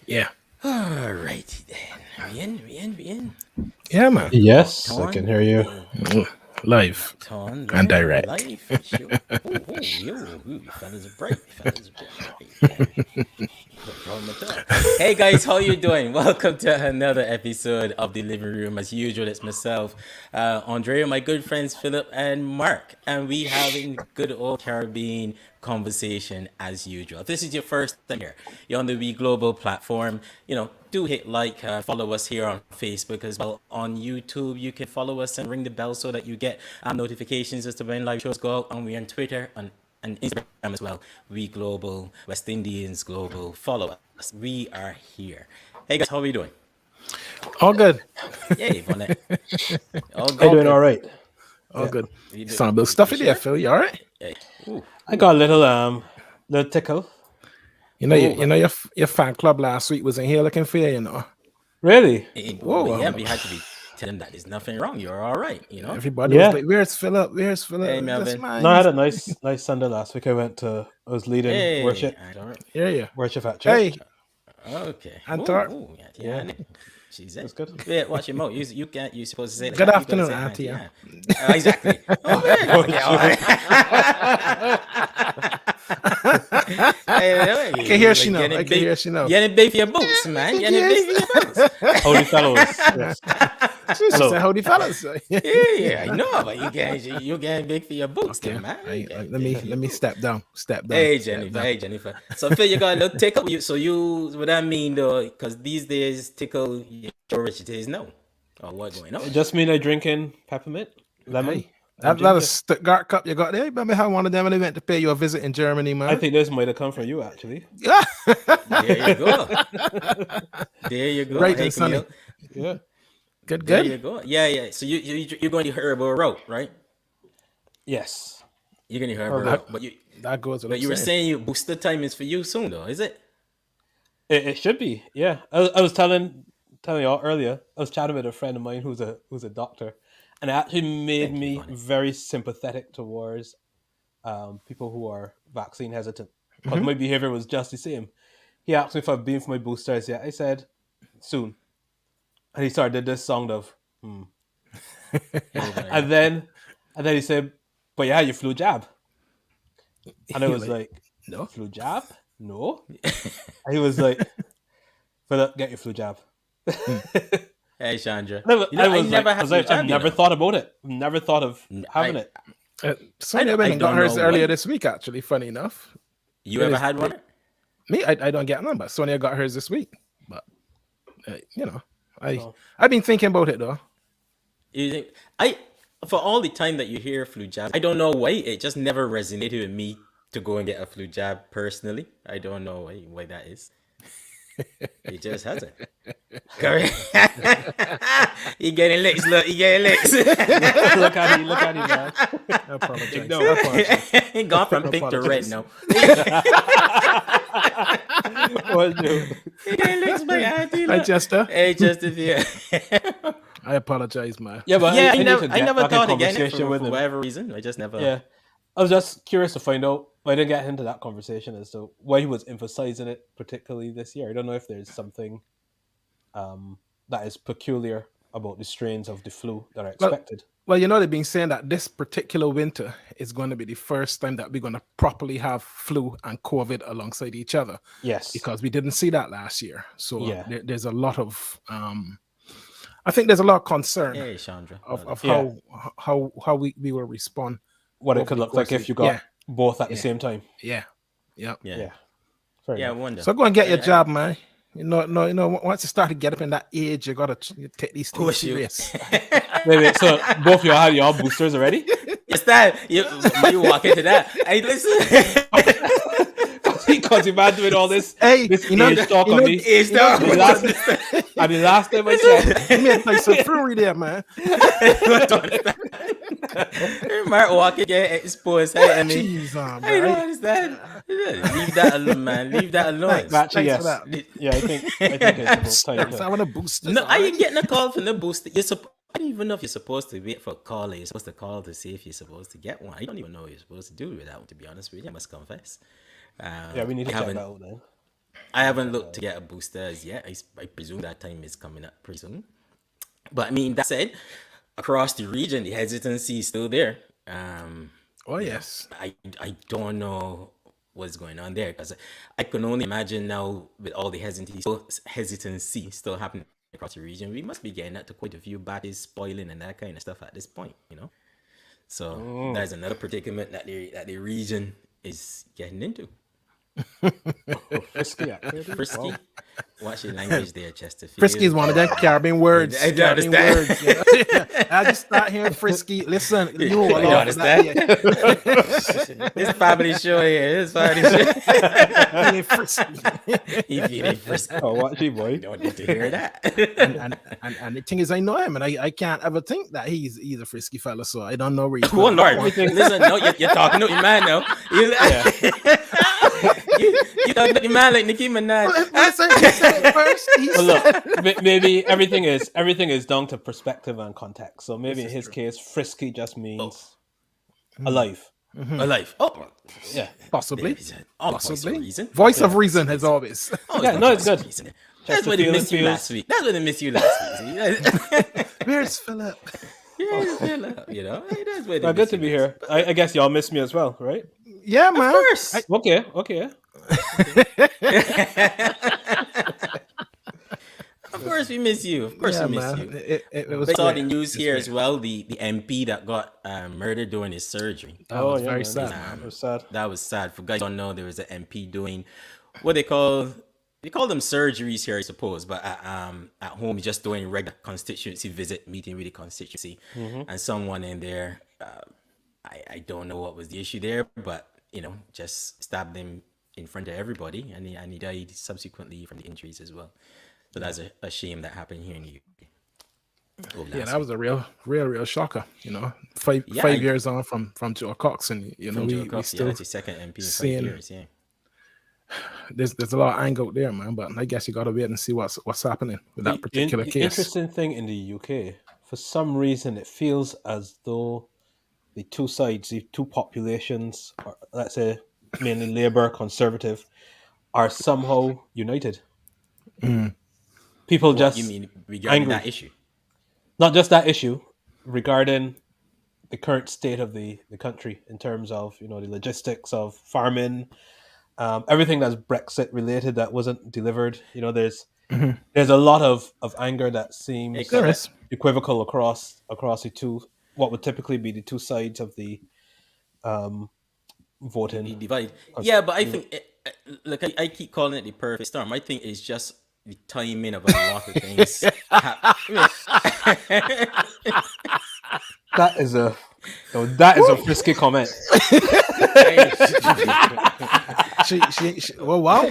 Yeah. Alrighty then. We in. Yeah, man. Yes, I can Ton. hear you. Live Ton and there. direct. Life. Sure. You fellas are bright. You fellas are bright. No problem at all. Hey guys, how you doing? Welcome to another episode of the Living Room. As usual, it's myself, Andre, my good friends Philip and Mark, and we having good old Caribbean conversation as usual. If this is your first time here, you're on the We Global platform. Do hit like, follow us here on Facebook as well. On YouTube, you can follow us and ring the bell so that you get notifications as to when live shows go out. And we're on Twitter and Instagram as well. We Global, West Indians Global. Follow us. We are here. Hey guys, how are we doing? All good. Yeah, Yvonne. All I'm good. doing all right. All good. You Sound a little stuffy there, sure? Phil. You all right? Hey. Ooh. I got a little tickle. Your fan club last week was in here looking for you. Really? Whoa. We had to be telling that there's nothing wrong. You're all right. Everybody Yeah. was like, "Where's Philip? Where's Philip?" Hey, That's Melvin. mine. No, I had a nice Sunday last week. I was leading Hey. worship All right. Yeah. at church. Hey, Okay. Antar. Yeah. She's That's good. Yeah, watch your mouth. You can't. You're supposed to say that. Good You gotta afternoon, say Auntie. Yeah. Exactly. Okay. All right. I can hear she know. Getting big for your boots, man. Getting big for your boots. Holy fellows. Yes. She said, "Howdy, fellas." Yeah, I know, but you getting big for your boots, then, man. Let me step down. Hey Jennifer. So Phil, you got a little tickle. What that mean though? Because these days tickle your rich days no. Or what going on? It just mean I drinking peppermint, lemon. Hey, that a Stuttgart cup you got there. Remember how one of them went to pay you a visit in Germany, man? I think this might have come from you actually. There you go. There you go. Right Hey, and sunny. Camille. Yeah. Good. There you go. Yeah. So you're going the herbal route, right? Yes. You're going the herbal route, but that goes. But you were saying your booster time is for you soon, though, is it? It should be. Yeah. I was telling y'all earlier. I was chatting with a friend of mine who's a doctor, and it actually made me very sympathetic towards people who are vaccine hesitant. Because my behavior was just the same. He asked me if I've been for my boosters yet. I said soon, and he started this song of and then he said, "But yeah, you flu jab," and I was like, "No, flu jab, no." And he was like, "Philip, get your flu jab." Hey, Chandra. I've never thought about it. Never thought of having it. Sonia went and got hers earlier this week, actually, funny enough. You ever had one? Me, I don't get none, but Sonia got hers this week. But, I've been thinking about it, though. For all the time that you hear flu jab, I don't know why. It just never resonated with me to go and get a flu jab personally. I don't know why that is. It just hasn't. You getting licks, look. You getting licks. Look at him, man. I apologize. He gone from pink to red now. What do? You getting licks, my auntie. Hi, Chester. Hey, Chester, yeah. I apologize, man. Yeah, but I never thought again for with whatever reason. I just never. Yeah, I was just curious to find out. I didn't get into that conversation as to why he was emphasizing it particularly this year. I don't know if there's something that is peculiar about the strains of the flu that are expected. Well, they've been saying that this particular winter is going to be the first time that we're going to properly have flu and COVID alongside each other. Yes. Because we didn't see that last year. So yeah. There's a lot of... I think there's a lot of concern of how we will respond. What it could look like if you got both at the same time. Yeah. I wonder. So go and get your job, man. Once you start to get up in that age, you gotta take these things serious. Wait. So both of y'all have your boosters already? Yes, that you walk into that. Hey, listen. Because you man doing all this. Hey, this age talk on me. Age talk. And the last time I said, you made like some brewery there, man. Mark walking, get exposed. Hey, I mean, Jeez, I don't understand. Leave that alone, man. Leave that alone. Thanks yes. for that. Yeah, I think it's about time. I want to boost. No, I ain't getting a call from the booster. I don't even know if you're supposed to wait for a call. You're supposed to call to see if you're supposed to get one. I don't even know what you're supposed to do with that one, to be honest with you. I must confess. We need to check that out then. I haven't looked to get a booster as yet. I presume that time is coming up pretty soon. But I mean, that said, across the region, the hesitancy is still there. Oh yes. I don't know what's going on there, because I can only imagine now with all the hesitancy still happening across the region, we must be getting that to quite a few batteries spoiling and that kind of stuff at this point, you know. So there's another predicament that the region is getting into. Frisky activity. Frisky. Wow. Watch your language there, Chesterfield. Frisky is one of them Caribbean words. I don't Caribbean understand. words. Yeah. I just start hearing frisky. Listen, you know I don't understand. that. This family show here. This family show. Yeah, frisky. If you ain't frisky, Oh, watch you, boy. you don't need to hear that. And the thing is, I know him, and I can't ever think that he's a frisky fella. So I don't know where he's Oh from. Lord, listen, no, you're talking to your man now. You talking to your man like Nicki Minaj. Listen, he said it first. He Well, said- look, maybe everything is down to perspective and context. So maybe in his case, frisky just means alive. Alive. Oh, Yeah. Possibly. voice of Possibly. reason. Voice of reason, as always. Oh, Yeah, no, it's voice of good. reason. That's why they missed you last week. That's why they missed you last week. Where's Philip? You know, that's why they Well, good missed to you be last here. I guess y'all missed me as well, right? Yeah, man. Of course. Okay. Of course we miss you. Of course Yeah, we miss man. you. It was I saw great. the news It was here great. as well. The MP that got murdered during his surgery. That was very man. sad, It was sad. That was sad. For guys who don't know, there was an MP doing what they call them surgeries here, I suppose. But at home, he's just doing regular constituency visit, meeting with the constituency, and someone in there. I don't know what was the issue there, but you know, just stabbed him in front of everybody, and he died subsequently from the injuries as well. So that's a shame that happened here in the UK. Yeah, that was a real shocker. You know, five Yeah, years on from Joe Cox, and you know From Joe we Cox, still that's his second MP in 5 seeing- years. Yeah. there's a lot of anger out there, man. But I guess you gotta wait and see what's happening with that particular The case. interesting thing in the UK, for some reason, it feels as though the two sides, the two populations, or let's say mainly Labour, Conservative, are somehow united. People just You mean regarding angry. that issue? not just that issue, regarding the current state of the country in terms of the logistics of farming, everything that's Brexit related that wasn't delivered. There's a lot of anger that seems There is. equivocal across the two, what would typically be the two sides of the The voting. divide. Yeah, but I think, look, I keep calling it the perfect storm. I think it's just the timing of a lot of things. That is a frisky comment. She well, wow.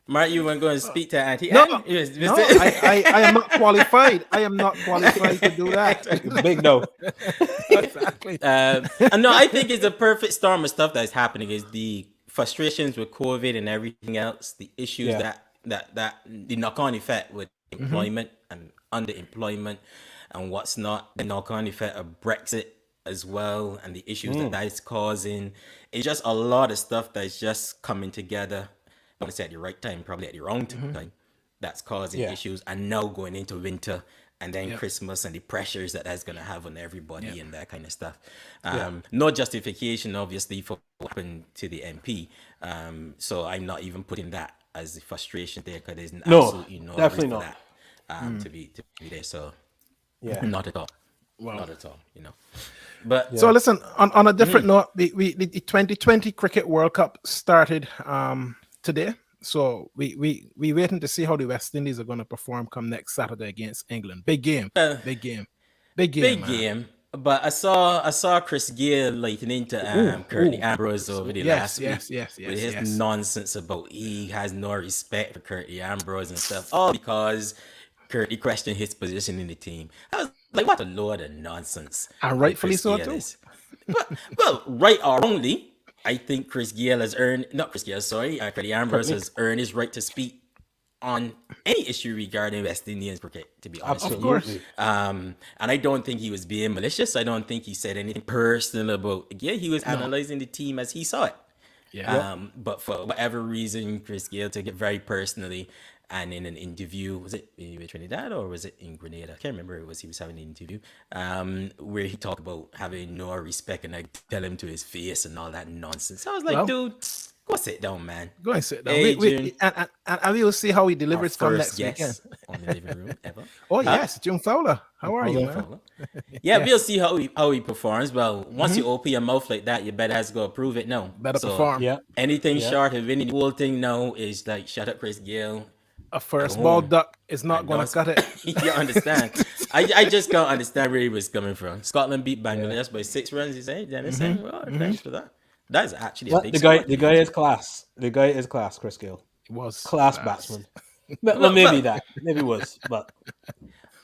Mark, you want to go and speak to Auntie? No, Anne? Yes, No, Mr. I am not qualified. I am not qualified to do that. Big no. Exactly. And no, I think it's a perfect storm of stuff that's happening. Is the frustrations with COVID and everything else, the issues Yeah. that the knock-on effect with employment and underemployment, and what's not, the knock-on effect of Brexit as well, and the issues that is causing. It's just a lot of stuff that's just coming together. I want to say at the right time, probably at the wrong time. That's causing Yeah. issues, and now going into winter, and then Christmas, and the pressures that's going to have on everybody, and that kind of stuff. No justification, obviously, for what happened to the MP. So I'm not even putting that as the frustration there, because there's No, absolutely no definitely reason for not. that to be there. So Yeah. not at all. Not at all. But So listen, on a different note, the 2020 Cricket World Cup started today. So we waiting to see how the West Indies are going to perform come next Saturday against England. Big game. Big game. big man. game. But I saw Chris Gayle lighting into Curtly Ambrose over the last week with his nonsense about he has no respect for Curtly Ambrose and stuff, all because Curtly questioned his position in the team. I was like, what a load of nonsense. And rightfully so, Chris Gayle too. is. But, well, right or wrongly, I think Curtly Ambrose has earned his right to speak on any issue regarding West Indians cricket, to be honest with you. Absolutely. And I don't think he was being malicious. I don't think he said anything personal about. Yeah, he was analyzing the team as he saw it, Yeah. But for whatever reason, Chris Gale took it very personally. And in an interview, was it with Trinidad or was it in Grenada? I can't remember. It was he was having an interview where he talked about having no respect and I tell him to his face and all that nonsense. I was like, Well, dude, go sit down, man. go and sit down. Adrian, And we will see how he our delivers come first next weekend. guest on the living room ever. Oh Huh? yes, June Fowler. How are you, Fowler. man? Fowler. Yeah, we'll see how he performs. Well, once you open your mouth like that, you better has to go prove it now. Better So perform. Yeah. anything Yeah. short of winning the whole thing now is like shut up, Chris Gale. A first Go ball home. duck is not And going to cut it. you understand? I just can't understand where he was coming from. Scotland beat Bangladesh by 6 runs. He said, then saying, well, thanks for that. That is actually a Well, big the guy score. is class. The guy is class, Chris Gill. It was Class batsman. Well, maybe that. Maybe was, but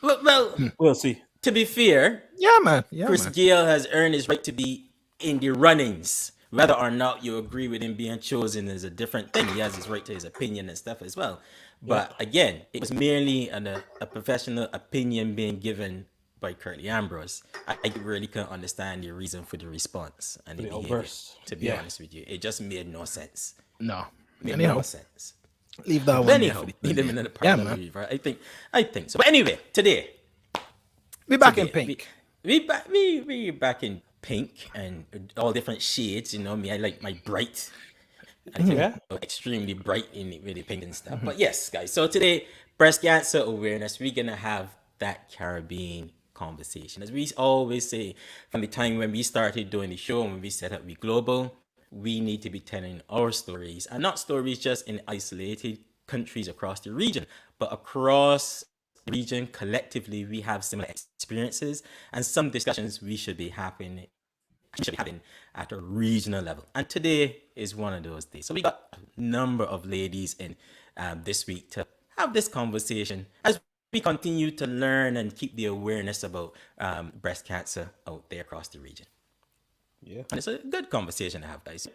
Well, we'll see. to be fair, Yeah, man. Yeah, Chris man. Gale has earned his right to be in the runnings. Whether or not you agree with him being chosen is a different thing. He has his right to his opinion and stuff as well. But again, it was merely a professional opinion being given by Curtly Ambrose. I really couldn't understand the reason for the response and the The behavior. outburst. To be honest with you, it just made no sense. No. Made Anyhow, no sense. leave that one. But there anyhow, for the- we live in a Yeah, parallel man. universe. I think so. But anyway, today We back in today, pink. we back in pink and all different shades. You know me, I like my bright. I think Yeah. extremely bright in really pink and stuff. But yes, guys. So today, breast cancer awareness. We're gonna have that Caribbean conversation, as we always say from the time when we started doing the show and when we set up We Global. We need to be telling our stories, and not stories just in isolated countries across the region, but across the region collectively. We have similar experiences, and some discussions we should be having at a regional level. And today is one of those days. So we got a number of ladies in this week to have this conversation as we continue to learn and keep the awareness about breast cancer out there across the region. Yeah. And it's a good conversation to have, guys.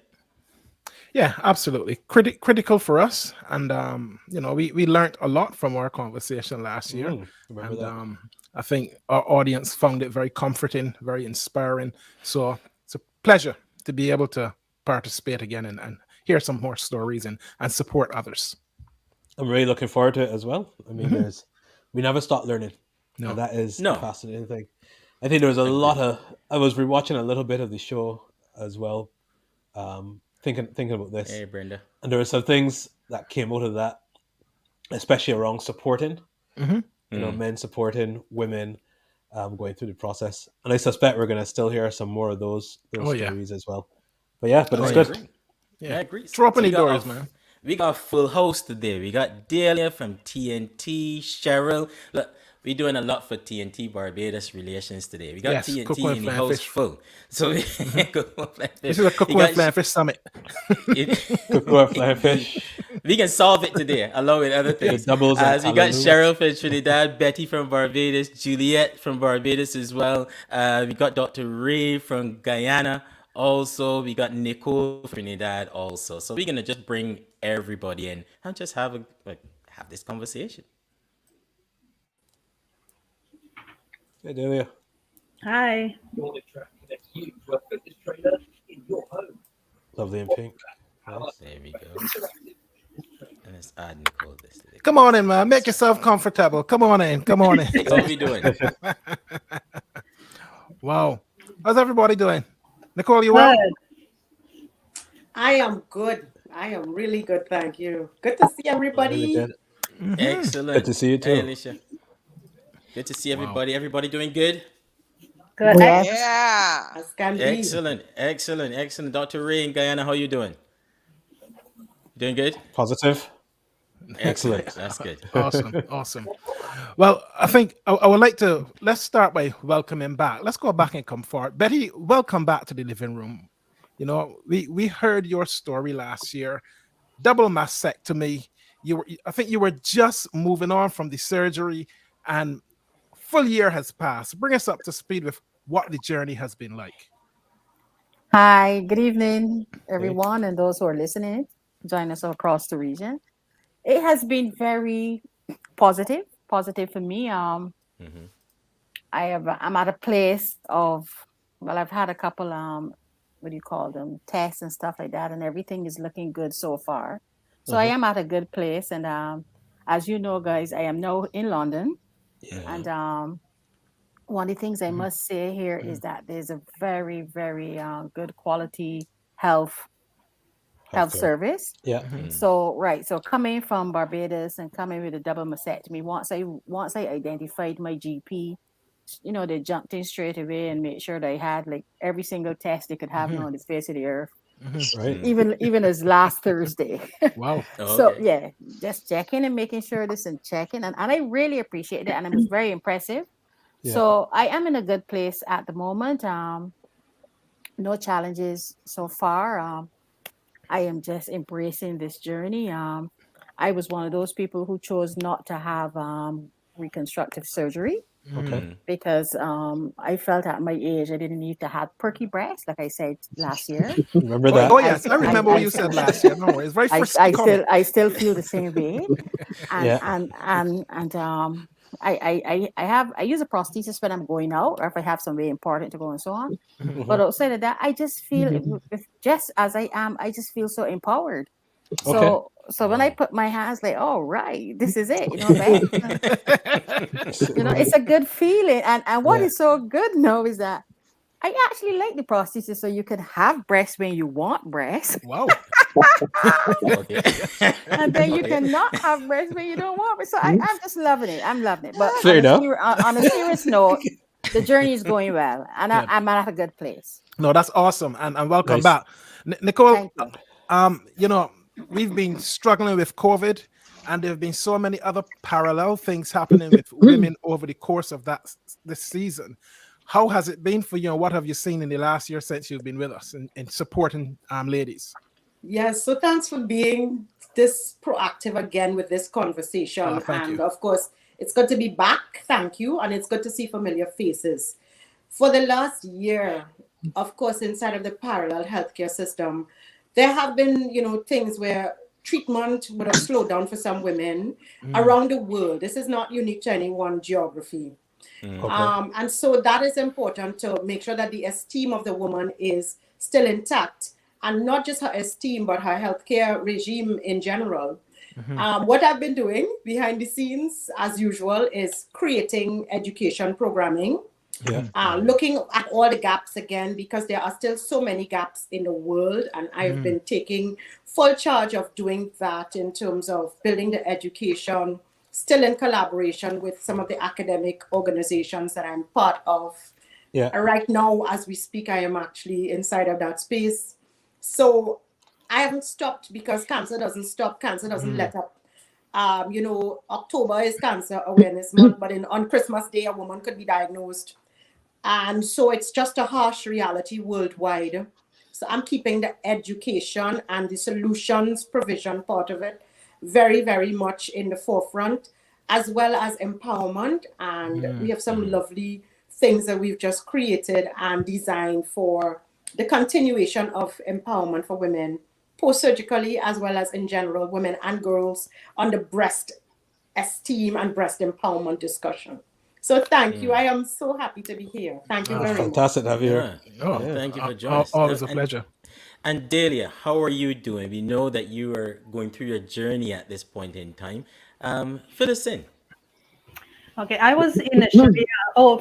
Yeah, absolutely. Critical for us. And, we learned a lot from our conversation last year. Remember And that. I think our audience found it very comforting, very inspiring. So it's a pleasure to be able to participate again and hear some more stories and support others. I'm really looking forward to it as well. I mean, we never stop learning. No. And that is No. a fascinating thing. I think there was a lot of. I was rewatching a little bit of the show as well, thinking about this, Hey, Brenda. and there were some things that came out of that, especially around supporting. Mhm. You know, men supporting women, going through the process, and I suspect we're going to still hear some more of those Oh, yeah. stories as well. But it's I good. agree. Yeah. I agree. Throw open we the got doors, a- man. We got a full host today. We got Dahlia from TNT, Cheryl. Look, we're doing a lot for TNT Barbados relations today. We got Yes, TNT cocoa and in the flying house fish. full. So Cocoa and flying fish. This is a We Cocoa got and Flying Fish Summit. Cocoa and flying fish. We can solve it today, along with other things. doubles and As we got hallelujah. Cheryl from Trinidad, Betty from Barbados, Juliet from Barbados as well. We got Dr. Ray from Guyana. Also, we got Nicole from Trinidad also. So we're gonna just bring everybody in and just have this conversation. Hey, Delia. Hi. Lovely and pink. Nice. There we go. And let's add Nicole this today. Come on in, man. Make yourself comfortable. Come on in. Come on in. What are we doing? Wow. How's everybody doing? Nicole, you well? Good. I am good. I am really good. Thank you. Good to see everybody. Really good. Excellent. Good to see you too. Hey, Alicia. Good to see everybody. Everybody doing good? Good. Yeah. As can be. Excellent. Dr. Ray in Guyana, how you doing? Doing good? Positive. Excellent. That's good. Awesome. Well, I think I would like to, let's start by welcoming back. Let's go back and come forward. Betty, welcome back to the living room. You know, we heard your story last year, double mastectomy. I think you were just moving on from the surgery, and full year has passed. Bring us up to speed with what the journey has been like. Hi, good evening, everyone, and those who are listening. Join us across the region. It has been very positive for me. I'm at a place of, well, I've had a couple what do you call them, tests and stuff like that, and everything is looking good so far. So I am at a good place, and as you know, guys, I am now in London, and one of the things I must say here is that there's a very, very good quality health Healthcare. service. Yeah. So right, so coming from Barbados and coming with a double mastectomy, once I identified my GP, you know, they jumped in straight away and made sure they had like every single test they could have on the face of the earth, Right. even as last Thursday. Wow. Oh, So okay. yeah, just checking and making sure this and checking, and I really appreciate it, and it was very impressive. Yeah. So I am in a good place at the moment. No challenges so far. I am just embracing this journey. I was one of those people who chose not to have reconstructive surgery Okay. because I felt at my age I didn't need to have perky breasts, like I said last year. Remember But that? Oh yes, I remember what you said last year. No worries. It's very frisky comment. I still feel the same way, and Yeah. I use a prosthesis when I'm going out or if I have somewhere important to go and so on. Mhm. But outside of that, I just feel just as I am, I just feel so empowered. Okay. So when I put my hands like, oh right, this is it, you know, back, you know, it's a good feeling. And what Yeah. is so good now is that I actually like the prosthesis, so you can have breasts when you want breasts, Wow. Okay. and then you Okay. cannot have breasts when you don't want breasts. So I'm just loving it. I'm loving it. But Fair enough. On a serious note, the journey is going well, and Good. I'm at a good place. No, that's awesome, and welcome Nice. back, Nicole. Thank you. You know, we've been struggling with COVID, and there have been so many other parallel things happening with women over the course of this season. How has it been for you, and what have you seen in the last year since you've been with us and supporting ladies? Yes, so thanks for being this proactive again with this conversation. Thank And you. of course, it's good to be back. Thank you. And it's good to see familiar faces. For the last year, of course, inside of the parallel healthcare system, there have been, things where treatment would have slowed down for some women around the world. This is not unique to any one geography. Okay. And so that is important to make sure that the esteem of the woman is still intact, and not just her esteem, but her healthcare regime in general. What I've been doing behind the scenes, as usual, is creating education programming, Yeah. looking at all the gaps again, because there are still so many gaps in the world. And I've been taking full charge of doing that in terms of building the education, still in collaboration with some of the academic organizations that I'm part of. Yeah. Right now, as we speak, I am actually inside of that space. So I haven't stopped, because cancer doesn't stop. Cancer doesn't let up. October is Cancer Awareness Month, but on Christmas Day, a woman could be diagnosed. And so it's just a harsh reality worldwide. So I'm keeping the education and the solutions provision part of it very, very much in the forefront, as well as empowerment. And we have some lovely things that we've just created and designed for the continuation of empowerment for women, post-surgically, as well as in general, women and girls, on the breast esteem and breast empowerment discussion. So thank you. I am so happy to be here. Thank you very much. Fantastic to have you here. Yeah. Thank you for joining us. Always a pleasure. And Dahlia, how are you doing? We know that you are going through your journey at this point in time. Fill us in. Okay, I was initially.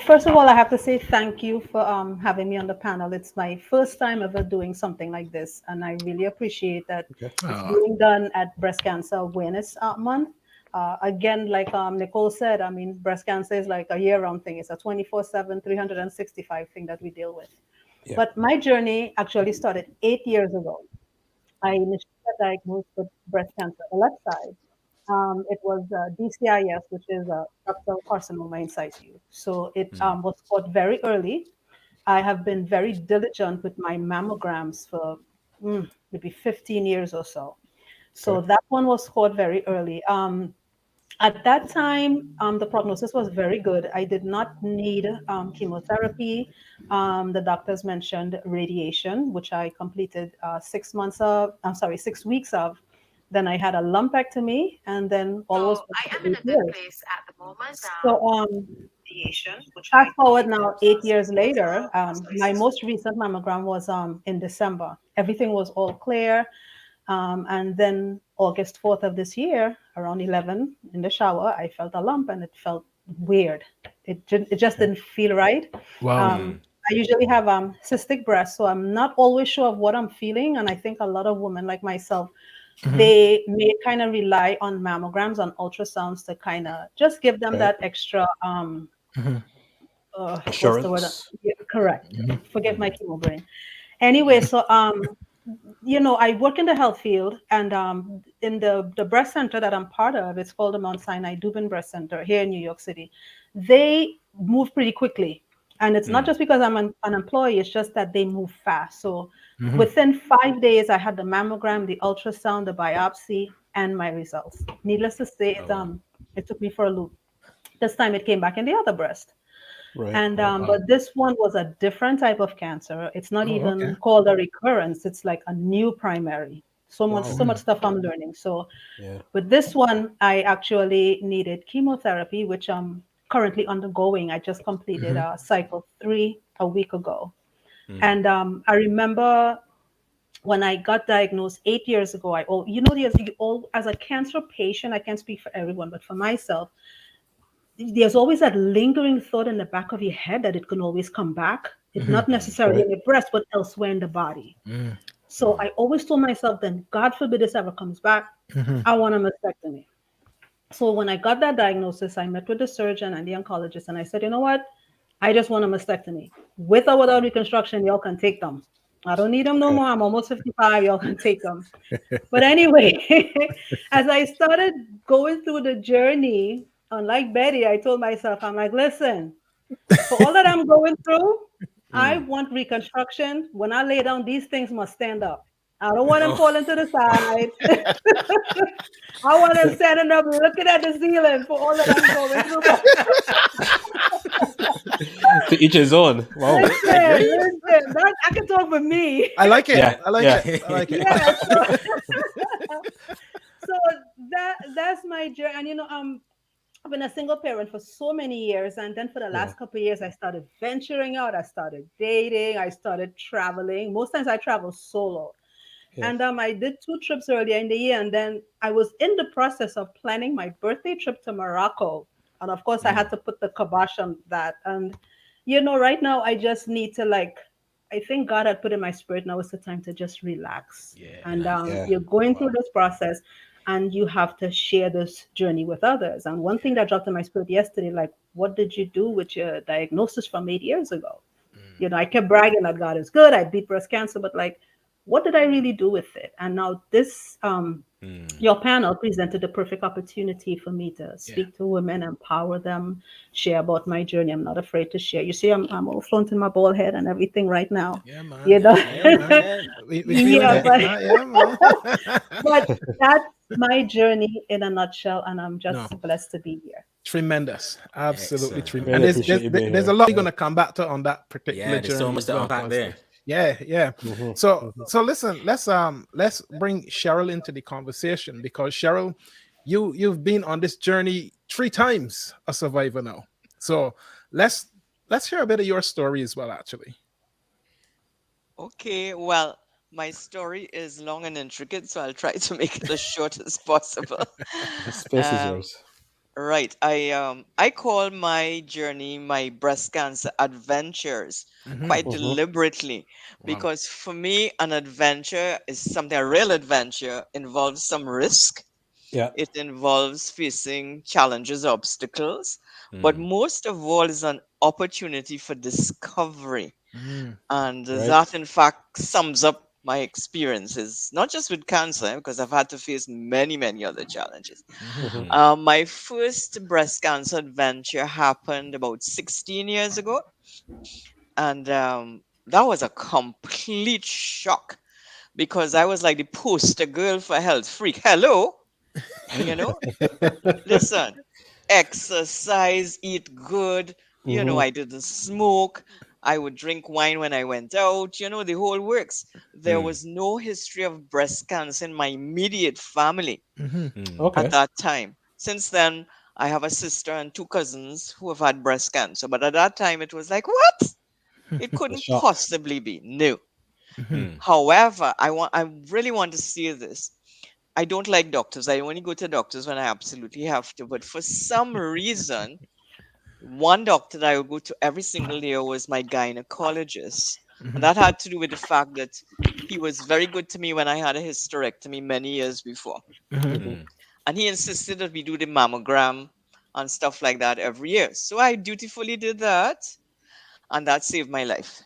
First of all, I have to say thank you for having me on the panel. It's my first time ever doing something like this, and I really appreciate that it's being done at Breast Cancer Awareness Month. Again, like Nicole said, I mean, breast cancer is like a year-round thing. It's a 24/7, 365 thing that we deal with. Yeah. But my journey actually started 8 years ago. I initially got diagnosed with breast cancer on the left side. It was DCIS, which is a ductal carcinoma in situ. So it was caught very early. I have been very diligent with my mammograms for maybe 15 years or so. So that one was caught very early. At that time, the prognosis was very good. I did not need chemotherapy. The doctors mentioned radiation, which I completed 6 weeks of. Then I had a lumpectomy, and then all was I am in a good years. place at the moment. So Fast forward now 8 years later, my most recent mammogram was in December. Everything was all clear. And then August 4th of this year, around 11 in the shower, I felt a lump and it felt weird. It just didn't feel right. Wow. I usually have cystic breast, so I'm not always sure of what I'm feeling. And I think a lot of women like myself, they may kind of rely on mammograms, on ultrasounds to kind of just give them that extra, what's the word? Assurance. Yeah, correct. Forget my chemo brain. Anyway, so I work in the health field, and in the breast center that I'm part of, it's called the Mount Sinai Dubin Breast Center here in New York City. They move pretty quickly, and it's not just because I'm an employee; it's just that they move fast. So within 5 days, I had the mammogram, the ultrasound, the biopsy, and my results. Needless to say, it took me for a loop. This time, it came back in the other breast. Right. And but this one was a different type of cancer. It's not even okay. called a recurrence. It's like a new primary. So much stuff I'm learning. So Yeah. with this one, I actually needed chemotherapy, which I'm currently undergoing. I just completed cycle 3 a week ago. And I remember when I got diagnosed 8 years ago, as a cancer patient, I can't speak for everyone, but for myself, there's always that lingering thought in the back of your head that it can always come back. It's not necessarily in the breast, but elsewhere in the body. So I always told myself, then God forbid this ever comes back, I want a mastectomy. So when I got that diagnosis, I met with the surgeon and the oncologist, and I said, you know what? I just want a mastectomy. With or without reconstruction, y'all can take them. I don't need them no more. I'm almost 55. Y'all can take them. But anyway, as I started going through the journey, unlike Betty, I told myself, I'm like, listen, for all that I'm going through, I want reconstruction. When I lay down, these things must stand up. I don't want them falling to the side. I want them standing up looking at the ceiling for all that I'm going through. To each his own. Wow. Listen, I can talk for me. I like it. Yeah, I like yeah. it. I like it. Yeah. So that's my journey. And I've been a single parent for so many years, and then for the last couple of years, I started venturing out. I started dating. I started traveling. Most times, I travel solo. Yeah. And I did 2 trips earlier in the year, and then I was in the process of planning my birthday trip to Morocco. And of course, I had to put the kibosh on that. And right now, I just need to I think God had put in my spirit. Now is the time to just relax. And you're going through this process, and you have to share this journey with others. And one thing that dropped in my spirit yesterday, like, what did you do with your diagnosis from 8 years ago? I kept bragging that God is good. I beat breast cancer, but what did I really do with it? And now this, your panel presented the perfect opportunity for me to speak to women, empower them, share about my journey. I'm not afraid to share. You see, I'm all flaunting my bald head and everything right now. Yeah, man. You know? Yeah, man. We feeling Yeah, it. but- Yeah, man. But that's my journey in a nutshell, and I'm just blessed to be here. Tremendous. Absolutely Excellent. tremendous. Really And appreciate you being there's a here. lot you're going to come back to on that particular Yeah, journey. there's so much as to well, unpack there. Yeah. So listen, let's bring Cheryl into the conversation, because Cheryl, you've been on this journey 3 times a survivor now. So let's hear a bit of your story as well, actually. Okay, well, my story is long and intricate, so I'll try to make it as short as possible. The space is Um, yours. right. I call my journey my breast cancer adventures quite deliberately, because for me an adventure is something, a real adventure involves some risk. Yeah. It involves facing challenges, obstacles, but most of all is an opportunity for discovery. And that, in fact, sums up my experiences, not just with cancer, because I've had to face many, many other challenges. My first breast cancer adventure happened about 16 years ago. And that was a complete shock, because I was like the poster girl for health freak. Hello, you know, listen, exercise, eat good. I didn't smoke. I would drink wine when I went out, the whole works. There was no history of breast cancer in my immediate family Okay. at that time. Since then, I have a sister and two cousins who have had breast cancer. But at that time, it was like, what? It couldn't shock. possibly be. No. Mm. However, I really want to say this. I don't like doctors. I only go to doctors when I absolutely have to. But for some reason, one doctor that I would go to every single year was my gynecologist. And that had to do with the fact that he was very good to me when I had a hysterectomy many years before. Mm. And he insisted that we do the mammogram and stuff like that every year. So I dutifully did that. And that saved my life.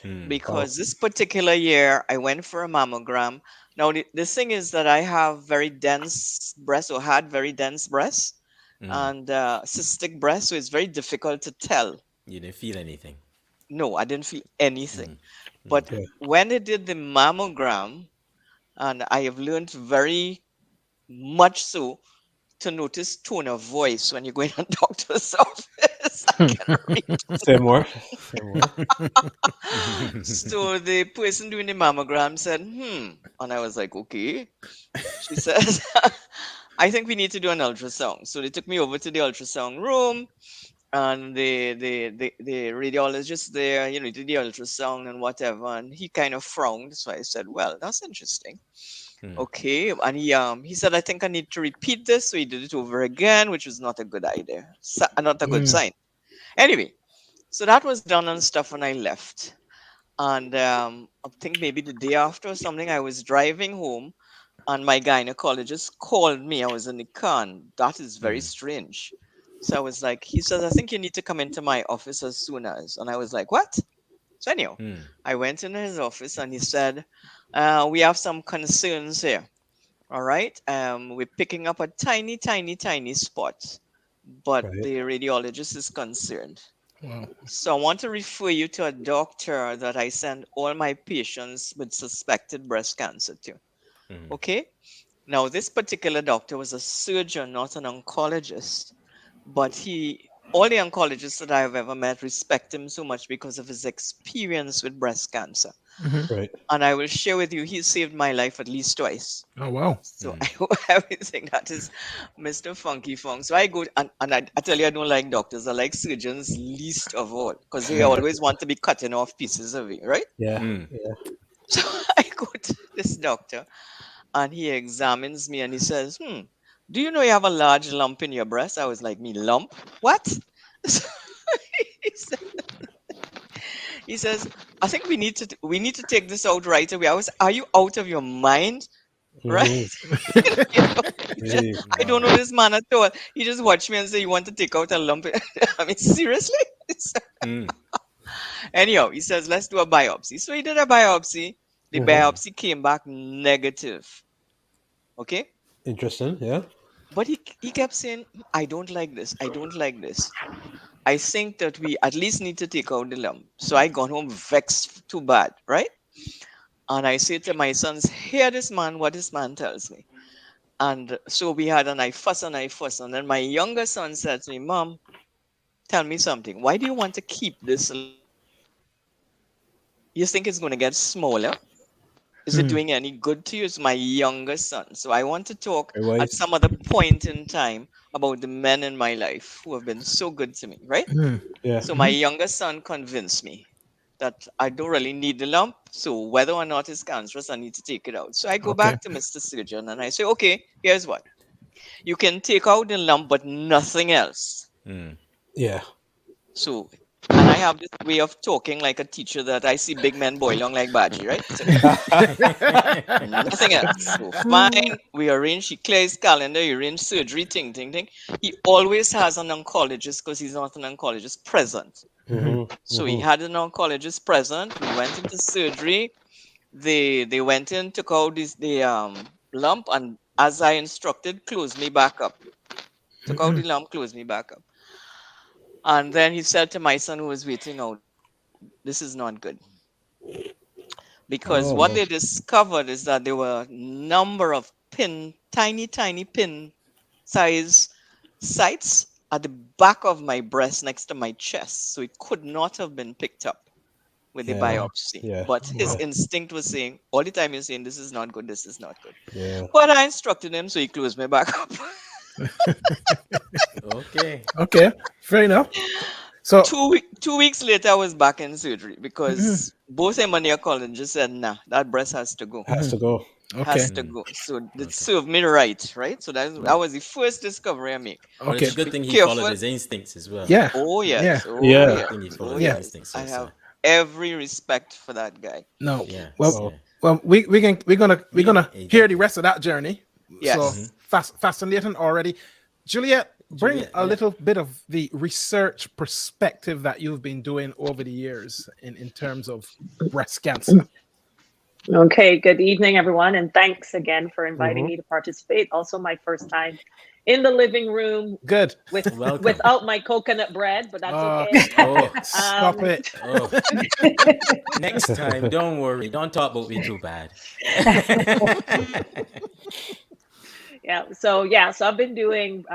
Mm. Because this particular year, I went for a mammogram. Now, the thing is that I have very dense breasts, or had very dense breasts, and cystic breasts, so it's very difficult to tell. You didn't feel anything. No, I didn't feel anything. Mm. But Yeah. when they did the mammogram, and I have learned very much so to notice tone of voice when you go in a doctor's office. I can read. Say more. Say more. So the person doing the mammogram said, and I was like, okay. She says, I think we need to do an ultrasound. So they took me over to the ultrasound room, and the radiologist there, did the ultrasound and whatever, and he kind of frowned. So I said, well, that's interesting. Okay. And he said, I think I need to repeat this. So he did it over again, which was not a good idea. Not a good sign. Anyway, so that was done and stuff, and I left. And I think maybe the day after or something, I was driving home, and my gynecologist called me. I was in the car, and that is very strange. So I was like, he says, I think you need to come into my office as soon as. And I was like, what? So anyhow, I went into his office, and he said, we have some concerns here. All right. We're picking up a tiny, tiny, tiny spot, but the radiologist is concerned. Wow. So I want to refer you to a doctor that I send all my patients with suspected breast cancer to. Okay. Now, this particular doctor was a surgeon, not an oncologist, but all the oncologists that I have ever met respect him so much because of his experience with breast cancer. Right. And I will share with you, he saved my life at least twice. Oh, wow. So I hope everything that is Mr. Funky Funk. So I go, and I tell you, I don't like doctors. I like surgeons least of all, because they always want to be cutting off pieces of it, right? Yeah. Yeah. So I go to this doctor, and he examines me, and he says, do you know you have a large lump in your breast? I was like, me lump? What? So he says, I think we need to take this out right away. Are you out of your mind? Right? I don't know this man at all. He just watched me and said, you want to take out a lump? I mean, seriously? Anyhow, he says, let's do a biopsy. So he did a biopsy. The biopsy came back negative. Okay? Interesting, yeah. But he kept saying, I don't like this. I don't like this. I think that we at least need to take out the lump. So I got home vexed too bad, right? And I say to my sons, hear this man, what this man tells me. And so we had I fuss. And then my younger son said to me, Mom, tell me something. Why do you want to keep this? You think it's going to get smaller? Is it doing any good to you? It's my younger son. So I want to talk at some other point in time about the men in my life who have been so good to me, right? Yeah. So my younger son convinced me that I don't really need the lump. So whether or not it's cancerous, I need to take it out. So I go back to Mr. Surgeon and I say, okay, here's what. You can take out the lump, but nothing else. Yeah. So, and I have this way of talking like a teacher that I see big men boiling like Baji, right? So, nothing else. So fine, we arrange, he clears his calendar, he arrange surgery, ting. He always has an oncologist because he's not an oncologist present. So he had an oncologist present. We went into surgery. They went in, took out the lump, and as I instructed, closed me back up. Took out the lump, closed me back up. And then he said to my son who was waiting out, this is not good. Because what they discovered is that there were a number of tiny pin size sites at the back of my breast next to my chest. So it could not have been picked up with the biopsy. Yeah. But his instinct was saying, all the time he was saying, this is not good, this is not good. Yeah. But I instructed him, so he closed me back up. Okay, fair enough. So 2 weeks later, I was back in surgery because both him and the oncologist said, "Nah, that breast has to go. Has to go. okay, Has to go." So it served me right, right? So that was the first discovery I make. But it's okay, a good Be thing he followed careful. his instincts as well. yeah, Oh yeah. yes, oh Yeah. yes, Good thing he followed oh his Yeah. yes. instincts I also. have every respect for that guy. No, Yeah. well, Wow. we're gonna Hey, hear thank the you. rest of that journey. Yes. So fascinating already. Juliet, bring Juliet, a yeah. little bit of the research perspective that you've been doing over the years in terms of breast cancer. Okay, good evening, everyone, and thanks again for inviting me to participate. Also, my first time in the living room Good. Welcome. without my coconut bread, but that's Oh, okay. stop it. Oh. Next time, don't worry. Don't talk about me too bad. So I've been doing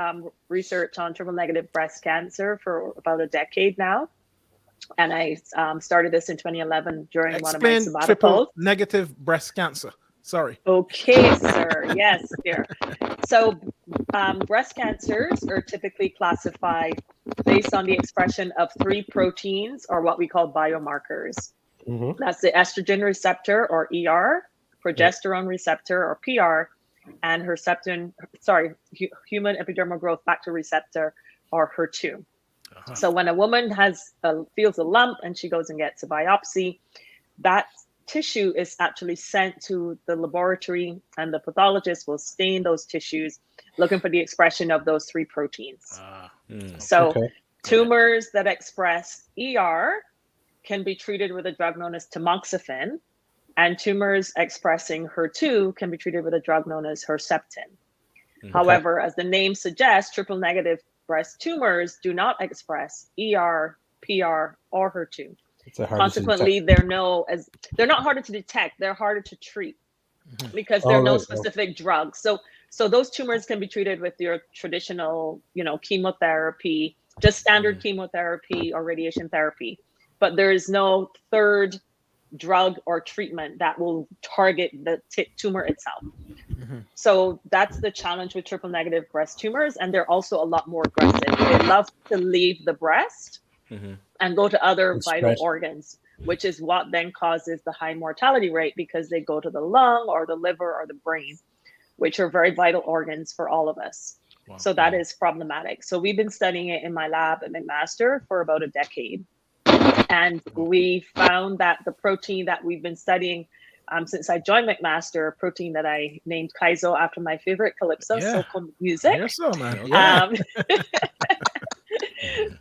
research on triple negative breast cancer for about a decade now, and I started this in 2011 during one of my Explain triple sabbaticals. negative breast cancer. Sorry. Okay, sir. Yes, dear. So, breast cancers are typically classified based on the expression of 3 proteins, or what we call biomarkers. That's the estrogen receptor, or ER, progesterone receptor, or PR, and human epidermal growth factor receptor, or HER2. So when a woman feels a lump and she goes and gets a biopsy, that tissue is actually sent to the laboratory, and the pathologist will stain those tissues looking for the expression of those 3 proteins. So tumors that express ER can be treated with a drug known as tamoxifen, and tumors expressing HER2 can be treated with a drug known as Herceptin. However, as the name suggests, triple negative breast tumors do not express ER, PR, or HER2. Consequently, they're not harder to detect, they're harder to treat because there are no specific drugs. So those tumors can be treated with your traditional, chemotherapy, just standard chemotherapy or radiation therapy. But there is no third drug or treatment that will target the tumor itself. So that's the challenge with triple negative breast tumors, and they're also a lot more aggressive. They love to leave the breast and go to other vital organs, which is what then causes the high mortality rate, because they go to the lung or the liver or the brain, which are very vital organs for all of us. Wow. So that is problematic. So we've been studying it in my lab at McMaster for about a decade. And we found that the protein that we've been studying since I joined McMaster, a protein that I named Kaizo after my favorite calypso soca music. Yes, so, man. Yeah.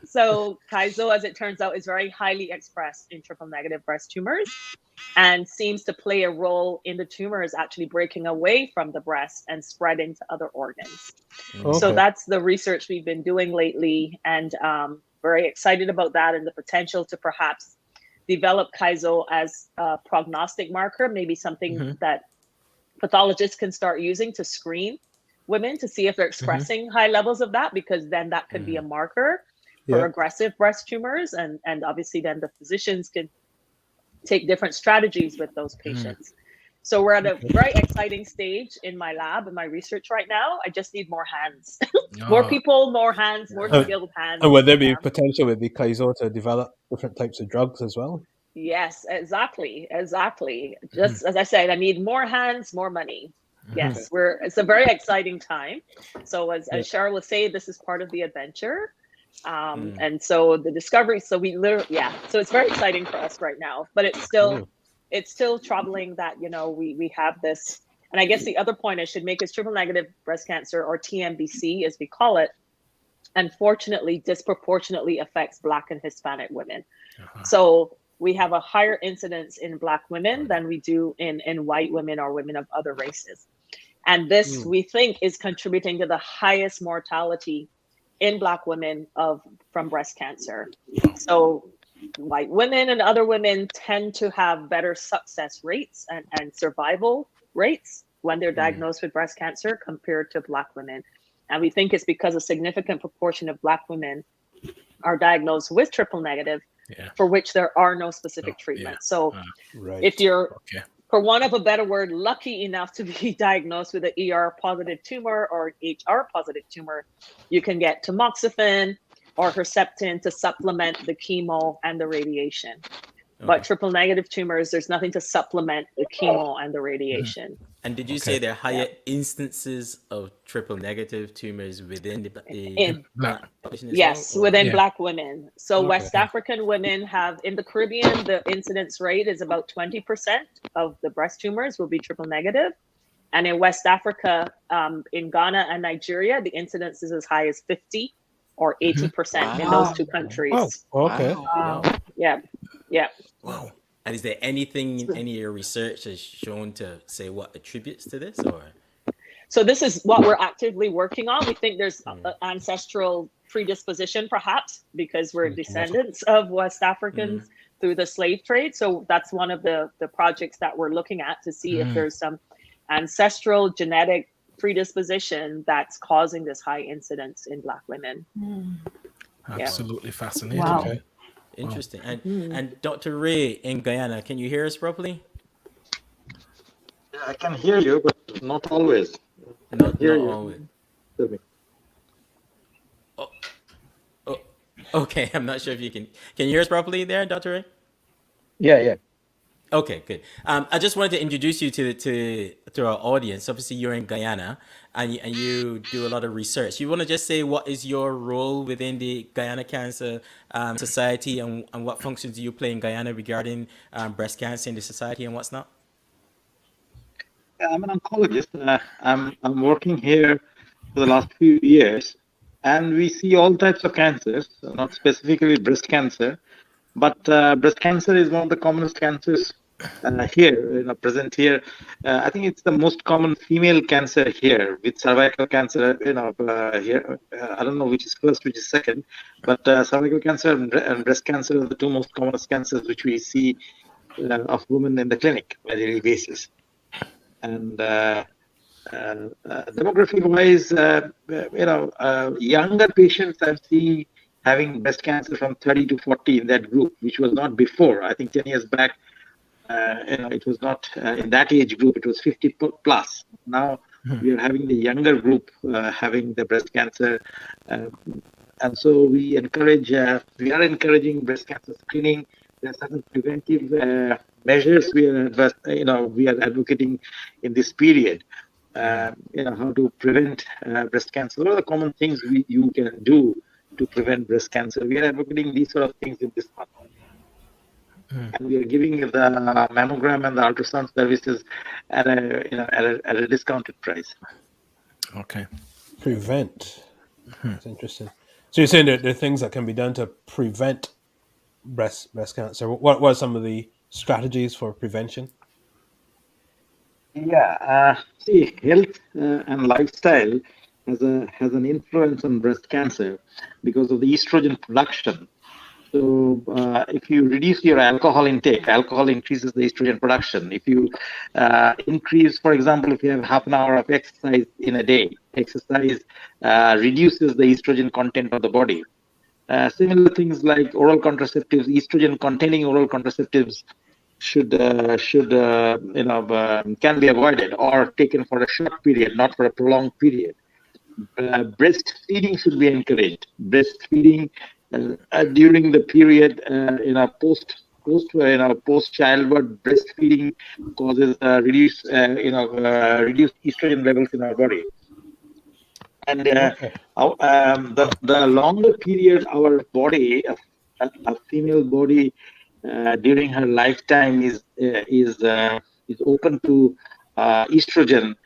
So Kaizo, as it turns out, is very highly expressed in triple negative breast tumors and seems to play a role in the tumors actually breaking away from the breast and spreading to other organs. So that's the research we've been doing lately, and very excited about that and the potential to perhaps develop Kaizo as a prognostic marker, maybe something that pathologists can start using to screen women to see if they're expressing high levels of that, because then that could be a marker for aggressive breast tumors. And obviously then the physicians can take different strategies with those patients. So we're at a very exciting stage in my lab and my research right now. I just need more hands. More people, more hands, more skilled hands. And would there be potential with the Kaizo to develop different types of drugs as well? Yes, exactly. Just as I said, I need more hands, more money. Yes, it's a very exciting time. So as Cheryl would say, this is part of the adventure. And so the discovery, so it's very exciting for us right now, but it's still troubling that, we have this. And I guess the other point I should make is triple negative breast cancer, or TNBC as we call it, unfortunately disproportionately affects Black and Hispanic women. So we have a higher incidence in Black women than we do in white women or women of other races. And this, we think, is contributing to the highest mortality in Black women from breast cancer. So white women and other women tend to have better success rates and survival rates when they're diagnosed with breast cancer compared to Black women. And we think it's because a significant proportion of Black women are diagnosed with triple negative, for which there are no specific treatments. So if you're for want of a better word, lucky enough to be diagnosed with an ER positive tumor or an HR positive tumor, you can get tamoxifen or Herceptin to supplement the chemo and the radiation. But triple negative tumors, there's nothing to supplement the chemo and the radiation. And did you say there are higher instances of triple negative tumors within the Black population as yes, well? within Black women. So West African women have, in the Caribbean, the incidence rate is about 20% of the breast tumors will be triple negative. And in West Africa, in Ghana and Nigeria, the incidence is as high as 50 or 80% in those two countries. Oh, okay. Wow. Yeah. Wow. And is there anything in any of your research has shown to say what attributes to this, or? So this is what we're actively working on. We think there's ancestral predisposition, perhaps, because we're descendants of West Africans through the slave trade. So that's one of the projects that we're looking at to see if there's some ancestral genetic predisposition that's causing this high incidence in Black women. Absolutely fascinating. Wow. Okay. Interesting. And Dr. Ray in Guyana, can you hear us properly? Yeah, I can hear you, but not always. Not always. Tell me. Oh, okay. I'm not sure if you can you hear us properly there, Dr. Ray? Yeah. Okay, good. I just wanted to introduce you to our audience. Obviously, you're in Guyana, and you do a lot of research. You want to just say what is your role within the Guyana Cancer Society, and what functions do you play in Guyana regarding breast cancer in the society and what's not? Yeah, I'm an oncologist. I'm working here for the last few years, and we see all types of cancers, not specifically breast cancer, but breast cancer is one of the commonest cancers here, present here. I think it's the most common female cancer here, with cervical cancer, here. I don't know which is first, which is second, but cervical cancer and breast cancer are the two most commonest cancers which we see of women in the clinic on a daily basis. And demography-wise, younger patients I've seen having breast cancer from 30 to 40 in that group, which was not before. I think 10 years back, it was not in that age group. It was 50 plus. Now we are having the younger group having the breast cancer, and so we are encouraging breast cancer screening. There are certain preventive measures we are advocating in this period. How to prevent breast cancer. What are the common things you can do to prevent breast cancer? We are advocating these sort of things in this month. And we are giving the mammogram and the ultrasound services at a discounted price. Okay. Prevent. That's interesting. So you're saying that there are things that can be done to prevent breast cancer. What are some of the strategies for prevention? Yeah, see, health and lifestyle has an influence on breast cancer because of the estrogen production. So if you reduce your alcohol intake, alcohol increases the estrogen production. If you increase, for example, if you have half an hour of exercise in a day, exercise reduces the estrogen content of the body. Similar things like oral contraceptives, estrogen-containing oral contraceptives can be avoided or taken for a short period, not for a prolonged period. Breastfeeding should be encouraged. Breastfeeding during the period, post childbirth, breastfeeding causes reduced estrogen levels in our body. And the longer period our body, a female body, during her lifetime is open to estrogen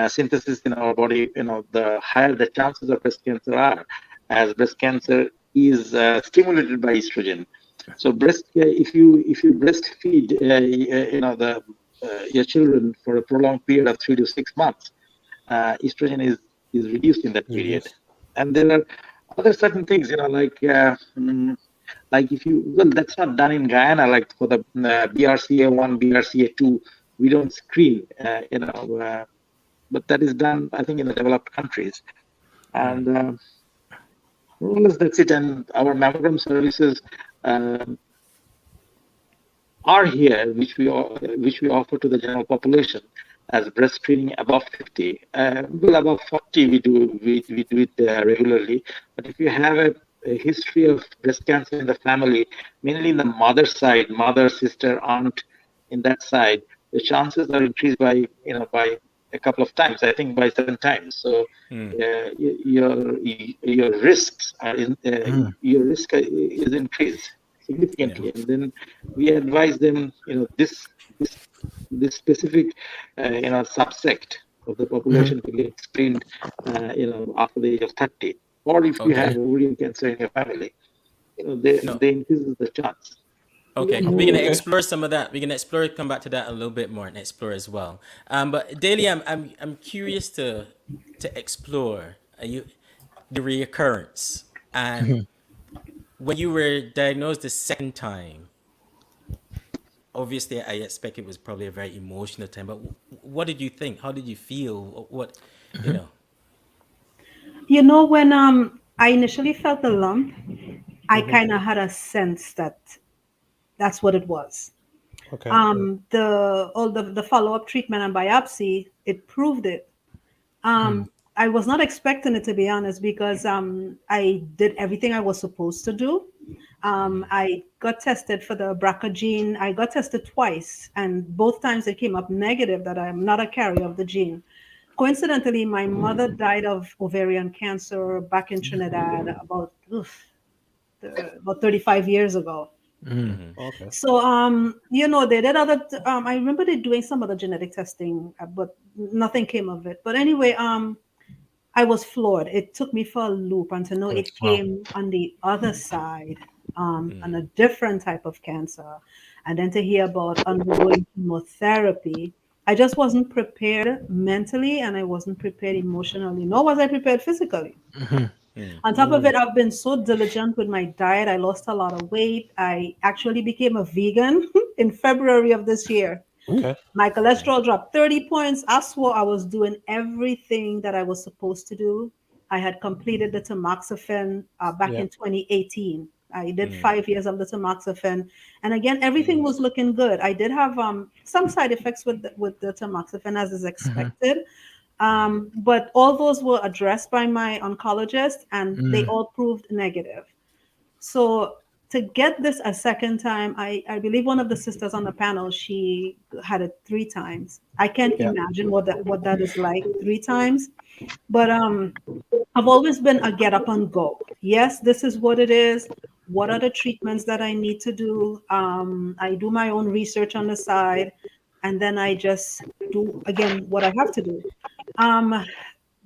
synthesis in our body, the higher the chances of breast cancer are, as breast cancer is stimulated by estrogen. So if you breastfeed your children for a prolonged period of 3 to 6 months, estrogen is reduced in that period. And there are other certain things, like if that's not done in Guyana, like for the BRCA1, BRCA2, we don't screen, but that is done, I think, in the developed countries. And more or less that's it. And our mammogram services are here, which we offer to the general population as breast screening above 50. Well, above 40 we do it regularly. But if you have a history of breast cancer in the family, mainly in the mother side, mother, sister, aunt, in that side, the chances are increased by a couple of times. I think by 7 times. So your risks are your risk is increased significantly, and then we advise them, this specific subsect of the population to get screened, after the age of 30, or if you have ovarian cancer in your family, they increases the chance. Okay, we're gonna explore some of that. We're gonna explore, come back to that a little bit more and explore as well. But Dahlia, I'm curious to explore the reoccurrence, and when you were diagnosed the second time. Obviously, I expect it was probably a very emotional time. But what did you think? How did you feel? What you know? When I initially felt the lump, I kind of had a sense that that's what it was. Okay. The follow-up treatment and biopsy, it proved it. I was not expecting it, to be honest, because I did everything I was supposed to do. I got tested for the BRCA gene. I got tested twice, and both times it came up negative that I'm not a carrier of the gene. Coincidentally, my mother died of ovarian cancer back in Trinidad about 35 years ago. Okay. So, they did other. I remember they doing some other genetic testing, but nothing came of it. But anyway, I was floored. It took me for a loop, and to know it came on the other side, on a different type of cancer, and then to hear about undergoing chemotherapy. I just wasn't prepared mentally, and I wasn't prepared emotionally, nor was I prepared physically. On top of it, I've been so diligent with my diet. I lost a lot of weight. I actually became a vegan in February of this year. Okay. My cholesterol dropped 30 points. I swore I was doing everything that I was supposed to do. I had completed the tamoxifen back in 2018. I did 5 years of the tamoxifen. And again, everything was looking good. I did have some side effects with the tamoxifen, as is expected. But all those were addressed by my oncologist, and they all proved negative. So to get this a second time, I believe one of the sisters on the panel, she had it 3 times. I can't imagine what that is like 3 times. But I've always been a get up and go. Yes, this is what it is. What are the treatments that I need to do? I do my own research on the side, and then I just do again what I have to do.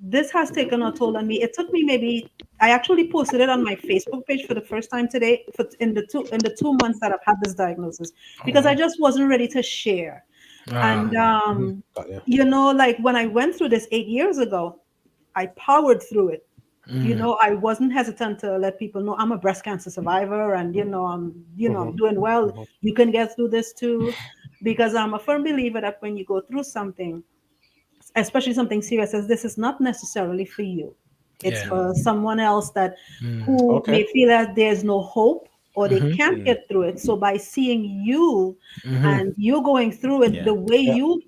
This has taken a toll on me. It took me I actually posted it on my Facebook page for the first time today in the 2 months that I've had this diagnosis, because I just wasn't ready to share. And like when I went through this 8 years ago, I powered through it. I wasn't hesitant to let people know I'm a breast cancer survivor, and I'm doing well. You can get through this too, because I'm a firm believer that when you go through something, especially something serious as this, is not necessarily for you. It's for someone else who may feel that there's no hope, or they can't get through it. So by seeing you and you going through it the way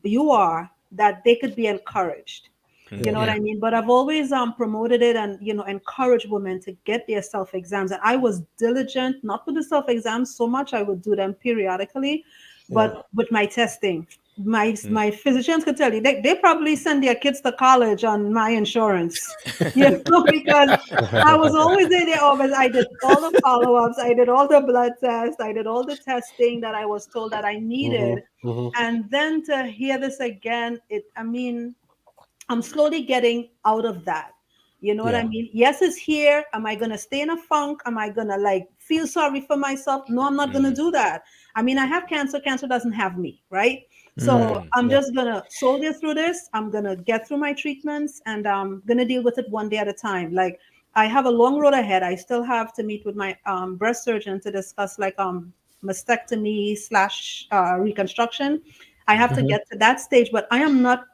you are, that they could be encouraged. You know what I mean? But I've always promoted it and encouraged women to get their self-exams. And I was diligent, not with the self-exams so much. I would do them periodically, but with my testing. My physicians could tell you they probably send their kids to college on my insurance, because I was always in their office. I did all the follow-ups, I did all the blood tests, I did all the testing that I was told that I needed. And then to hear this again, I'm slowly getting out of that. You know what I mean? Yes, it's here. Am I going to stay in a funk? Am I going to feel sorry for myself? No, I'm not going to do that. I have cancer. Cancer doesn't have me, right? So I'm just going to soldier through this. I'm going to get through my treatments, and I'm going to deal with it one day at a time. I have a long road ahead. I still have to meet with my breast surgeon to discuss mastectomy / reconstruction. I have to get to that stage, but I'm not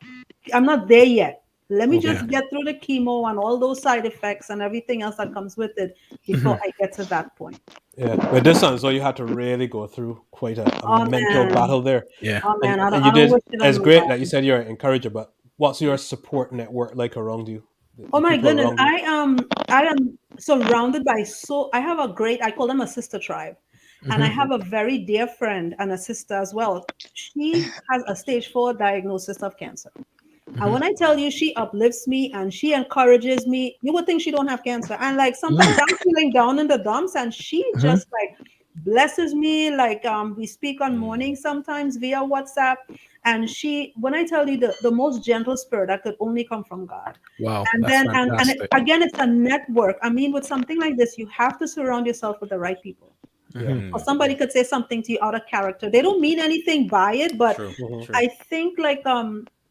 there yet. Let me just get through the chemo and all those side effects and everything else that comes with it before I get to that point. Yeah, but this sounds like you had to really go through quite a Oh mental man. battle there. Yeah. Oh man, And I you don't did. wish it on It's great that you nobody. said you're an encourager, but what's your support network like around you? Oh The my people goodness. around you. I am surrounded by I have a great, I call them a sister tribe. And I have a very dear friend and a sister as well. She has a stage 4 diagnosis of cancer. And when I tell you she uplifts me and she encourages me, you would think she don't have cancer. And like sometimes I'm feeling down in the dumps and she just like blesses me. Like we speak on morning sometimes via WhatsApp. And she, when I tell you the most gentle spirit that could only come from God. Wow, And that's then fantastic. again, it's a network. I mean, with something like this, you have to surround yourself with the right people. Yeah. Or somebody could say something to you out of character. They don't mean anything by it, but True. True. I think like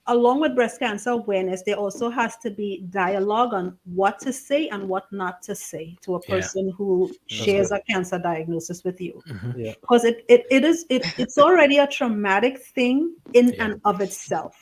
along with breast cancer awareness, there also has to be dialogue on what to say and what not to say to a Yeah. person who shares good. a cancer diagnosis with you. Yeah. Because it's already a traumatic thing in and of itself.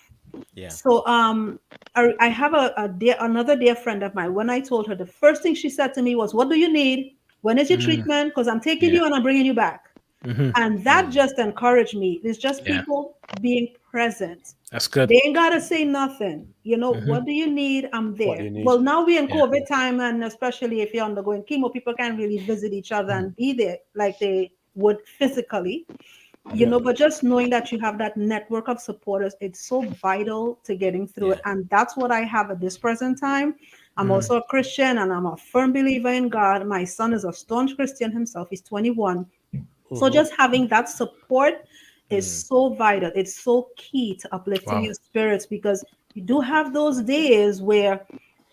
Yeah. So I have another dear friend of mine. When I told her, the first thing she said to me was, "What do you need? When is your treatment? Because I'm taking Yeah. you and I'm bringing you back." And that just encouraged me. It's just Yeah. people being present. That's good. They ain't gotta say nothing. You know, what do you need? I'm What do there. you need? Well, now we're in Yeah. COVID time, and especially if you're undergoing chemo, people can't really visit each other and be there like they would physically. You know, but just knowing that you have that network of supporters, it's so vital to getting through it. And that's what I have at this present time. I'm also a Christian and I'm a firm believer in God. My son is a staunch Christian himself. He's 21. So just having that support is so vital. It's so key to uplifting Wow. your spirits, because you do have those days where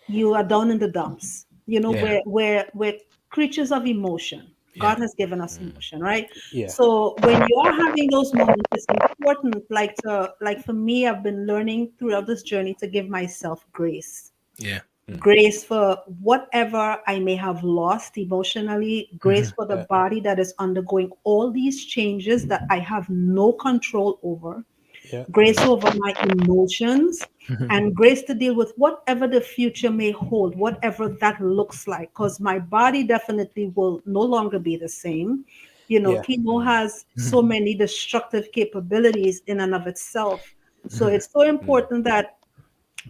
you are down in the dumps, you know, Yeah. where creatures of emotion. Yeah. God has given us emotion, right? Yeah. So when you are having those moments, it's important, like for me, I've been learning throughout this journey to give myself grace. Yeah. Grace for whatever I may have lost emotionally, grace for the body that is undergoing all these changes that I have no control over, Yeah. grace over my emotions, and grace to deal with whatever the future may hold, whatever that looks like, because my body definitely will no longer be the same. You know, Yeah. chemo has so many destructive capabilities in and of itself. So it's so important that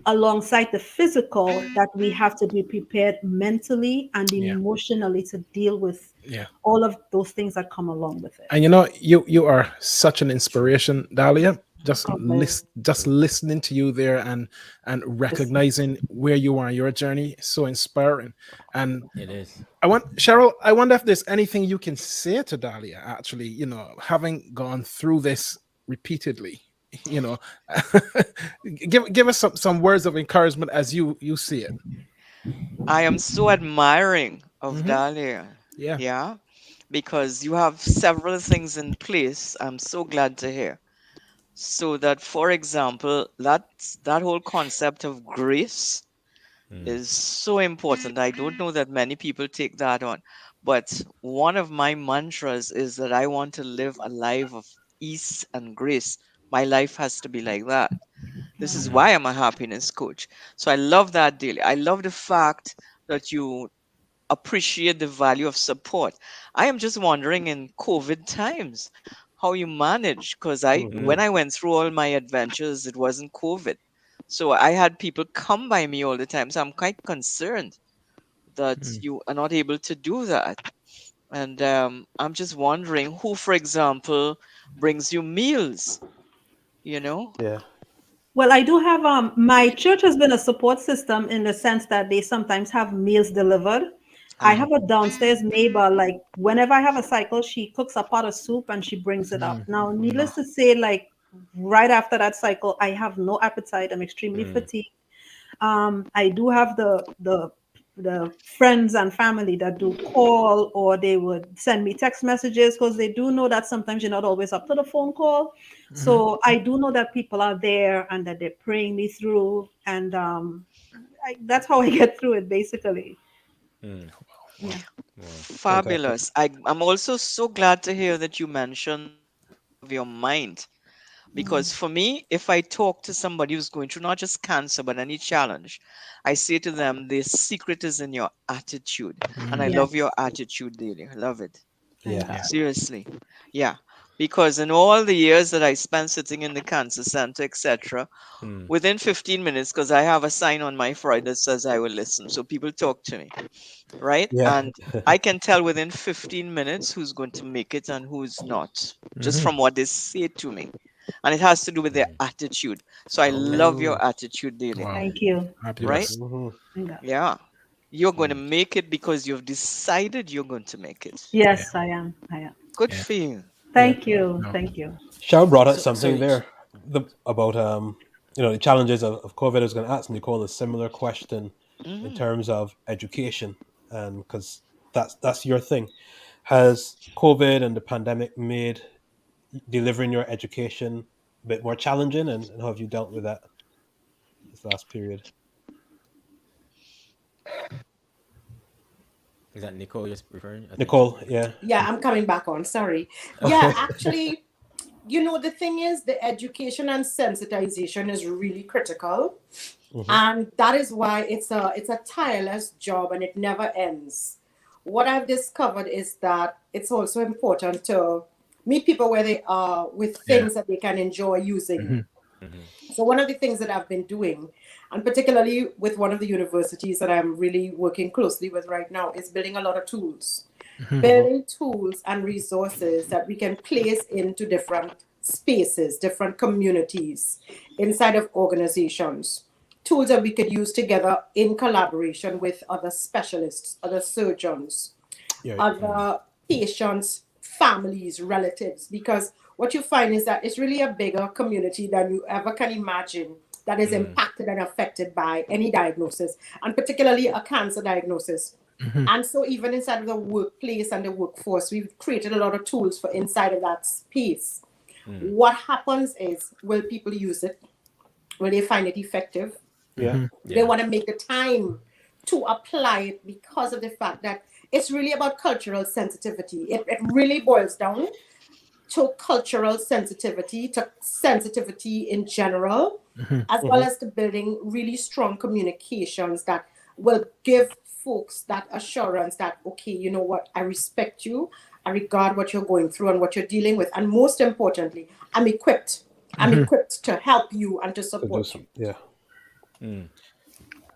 alongside the physical, that we have to be prepared mentally and Yeah. emotionally to deal with Yeah. all of those things that come along with it. And you know, you are such an inspiration, Dahlia. God bless. Just listening to you there and recognizing where you are in your journey, so inspiring. And It is. Cheryl, I wonder if there's anything you can say to Dahlia, actually, you know, having gone through this repeatedly, you know, give us some words of encouragement as you see it. I am so admiring of Hmm. Dahlia. Yeah. Yeah, because you have several things in place. I'm so glad to hear. So that, for example, that whole concept of grace is so important. I don't know that many people take that on. But one of my mantras is that I want to live a life of ease and grace. My life has to be like that. This is why I'm a happiness coach. So I love that daily. I love the fact that you appreciate the value of support. I am just wondering in COVID times how you manage, because when I went through all my adventures, it wasn't COVID. So I had people come by me all the time. So I'm quite concerned that you are not able to do that. And I'm just wondering who, for example, brings you meals, you know? Yeah. Well, I do have my church has been a support system in the sense that they sometimes have meals delivered. I Ah, have a downstairs neighbor, like whenever I have a cycle, she cooks a pot of soup and she brings it up. Now, needless to say, like right after that cycle, I have no appetite. I'm extremely fatigued. I do have the friends and family that do call, or they would send me text messages, because they do know that sometimes you're not always up to the phone call. So I do know that people are there and that they're praying me through, and that's how I get through it, basically. Yeah. fabulous. I'm also so glad to hear that you mentioned the power of your mind, Because for me, if I talk to somebody who's going through not just cancer, but any challenge, I say to them, the secret is in your attitude. And I Yes. love your attitude, Dahlia. I love it. Thank Yeah. you. Seriously. Yeah. Because in all the years that I spent sitting in the cancer center, etc., within 15 minutes, because I have a sign on my forehead that says I will listen. So people talk to me, right? Yeah. And I can tell within 15 minutes who's going to make it and who's not, just from what they say to me. And it has to do with their attitude. So I love your attitude, Dahlia. Wow. Thank you. Right? Fabulous. Thank God. Yeah. You're going to make it because you've decided you're going to make it. Yes, I am. I am. Good Yeah. for you. Thank you. No. Thank you. Cheryl brought up So- something so- there about the challenges of COVID. I was going to ask Nicole a similar question in terms of education, and because that's your thing. Has COVID and the pandemic made delivering your education a bit more challenging, and how have you dealt with that this last period? Is that Nicole you're referring? Okay. Nicole, yeah. Yeah, I'm coming back on. Sorry. Yeah, actually, the thing is, the education and sensitization is really critical. And that is why it's a tireless job and it never ends. What I've discovered is that it's also important to meet people where they are with things that they can enjoy using. So one of the things that I've been doing, and particularly with one of the universities that I'm really working closely with right now, is building a lot of tools. Building tools and resources that we can place into different spaces, different communities, inside of organizations. Tools that we could use together in collaboration with other specialists, other surgeons, other patients, families, relatives, because what you find is that it's really a bigger community than you ever can imagine that is impacted and affected by any diagnosis, and particularly a cancer diagnosis. And so even inside of the workplace and the workforce, we've created a lot of tools for inside of that space. What happens is, will people use it? Will they find it effective? Yeah. They want to make the time to apply it because of the fact that it's really about cultural sensitivity. It really boils down to cultural sensitivity, to sensitivity in general, as well as to building really strong communications that will give folks that assurance that, okay, you know what, I respect you, I regard what you're going through and what you're dealing with, and most importantly, I'm equipped. I'm equipped to help you and to support you. Yeah.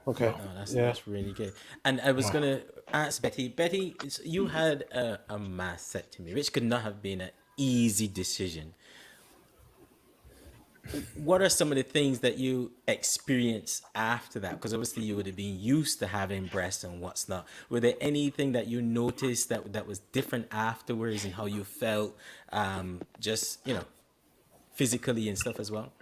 Okay. No, that's really good. And I was gonna ask Betty. Betty, you had a mastectomy, which could not have been an easy decision. What are some of the things that you experienced after that? Because obviously you would have been used to having breasts and what's not. Were there anything that you noticed that was different afterwards and how you felt, just physically and stuff as well?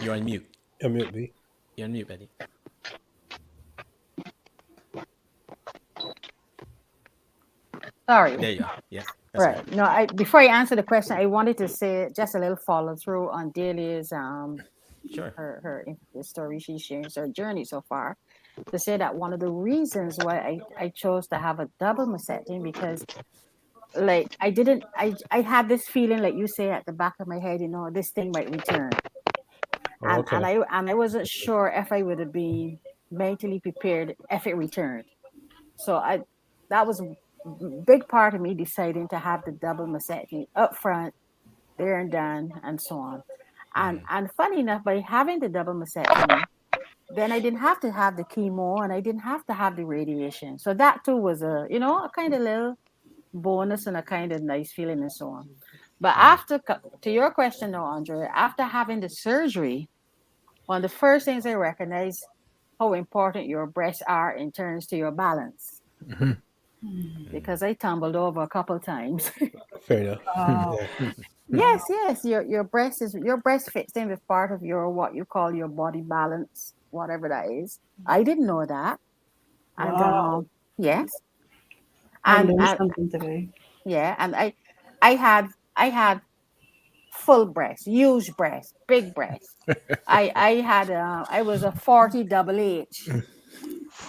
You're on mute. I'm mute, B. You're on mute, Betty. Sorry. There you are. Yeah. That's Right. No, before I answer the question, I wanted to say just a little follow through on Dahlia's Sure. her story she's sharing, her journey so far. To say that one of the reasons why I chose to have a double mastectomy, because like I had this feeling, like you say, at the back of my head, this thing might return. And I wasn't sure if I would have been mentally prepared if it returned. So that was a big part of me deciding to have the double mastectomy up front, there and done, and so on. And funny enough, by having the double mastectomy, then I didn't have to have the chemo and I didn't have to have the radiation. So that too was a kind of little bonus and a kind of nice feeling and so on. But after, to your question though, Andre, after having the surgery, one of the first things I recognized how important your breasts are in terms to your balance. Because I tumbled over a couple of times. Fair enough. Yes. Your breast fits in with part of your what you call your body balance, whatever that is. I didn't know that. And Wow. yes. I learned something today. Yeah, and I had full breast, huge breast, big breast. I was a 40 double H.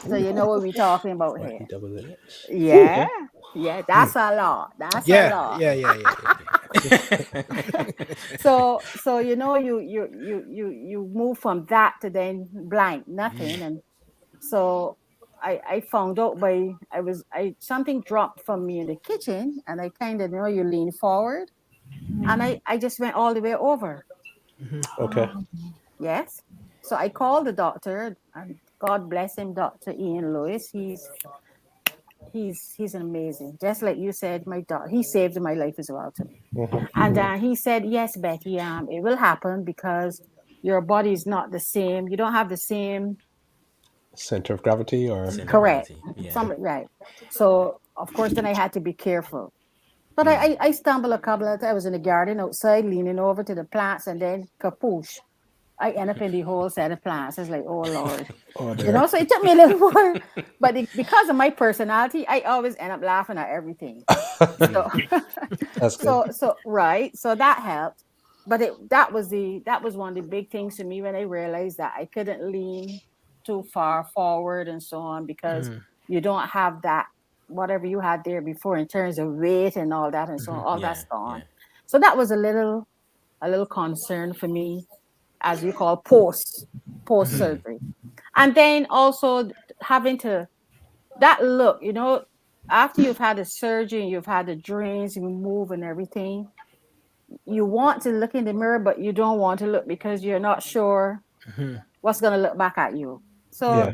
So you know what we're talking about here. Double H. Yeah, that's a lot. That's a lot. Yeah. So you know, you move from that to then blank, nothing. And so I found out by something dropped from me in the kitchen, and I kind of, you know, you lean forward, and I just went all the way over. Okay. Yes. So I called the doctor, and God bless him, Dr. Ian Lewis. He's amazing. Just like you said, he saved my life as well too. And he said, yes, Betty, it will happen because your body is not the same. You don't have the same Center of gravity, or correct. Yeah. Right. So of course then I had to be careful. But I stumbled a couple of times. I was in the garden outside leaning over to the plants, and then kapoosh, I end up in the whole set of plants. It's like, oh Lord. You know, so it took me a little while. But because of my personality, I always end up laughing at everything. So that's good. so right. So that helped. But that was one of the big things to me when I realized that I couldn't lean too far forward and so on, because you don't have that whatever you had there before in terms of weight and all that and so on. All that's gone. Yeah. So that was a little concern for me, as you call post surgery. And then also having to that look, you know, after you've had the surgery and you've had the drains removed and everything, you want to look in the mirror, but you don't want to look because you're not sure what's going to look back at you. So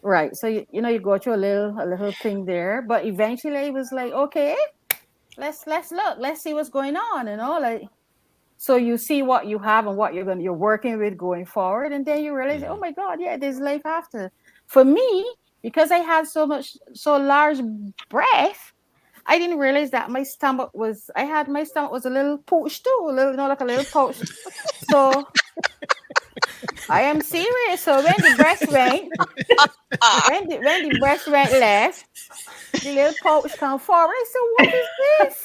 right, so you know, you go through a little thing there, but eventually it was like, okay, let's look, let's see what's going on, you know, like. So you see what you have and what you're working with going forward, and then you realize, oh my God, yeah, there's life after. For me, because I had so large breath, I didn't realize that my stomach was a little pouch too, a little, you know, like a little pouch. So I am serious. So when the breast went, when the breast went left, the little pouch come forward. I said, what is this?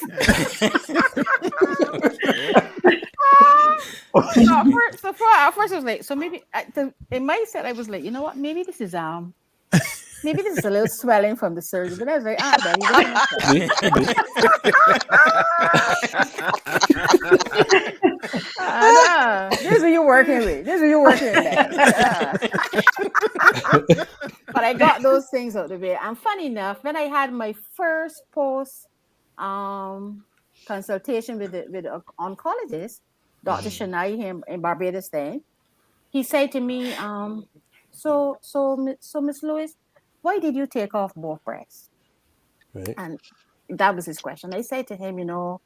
So at first I was like, so maybe in my set I was like, you know what? Maybe this is a little swelling from the surgery. But I was like, this is what you're working with. But I got those things out of it. And funny enough, when I had my first post consultation with the oncologist, Dr. Shania in Barbados then, he said to me, so Miss Lewis, why did you take off both breasts? Right. And that was his question. I said to him, you know,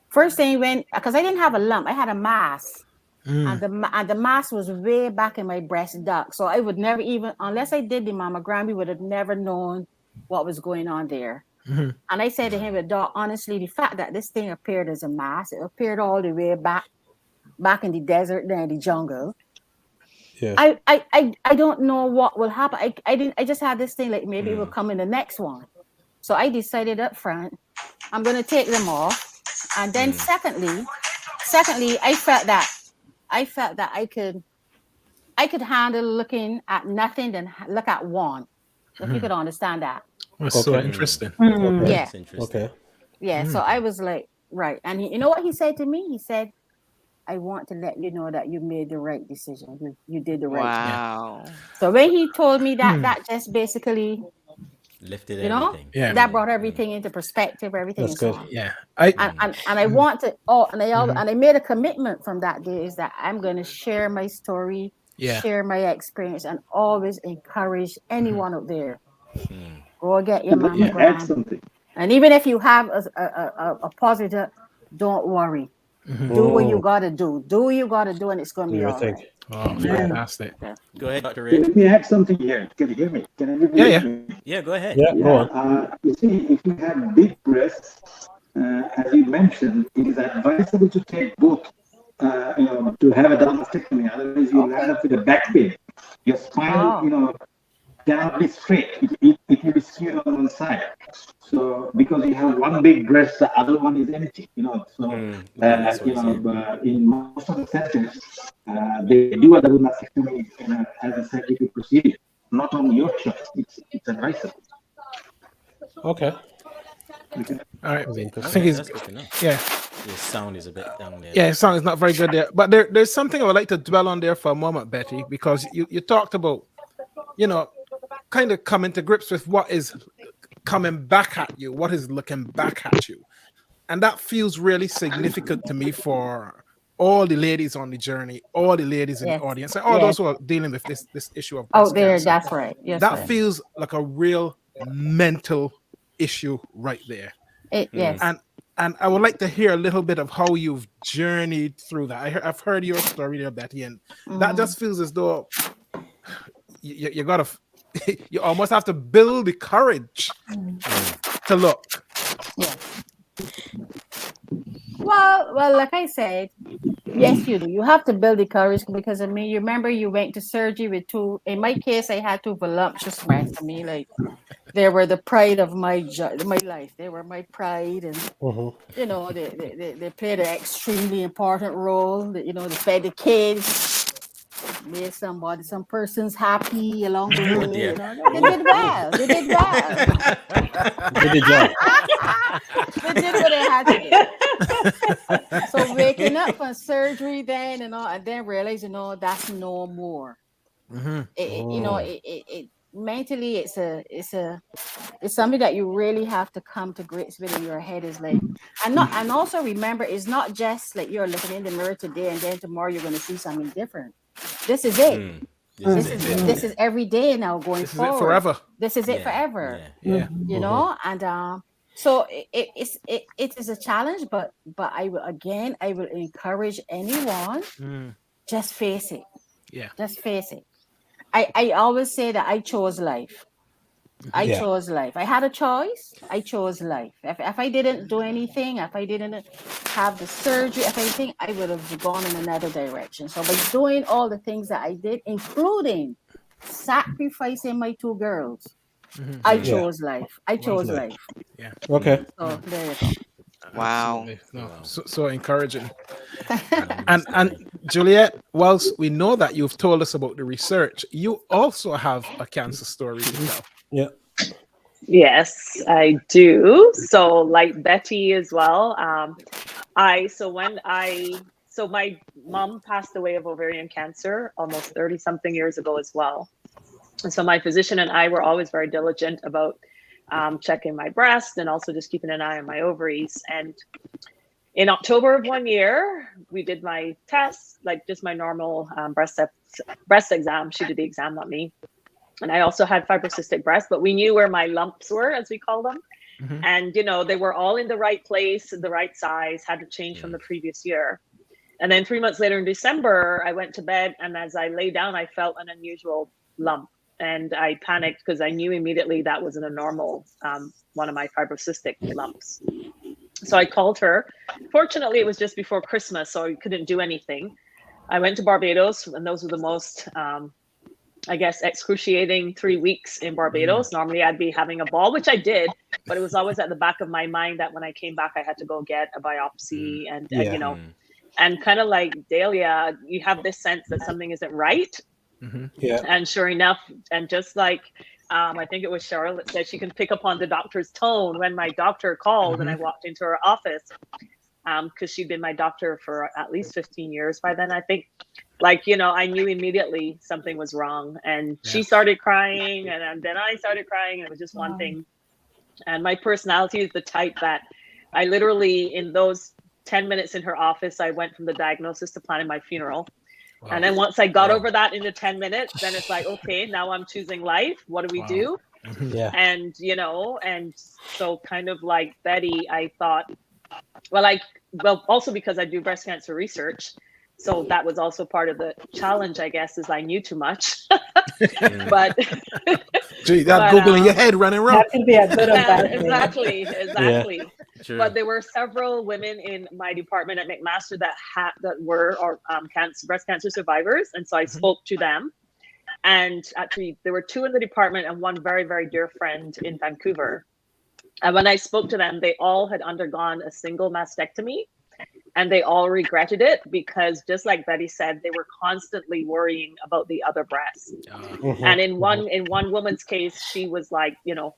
first thing because I didn't have a lump, I had a mass. And the mass was way back in my breast duct. So I would never even, unless I did the mammogram, we would have never known what was going on there. And I said to him, Doc, honestly, the fact that this thing appeared as a mass, it appeared all the way back in the desert, then the jungle. Yeah. I don't know what will happen. I just had this thing like maybe it will come in the next one. So I decided up front, I'm going to take them off. And then secondly, I felt that I could handle looking at nothing than look at one. If you could understand that. That's so interesting. Okay. Yeah. Okay. Yeah. So I was like, right. And you know what he said to me? He said, I want to let you know that you made the right decision. You did the right thing. Wow. So when he told me that, that just basically lifted everything. Yeah. That brought everything into perspective, everything. That's good. So Yeah. I want to, and I made a commitment from that day is that I'm going to share my story, share my experience, and always encourage anyone out there. Go get your mammogram. And even if you have a positive, don't worry. Do what you gotta do. Do what you gotta do, and it's gonna be all right. Oh, fantastic. Go ahead, Dr. Ray. Let me add something here. Can you hear me? Yeah, go ahead. Yeah, go on. You see, if you have big breasts, as you mentioned, it is advisable to take both, to have a double mastectomy. Otherwise, you'll end up with a back pain. Your spine, cannot be straight. It will be skewed on one side. So because you have one big breast, the other one is empty. In most of the centers, they do a double mastectomy as a surgical procedure. Not on your choice. It's advisable. Okay. All right. That's I think good to know. Your sound is a bit down there. Yeah, sound is not very good there. But there's something I would like to dwell on there for a moment, Betty, because you talked about, kind of coming to grips with what is coming back at you, what is looking back at you. And that feels really significant to me for all the ladies on the journey, all the ladies in the audience, and all those who are dealing with this issue of breast cancer. That's right. Yes, that feels like a real mental issue right there. Yes. And I would like to hear a little bit of how you've journeyed through that. I've heard your story there, Betty, and that just feels as though you gotta, you almost have to build the courage to look. Yeah. Well, like I said, yes, you do. You have to build the courage because, I mean, you remember you went to surgery with two. In my case, I had two voluptuous breasts. I mean, like, they were the pride of my life. They were my pride, and they played an extremely important role. They fed the kids, made some persons happy along the way. They did well. They did well. They did job. They did what they had to do. So waking up from surgery then and then realize that's no more. It mentally it's something that you really have to come to grips with in your head. Is like, and also remember, it's not just like you're looking in the mirror today and then tomorrow you're going to see something different. This is it. This is every day now going this forward. Is it forever. This is it forever. Yeah. And so it is a challenge, but I will encourage anyone, just face it. Yeah. Just face it. I always say that I chose life. I chose life. I had a choice. I chose life. If I didn't do anything, if I didn't have the surgery, if anything, I would have gone in another direction. So by doing all the things that I did, including sacrificing my two girls, I chose life. I chose life. Yeah. Okay. So there you go. Wow. No, so encouraging. and Juliet, whilst we know that you've told us about the research, you also have a cancer story to tell. Yeah. Yes, I do. So like Betty as well. So my mom passed away of ovarian cancer almost 30 something years ago as well. And so my physician and I were always very diligent about checking my breast and also just keeping an eye on my ovaries. And in October of one year, we did my tests, like just my normal breast exam. She did the exam, not me. And I also had fibrocystic breast, but we knew where my lumps were, as we call them. And, they were all in the right place, the right size, had to change from the previous year. And then 3 months later in December, I went to bed. And as I lay down, I felt an unusual lump. And I panicked because I knew immediately that wasn't a normal, one of my fibrocystic lumps. So I called her. Fortunately, it was just before Christmas, so I couldn't do anything. I went to Barbados, and those were the most, excruciating 3 weeks in Barbados. Normally, I'd be having a ball, which I did, but it was always at the back of my mind that when I came back, I had to go get a biopsy and kind of like Dahlia, you have this sense that something isn't right. Yeah. And sure enough, and just like I think it was Cheryl that said she can pick up on the doctor's tone when my doctor called and I walked into her office, because she'd been my doctor for at least 15 years by then, I think. I knew immediately something was wrong, and she started crying, and then I started crying, and it was just one thing. And my personality is the type that I literally, in those 10 minutes in her office, I went from the diagnosis to planning my funeral. Wow. And then once I got over that in the 10 minutes, then it's like, okay, now I'm choosing life. What do we do? Yeah. And, and so kind of like Betty, I thought, also because I do breast cancer research. So that was also part of the challenge, I guess, is I knew too much. But gee, that Google in your head running around. That can be a good or bad thing. Exactly. Yeah. Sure. But there were several women in my department at McMaster that were breast cancer survivors, and so I spoke to them. And actually, there were 2 in the department and one very, very dear friend in Vancouver. And when I spoke to them, they all had undergone a single mastectomy. And they all regretted it because, just like Betty said, they were constantly worrying about the other breast. And in one woman's case, she was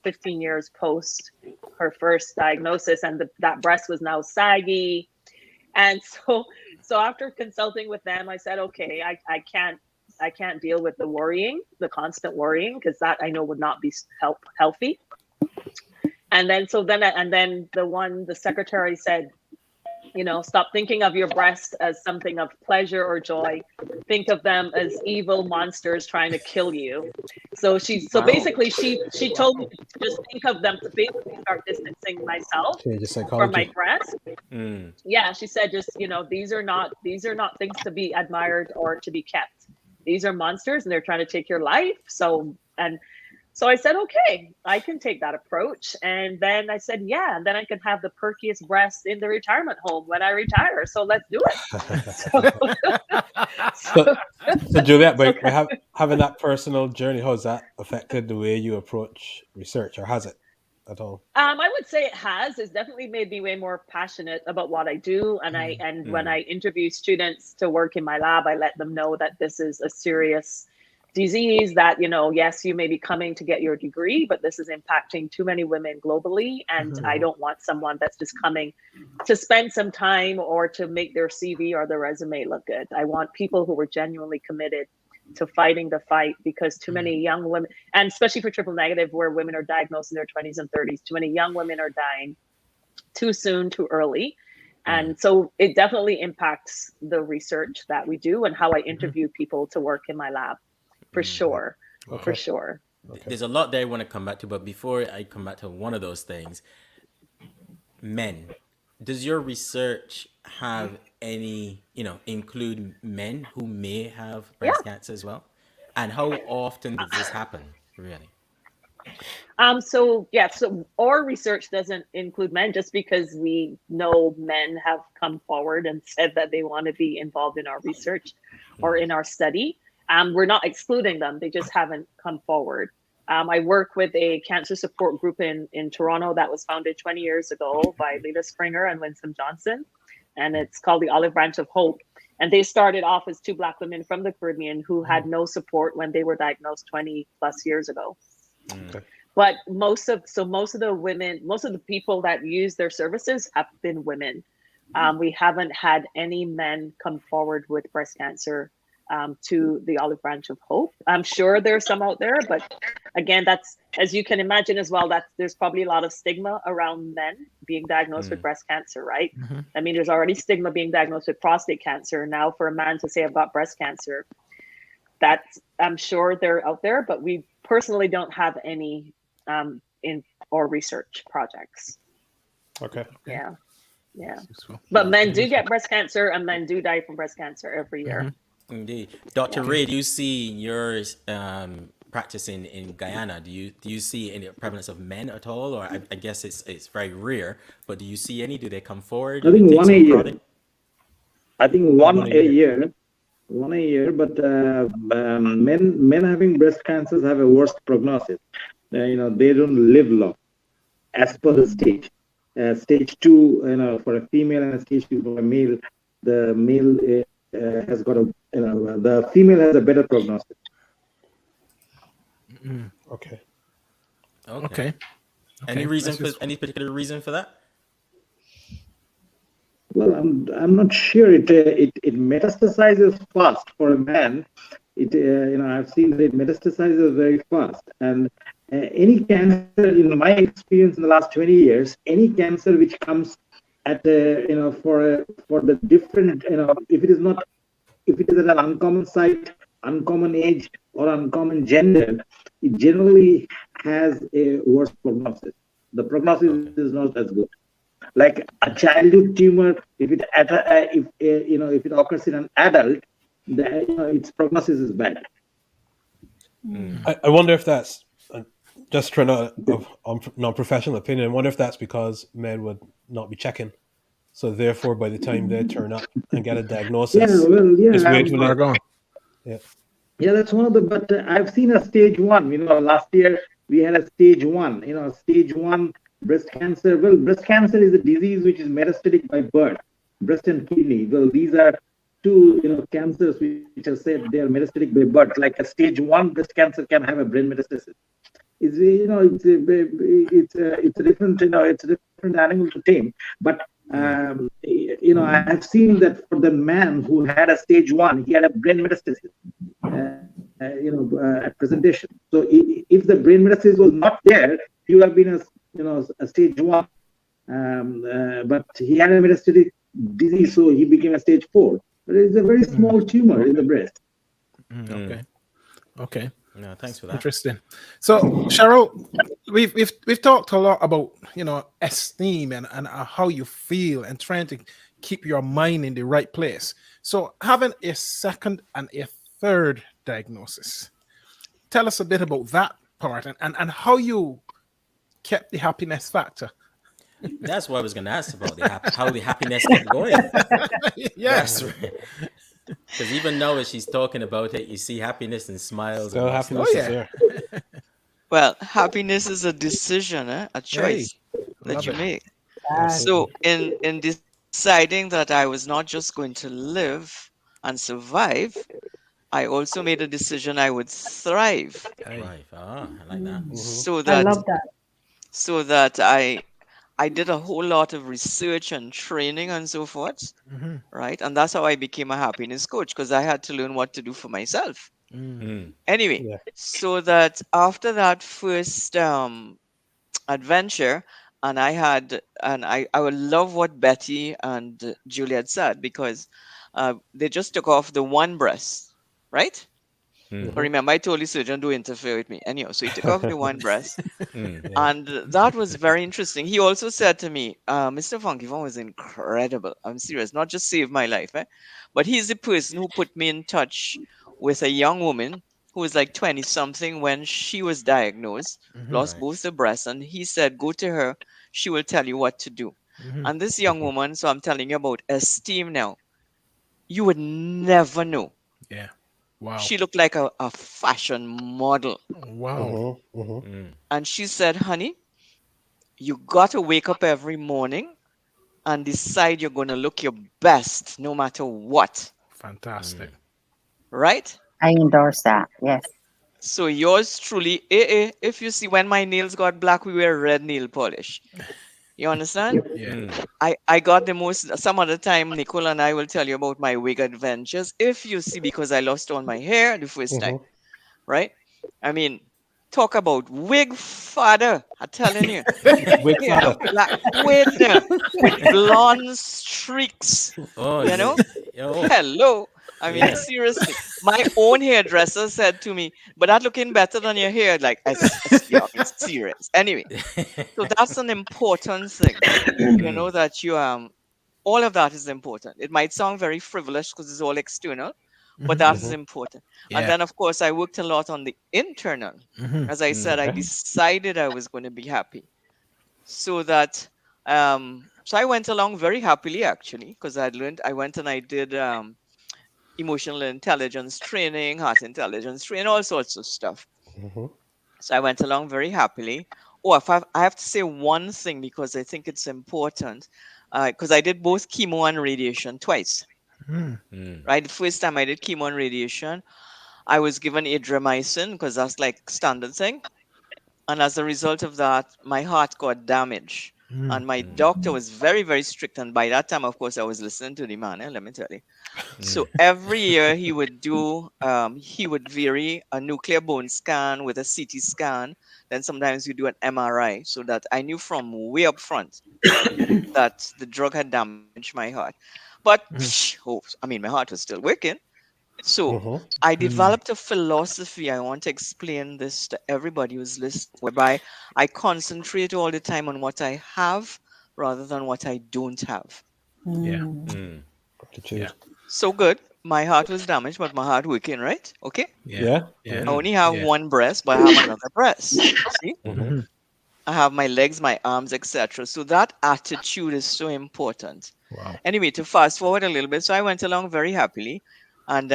15 years post her first diagnosis, and that breast was now saggy. And so after consulting with them, I said, okay, I can't deal with the worrying, the constant worrying, because that I know would not be healthy. And then the secretary said, stop thinking of your breasts as something of pleasure or joy. Think of them as evil monsters trying to kill you. So basically she told me to just think of them, to basically start distancing myself from my breasts. Yeah, she said, just these are not things to be admired or to be kept. These are monsters, and they're trying to take your life. So I said, okay, I can take that approach. And then I said, yeah, and then I can have the perkiest breasts in the retirement home when I retire. So let's do it. So Juliet, by having that personal journey, how has that affected the way you approach research, or has it at all? I would say it has. It's definitely made me way more passionate about what I do. And when I interview students to work in my lab, I let them know that this is a serious disease, that yes, you may be coming to get your degree, but this is impacting too many women globally, and I don't want someone that's just coming to spend some time or to make their CV or their resume look good. I want people who are genuinely committed to fighting the fight, because too many young women, and especially for triple negative, where women are diagnosed in their 20s and 30s, too many young women are dying too soon, too early. And so it definitely impacts the research that we do and how I interview people to work in my lab. For sure. Okay. For sure. Okay. There's a lot there I want to come back to, but before I come back to one of those things, men, does your research have any, include men who may have breast cancer as well? And how often does this happen, really? So our research doesn't include men, just because we know men have come forward and said that they want to be involved in our research or in our study. We're not excluding them. They just haven't come forward. I work with a cancer support group in Toronto that was founded 20 years ago by Lita Springer and Winsome Johnson. And it's called the Olive Branch of Hope. And they started off as two Black women from the Caribbean who had no support when they were diagnosed 20 plus years ago. Okay. But most of the people that use their services have been women. We haven't had any men come forward with breast cancer to the Olive Branch of Hope. I'm sure there's some out there, but again, that's, as you can imagine as well, that there's probably a lot of stigma around men being diagnosed with breast cancer, right? I mean, there's already stigma being diagnosed with prostate cancer. Now for a man to say I've got breast cancer, that's, I'm sure they're out there, but we personally don't have any in our research projects. Okay. Yeah. But men do get breast cancer, and men do die from breast cancer every year. Indeed. Dr. Ray, do you see yours practicing in Guyana? Do you see any prevalence of men at all? Or I guess it's very rare, but do you see any? Do they come forward? I think one a year. I think one a year, but men having breast cancers have a worse prognosis. They don't live long as per the stage. Stage 2, for a female, and stage 2 for a male. The male has got the female has a better prognosis. Okay. Any particular reason for that? Well, I'm not sure. It metastasizes fast for a man. I've seen that it metastasizes very fast, and any cancer, in my experience in the last 20 years, any cancer which comes at for the different, if it is at an uncommon site, uncommon age, or uncommon gender, it generally has a worse prognosis. The prognosis is not as good. Like a childhood tumor, if it occurs in an adult, its prognosis is bad. I wonder if that's just for non-professional opinion. I wonder if that's because men would not be checking, so therefore by the time they turn up and get a diagnosis, it's way too late. Yeah, that's one of the. But I've seen a stage 1. Last year we had a stage 1. Stage 1 breast cancer. Well, breast cancer is a disease which is metastatic by birth. Breast and kidney. Well, these are two, cancers which are said they are metastatic by birth. Like a stage 1 breast cancer can have a brain metastasis. It's a different, it's a different animal to tame. But I have seen that for the man who had a stage 1, he had a brain metastasis. At presentation. So if the brain metastasis was not there, he would have been a stage 1. But he had a metastatic disease, so he became a stage 4. But it's a very small tumor in the breast. Okay. No, thanks for that. Interesting. So, Cheryl, we've talked a lot about esteem and how you feel and trying to keep your mind in the right place. So, having a second and a third diagnosis, tell us a bit about that part and how you kept the happiness factor. That's what I was going to ask about, how the happiness kept going. Yes. Because even now as she's talking about it, you see happiness and smiles. So and happiness is there. Well, happiness is a decision, a choice that you make. So in deciding that I was not just going to live and survive, I also made a decision I would thrive. Right. I like that. I love that. So that I did a whole lot of research and training and so forth, right? And that's how I became a happiness coach, because I had to learn what to do for myself. Anyway, so that after that first adventure, and I would love what Betty and Juliet said, because they just took off the one breast, right? But remember, I told you surgeon don't interfere with me. Anyhow, so he took off the one breast. And that was very interesting. He also said to me, Mr. Funky Fong was incredible. I'm serious. Not just saved my life, but he's the person who put me in touch with a young woman who was like 20-something when she was diagnosed, lost both the breasts. And he said, go to her. She will tell you what to do. And this young woman, so I'm telling you about esteem now, you would never know. Yeah. Wow. She looked like a fashion model. Wow. And she said, honey, you got to wake up every morning and decide you're going to look your best no matter what. Fantastic. Right? I endorse that. Yes. So yours truly, if you see when my nails got black, we wear red nail polish. You understand? Yeah. I got the most, some other time, Nicole and I will tell you about my wig adventures. If you see, because I lost all my hair the first time, right? I mean, talk about wig fodder, I'm telling you. Wig fodder. Black wig with blonde streaks. Hello. I mean, seriously, my own hairdresser said to me, but that looking better than your hair. Like, yeah, it's serious. Anyway, so that's an important thing. That you, all of that is important. It might sound very frivolous because it's all external, but that is important. Yeah. And then, of course, I worked a lot on the internal. As I said, I decided I was going to be happy. So that, so I went along very happily, actually, because I went and I did emotional intelligence training, heart intelligence training, all sorts of stuff. So I went along very happily. Oh, I have to say one thing, because I think it's important, because I did both chemo and radiation twice. Right? The first time I did chemo and radiation, I was given adriamycin, because that's like standard thing. And as a result of that, my heart got damaged. And my doctor was very, very strict. And by that time, of course, I was listening to the man, let me tell you. So every year he would do, he would vary a nuclear bone scan with a CT scan. Then sometimes we do an MRI, so that I knew from way up front that the drug had damaged my heart. But, my heart was still working. So I developed a philosophy. I want to explain this to everybody who's listening, whereby I concentrate all the time on what I have rather than what I don't have. Yeah. So good. My heart was damaged, but my heart working, right? Okay. Yeah. I only have one breast, but I have another breast. See? I have my legs, my arms, etc. So that attitude is so important. Wow. Anyway, to fast forward a little bit, so I went along very happily. And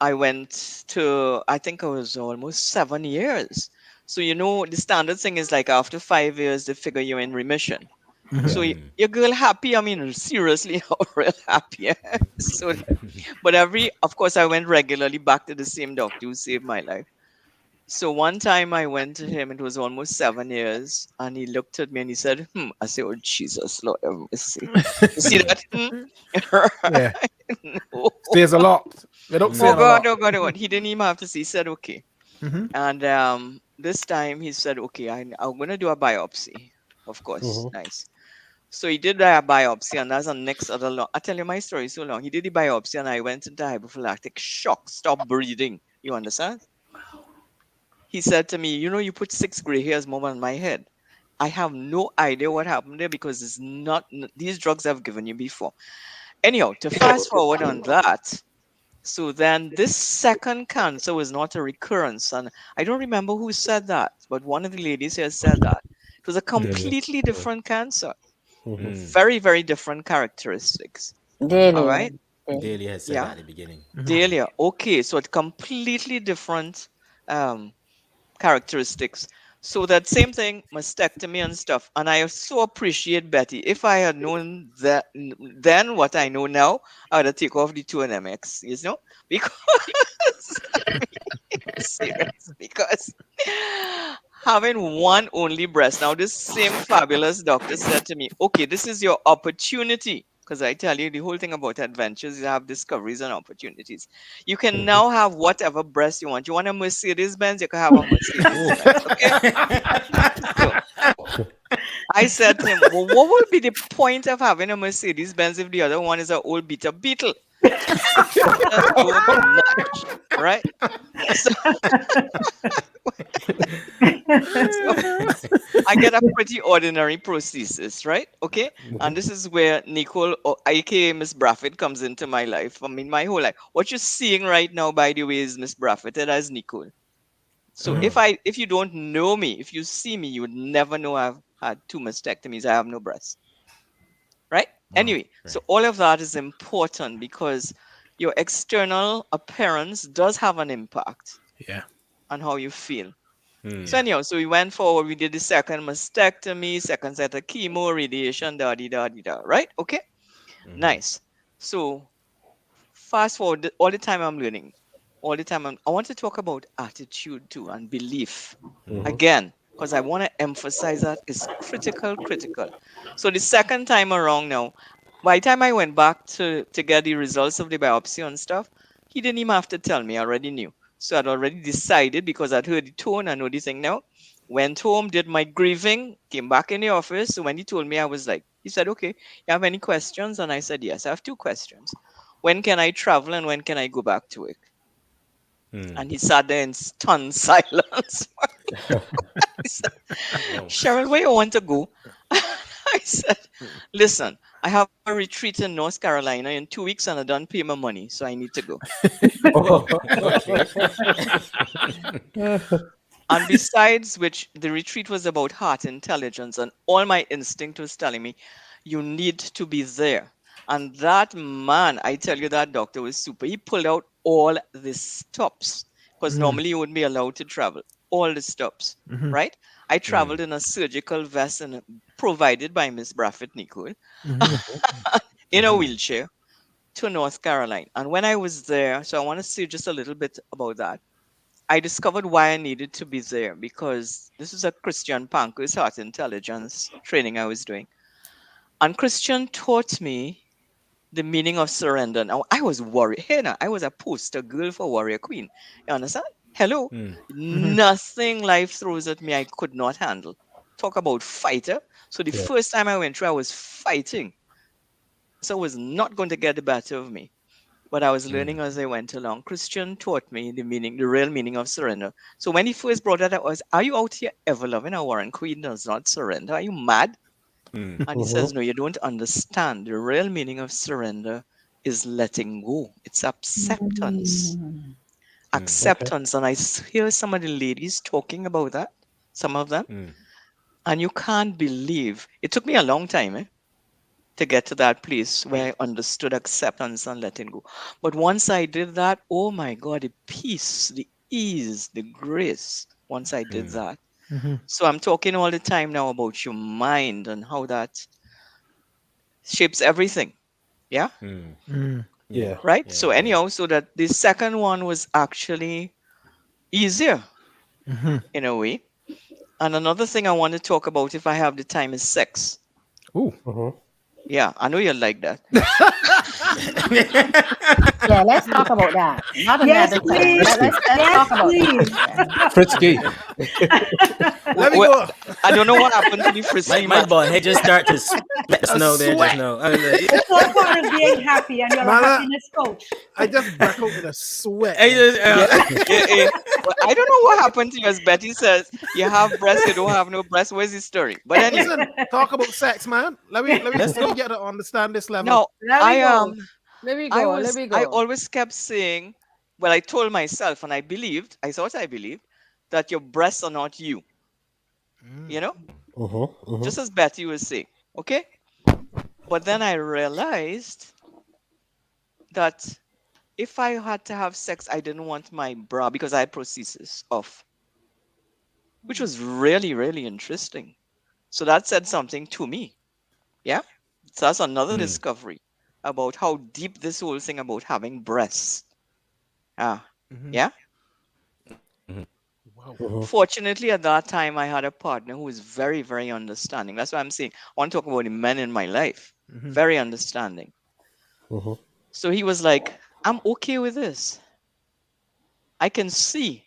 I went to, I think it was almost 7 years. So, the standard thing is like after 5 years, they figure you're in remission. So your girl happy, seriously, real happy. But of course, I went regularly back to the same doctor who saved my life. So one time I went to him, it was almost 7 years, and he looked at me and he said, I said, oh, Jesus, Lord have mercy. You see that? Yeah. No. Says a lot. They don't say Oh it a God, lot. oh God, oh God. He didn't even have to see. He said, okay. Mhm. And this time he said, okay, I'm going to do a biopsy. Of course. Nice. So he did a biopsy, and that's the next other long. I tell you my story so long. He did the biopsy, and I went into hypophylactic shock, stop breathing. You understand? He said to me, you know, you put 6 gray hairs more on my head. I have no idea what happened there because it's not, these drugs I've given you before. Anyhow, to fast forward on that, so then this second cancer was not a recurrence. And I don't remember who said that, but one of the ladies here said that. It was a completely different cancer. Very, very different characteristics. All right? Dahlia has said Yeah. that at the beginning. Dahlia. Okay. So it's completely different characteristics. So that same thing, mastectomy and stuff. And I so appreciate Betty. If I had known that then what I know now, I would have taken off the 2NMX, you know? Because serious. Because having one only breast. Now, this same fabulous doctor said to me, okay, this is your opportunity. Because I tell you, the whole thing about adventures, you have discoveries and opportunities. You can now have whatever breast you want. You want a Mercedes Benz, you can have a Mercedes Benz. Okay? So I said to him, well, what would be the point of having a Mercedes Benz if the other one is an old Beta Beetle? Just don't match, right? So, so I get a pretty ordinary prosthesis, right? Okay. And this is where Nicole, or aka Miss Braffett, comes into my life. I mean, my whole life. What you're seeing right now, by the way, is Miss Braffett, and as Nicole. So if you don't know me, if you see me, you would never know I've had 2 mastectomies. I have no breasts. Right? Anyway, so all of that is important because your external appearance does have an impact on how you feel. So anyhow, so we went forward, we did the second mastectomy, second set of chemo, radiation, right? Okay, nice. So fast forward, all the time I'm learning, all the time I want to talk about attitude too and belief again, because I want to emphasize that is critical. So the second time around now, by the time I went back to get the results of the biopsy and stuff, he didn't even have to tell me, I already knew. So I'd already decided because I'd heard the tone, I know the thing now. Went home, did my grieving, came back in the office. So when he told me, I was like, he said, okay, you have any questions? And I said, yes, I have 2 questions. When can I travel and when can I go back to work? And he sat there in stunned silence. He said, Cheryl, where you want to go? I said, listen, I have a retreat in North Carolina in 2 weeks and I don't pay my money, so I need to go. And besides which, the retreat was about heart intelligence, and all my instinct was telling me, you need to be there. And that man, I tell you, that doctor was super. He pulled out all the stops because normally you wouldn't be allowed to travel. All the stops, right? I traveled in a surgical vest and provided by Miss Braffett Nicole in a wheelchair to North Carolina. And when I was there, so I want to say just a little bit about that. I discovered why I needed to be there because this is a Christian Pankhurst heart intelligence training I was doing. And Christian taught me the meaning of surrender. Now, I was worried. Hey, now, I was a poster girl for Warrior Queen. You understand? Hello. Nothing life throws at me I could not handle. Talk about fighter. So the first time I went through, I was fighting. So I was not going to get the better of me. But I was learning as I went along. Christian taught me the real meaning of surrender. So when he first brought that up, I was, are you out here ever loving a Warren Queen does not surrender? Are you mad? And he says, no, you don't understand. The real meaning of surrender is letting go. It's acceptance. Acceptance. And I hear some of the ladies talking about that, some of them. And you can't believe, it took me a long time, to get to that place where I understood acceptance and letting go. But once I did that, oh my God, the peace, the ease, the grace, once I did that. So I'm talking all the time now about your mind and how that shapes everything. Yeah? Right? So anyhow, so that the second one was actually easier in a way. And another thing I want to talk about, if I have the time, is sex. Ooh. Yeah, I know you like that. Yeah, let's talk about that. Not Yes, another time. please. Let's Yes, talk about please. that. Frisky. Let me Well, go. I don't know what happened to the frisky My man. boy, he just start to sweat snow there just sweat. now. I was like, It's all part of being happy, and you're a Mala, happiness coach. I just broke out with a sweat. I just, Well, I don't know what happened to you. As Betty says, you have breasts, you don't have no breasts. Where's the story? But anyway, Listen, talk about sex, man. Let me Let's let me get to understand this level. now Let I me go. Let me go. Let me I go. always kept saying, well, I told myself, and I thought I believed that your breasts are not you. You know, just as Betty was saying, okay. But then I realized that if I had to have sex, I didn't want my bra because I had prosthesis off, which was really, really interesting. So that said something to me. Yeah. So that's another discovery about how deep this whole thing about having breasts. Yeah. Wow. Fortunately, at that time, I had a partner who was very, very understanding. That's why I'm saying I want to talk about the men in my life. Very understanding. So he was like, I'm okay with this. I can see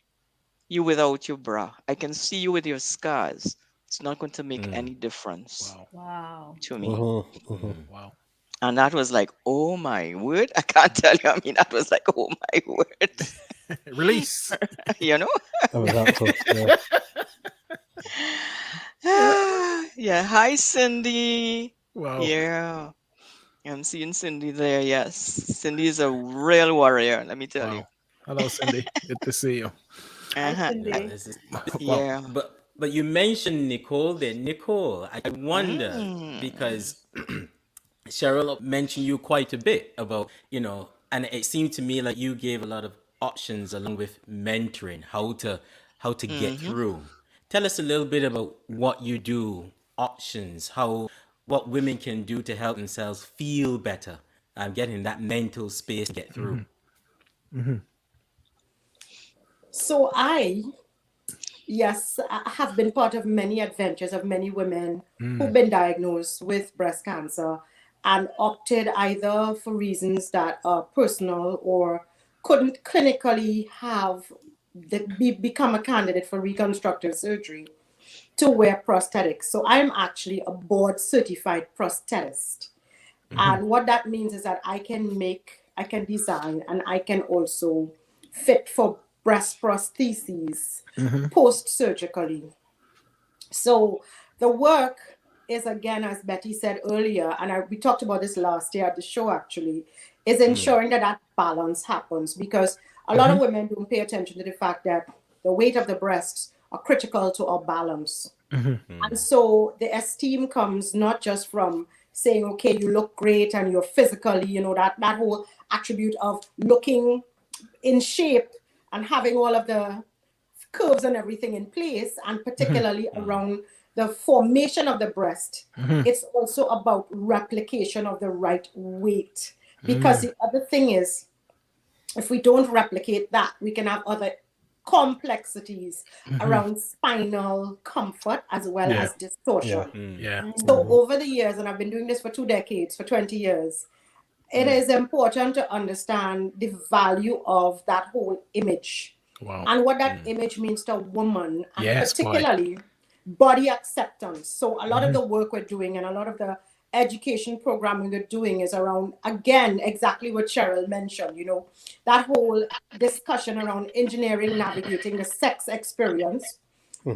you without your bra. I can see you with your scars. It's not going to make any difference Wow. to me. Wow. And that was like, oh my word. I can't tell you. I mean, that was like, oh my word. Release. You know? That was helpful. Yeah. Hi, Cindy. Wow. Yeah. I'm seeing Cindy there. Yes. Cindy is a real warrior. Let me tell you. Hello, Cindy. Good to see you. Hi, Cindy. this is, Yeah. but you mentioned Nicole there. Nicole, I wonder because Cheryl mentioned you quite a bit about, and it seemed to me like you gave a lot of options along with mentoring, how to get through. Tell us a little bit about what you do, options, what women can do to help themselves feel better and getting that mental space to get through. So yes, I have been part of many adventures of many women who've been diagnosed with breast cancer and opted either for reasons that are personal or couldn't clinically become a candidate for reconstructive surgery to wear prosthetics. So I'm actually a board certified prosthetist. And what that means is that I can design, and I can also fit for breast prostheses post-surgically. So the work is, again, as Betty said earlier, and we talked about this last year at the show actually, is ensuring that balance happens, because a lot of women don't pay attention to the fact that the weight of the breasts are critical to our balance. And so the esteem comes not just from saying, okay, you look great and you're physically, that whole attribute of looking in shape and having all of the curves and everything in place, and particularly around the formation of the breast. It's also about replication of the right weight. Because the other thing is, if we don't replicate that, we can have other complexities around spinal comfort as well as distortion. So over the years, and I've been doing this for 2 decades, for 20 years, it is important to understand the value of that whole image and what that image means to a woman, and particularly body acceptance. So a lot of the work we're doing and a lot of the education programming we're doing is around, again, exactly what Cheryl mentioned, that whole discussion around engineering, navigating the sex experience,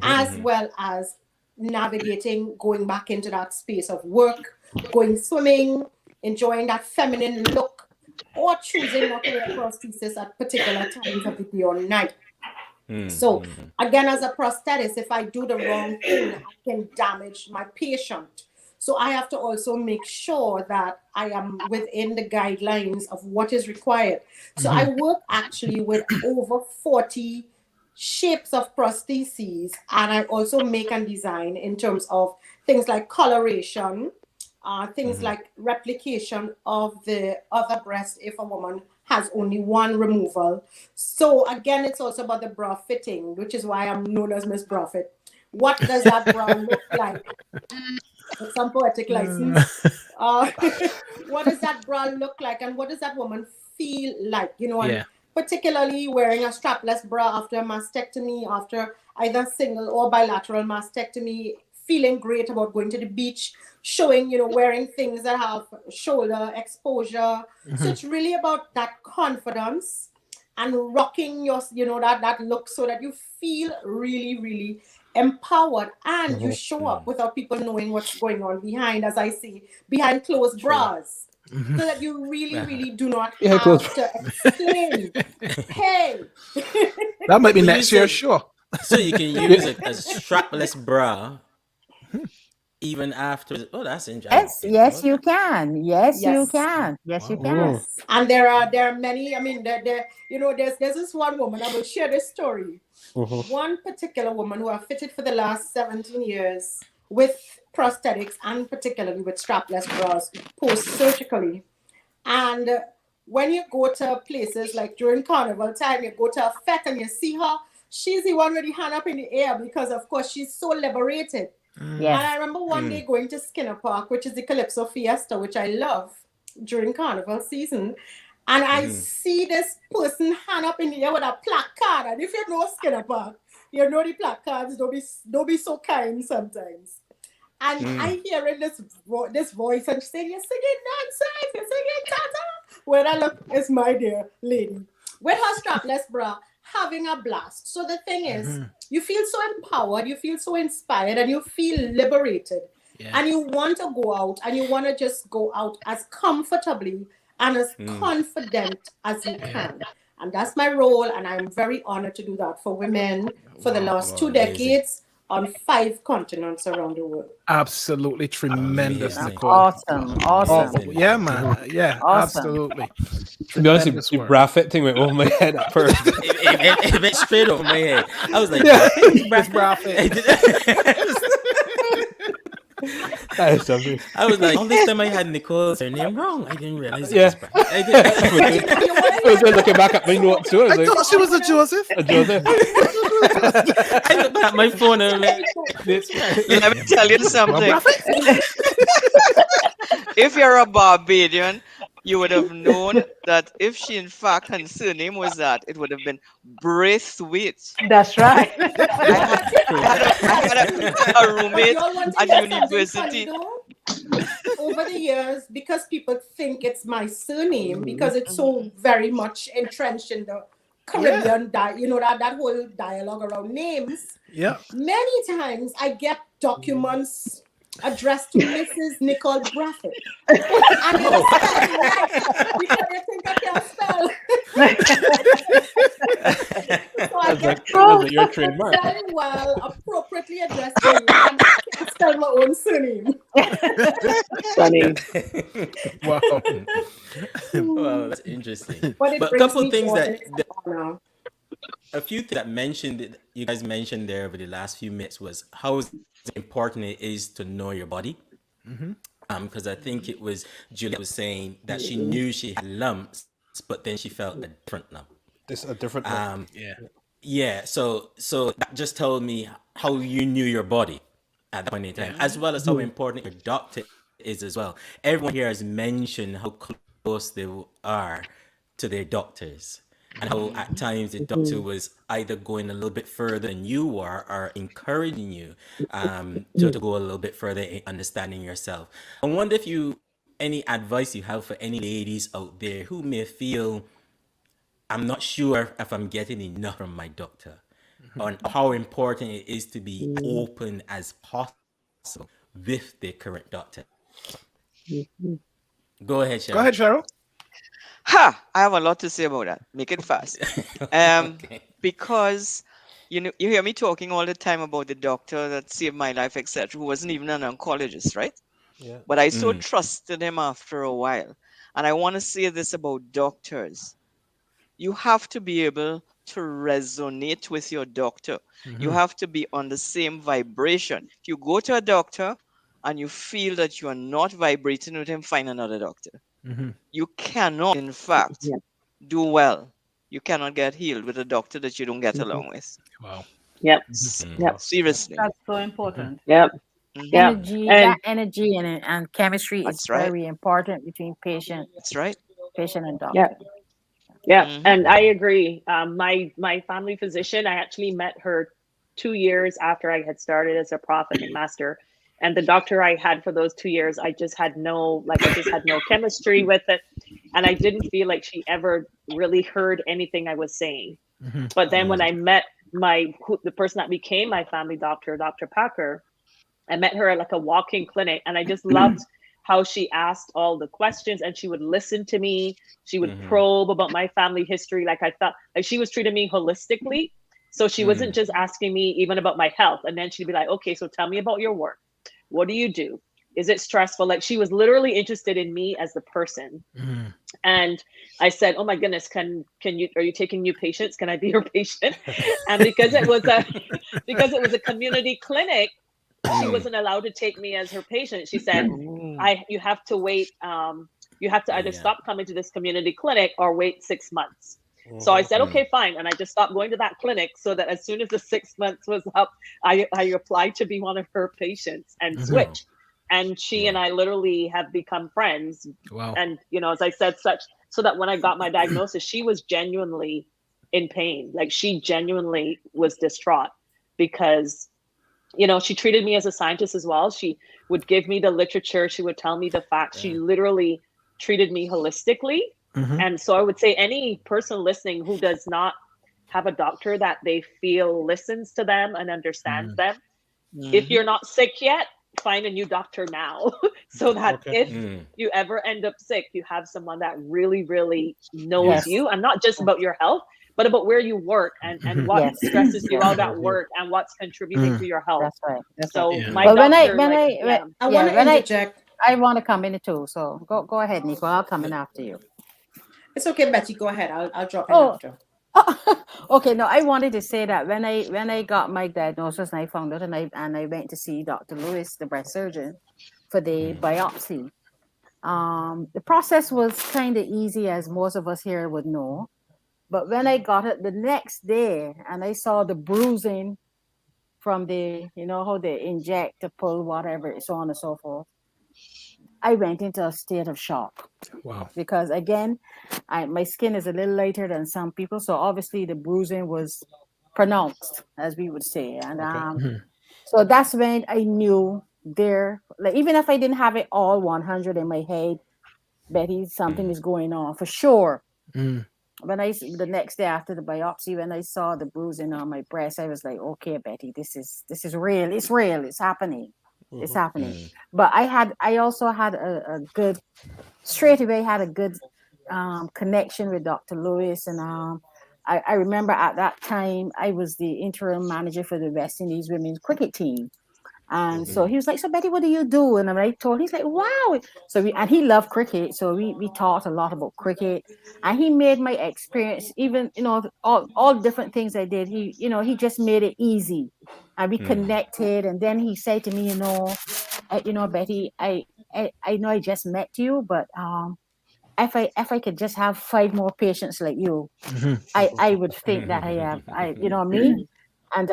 as well as navigating, going back into that space of work, going swimming, enjoying that feminine look, or choosing not to wear prosthesis at particular times of the day or night. So again, as a prosthetist, if I do the wrong thing, I can damage my patient. So I have to also make sure that I am within the guidelines of what is required. So I work actually with over 40 shapes of prostheses, and I also make and design in terms of things like coloration, things like replication of the other breast if a woman has only one removal. So again, it's also about the bra fitting, which is why I'm known as Miss Bra Fit. What does that bra look like? With some poetic license. What does that bra look like, and what does that woman feel like? You know, and particularly wearing a strapless bra after a mastectomy, after either single or bilateral mastectomy, feeling great about going to the beach, showing, you know, wearing things that have shoulder exposure. So it's really about that confidence and rocking your, you know, that look, so that you feel really, really empowered, and you show up without people knowing what's going on behind, as I see, behind closed bras. So that you really, really do not have to explain. Hey, that might be next year's show. So you can use a strapless bra even after. Oh, that's interesting. Yes, you can. Yes, you can. Yes, you can. And there are many. I mean, there you know, there's this one woman. I will share this story. One particular woman who I've fitted for the last 17 years with prosthetics, and particularly with strapless bras post-surgically. And when you go to places like during carnival time, you go to a fete and you see her, she's the one with the hand up in the air, because of course she's so liberated. And I remember one day going to Skinner Park, which is the Calypso Fiesta, which I love during carnival season. And I see this person hand up in the air with a placard. And if you know Skinner Park, you know the placards don't be so kind sometimes. And I hearing this voice, and she's saying, "You're singing nonsense, you're singing tata." When I look, it's my dear lady with her strapless bra, having a blast. So the thing is, you feel so empowered, you feel so inspired, and you feel liberated. And you want to go out, and you want to just go out as comfortably and as confident as you can. And that's my role, and I'm very honored to do that for women for the last 2 decades on 5 continents around the world. Absolutely tremendous, Nicole. Awesome. Yeah, man. Yeah, absolutely. To be honest, the bra fit thing went over my head at first. It went straight over my head. I was like, bra fit. That is something. I was like, all this time I had Nicole's name wrong. I didn't realize it was I was looking back at my notes too. I thought she was a Joseph. A Joseph. I looked at my phone and like, let me tell you something. If you're a Barbadian, you would have known that if she in fact her surname was that, it would have been Braithwaite. That's right. I had a roommate at university. Over the years, because people think it's my surname, because it's so very much entrenched in the Caribbean, you know, that whole dialogue around names. Yeah. Many times I get documents addressed to Mrs. Nicole Braffett. And it's right, because they think I can't spell. So I get your trademark. very well appropriately addressed to me, and I can't spell my own surname. Funny. Wow. wow, that's interesting. But a couple things a few things that you guys mentioned there over the last few minutes was how important it is to know your body. Because I think it was Juliet was saying that she knew she had lumps, but then she felt a different lump. A different lump. Yeah. So that just told me how you knew your body at that point in time, as well as how important your doctor is as well. Everyone here has mentioned how close they are to their doctors, and how at times the doctor was either going a little bit further than you were, or encouraging you to go a little bit further in understanding yourself. I wonder if any advice you have for any ladies out there who may feel, I'm not sure if I'm getting enough from my doctor, on how important it is to be open as possible with their current doctor. Go ahead, Cheryl. Go ahead, Cheryl. I have a lot to say about that. Make it fast. Okay. Because you hear me talking all the time about the doctor that saved my life, etc., who wasn't even an oncologist, right? Yeah. But I so trusted him after a while. And I want to say this about doctors. You have to be able to resonate with your doctor. You have to be on the same vibration. If you go to a doctor and you feel that you are not vibrating with him, find another doctor. You cannot, in fact, do well. You cannot get healed with a doctor that you don't get Mhm. along with. Wow. Yep. Mhm. Yep. Seriously. That's so important. Yep. Mhm. Yep. Energy, And that energy and chemistry is That's right. very important between patient That's right. and doctor. yeah. Yeah, Mhm. and I agree. My family physician, I actually met her 2 years after I had started as a prof and McMaster, and the doctor I had for those 2 years, I just had no chemistry with it, and I didn't feel like she ever really heard anything I was saying. Mhm. But then when I met the person that became my family doctor, Dr. Packer, I met her at like a walk-in clinic, and I just loved how she asked all the questions, and she would listen to me. She would probe about my family history. Like I felt like she was treating me holistically. So she wasn't just asking me even about my health. And then she'd be like, okay, so tell me about your work. What do you do? Is it stressful? Like she was literally interested in me as the person. Mhm. And I said, oh my goodness, are you taking new patients? Can I be your patient? And because it was a community clinic, she wasn't allowed to take me as her patient. She said, you have to wait. You have to either stop coming to this community clinic or wait 6 months. So I said, okay, fine. And I just stopped going to that clinic so that as soon as the 6 months was up, I applied to be one of her patients and switched. And she and I literally have become friends. Wow. And, as I said, so that when I got my diagnosis, she was genuinely in pain. Like she genuinely was distraught because she treated me as a scientist as well. She would give me the literature. She would tell me the facts. She literally treated me holistically. And so I would say any person listening who does not have a doctor that they feel listens to them and understands them, if you're not sick yet, find a new doctor now so that if you ever end up sick, you have someone that really, really knows you, and not just about your health, but about where you work and what stresses you out at work and what's contributing to your health. That's right. So right. my But doctor, I want to interject. I want to come in too. So go ahead, Nicole. I'll come in after you. It's okay, Betty. Go ahead. I'll drop in Oh. after. Okay, no, I wanted to say that when I got my diagnosis and I found out, and I went to see Dr. Lewis, the breast surgeon, for the biopsy. The process was kind of easy, as most of us here would know. But when I got it the next day and I saw the bruising from the, how they inject, to pull, whatever, so on and so forth, I went into a state of shock. Wow. Because again, my skin is a little lighter than some people, so obviously the bruising was pronounced, as we would say. And so that's when I knew like, even if I didn't have it all 100 in my head, Betty, something is going on for sure. When the next day after the biopsy, when I saw the bruising on my breast, I was like, okay, Betty, this is real. It's real. It's happening. It's happening. But I also had a good, straight away had a good connection with Dr. Lewis. And I remember at that time, I was the interim manager for the West Indies women's cricket team. And so he was like, so Betty, what do you do? And I told him, he's like, wow. So and he loved cricket. So we talked a lot about cricket, and he made my experience, even, all different things I did. He just made it easy, and we connected. And then he said to me, Betty, I know I just met you, but if I could just have 5 more patients like you, I would think that you know what I mean? And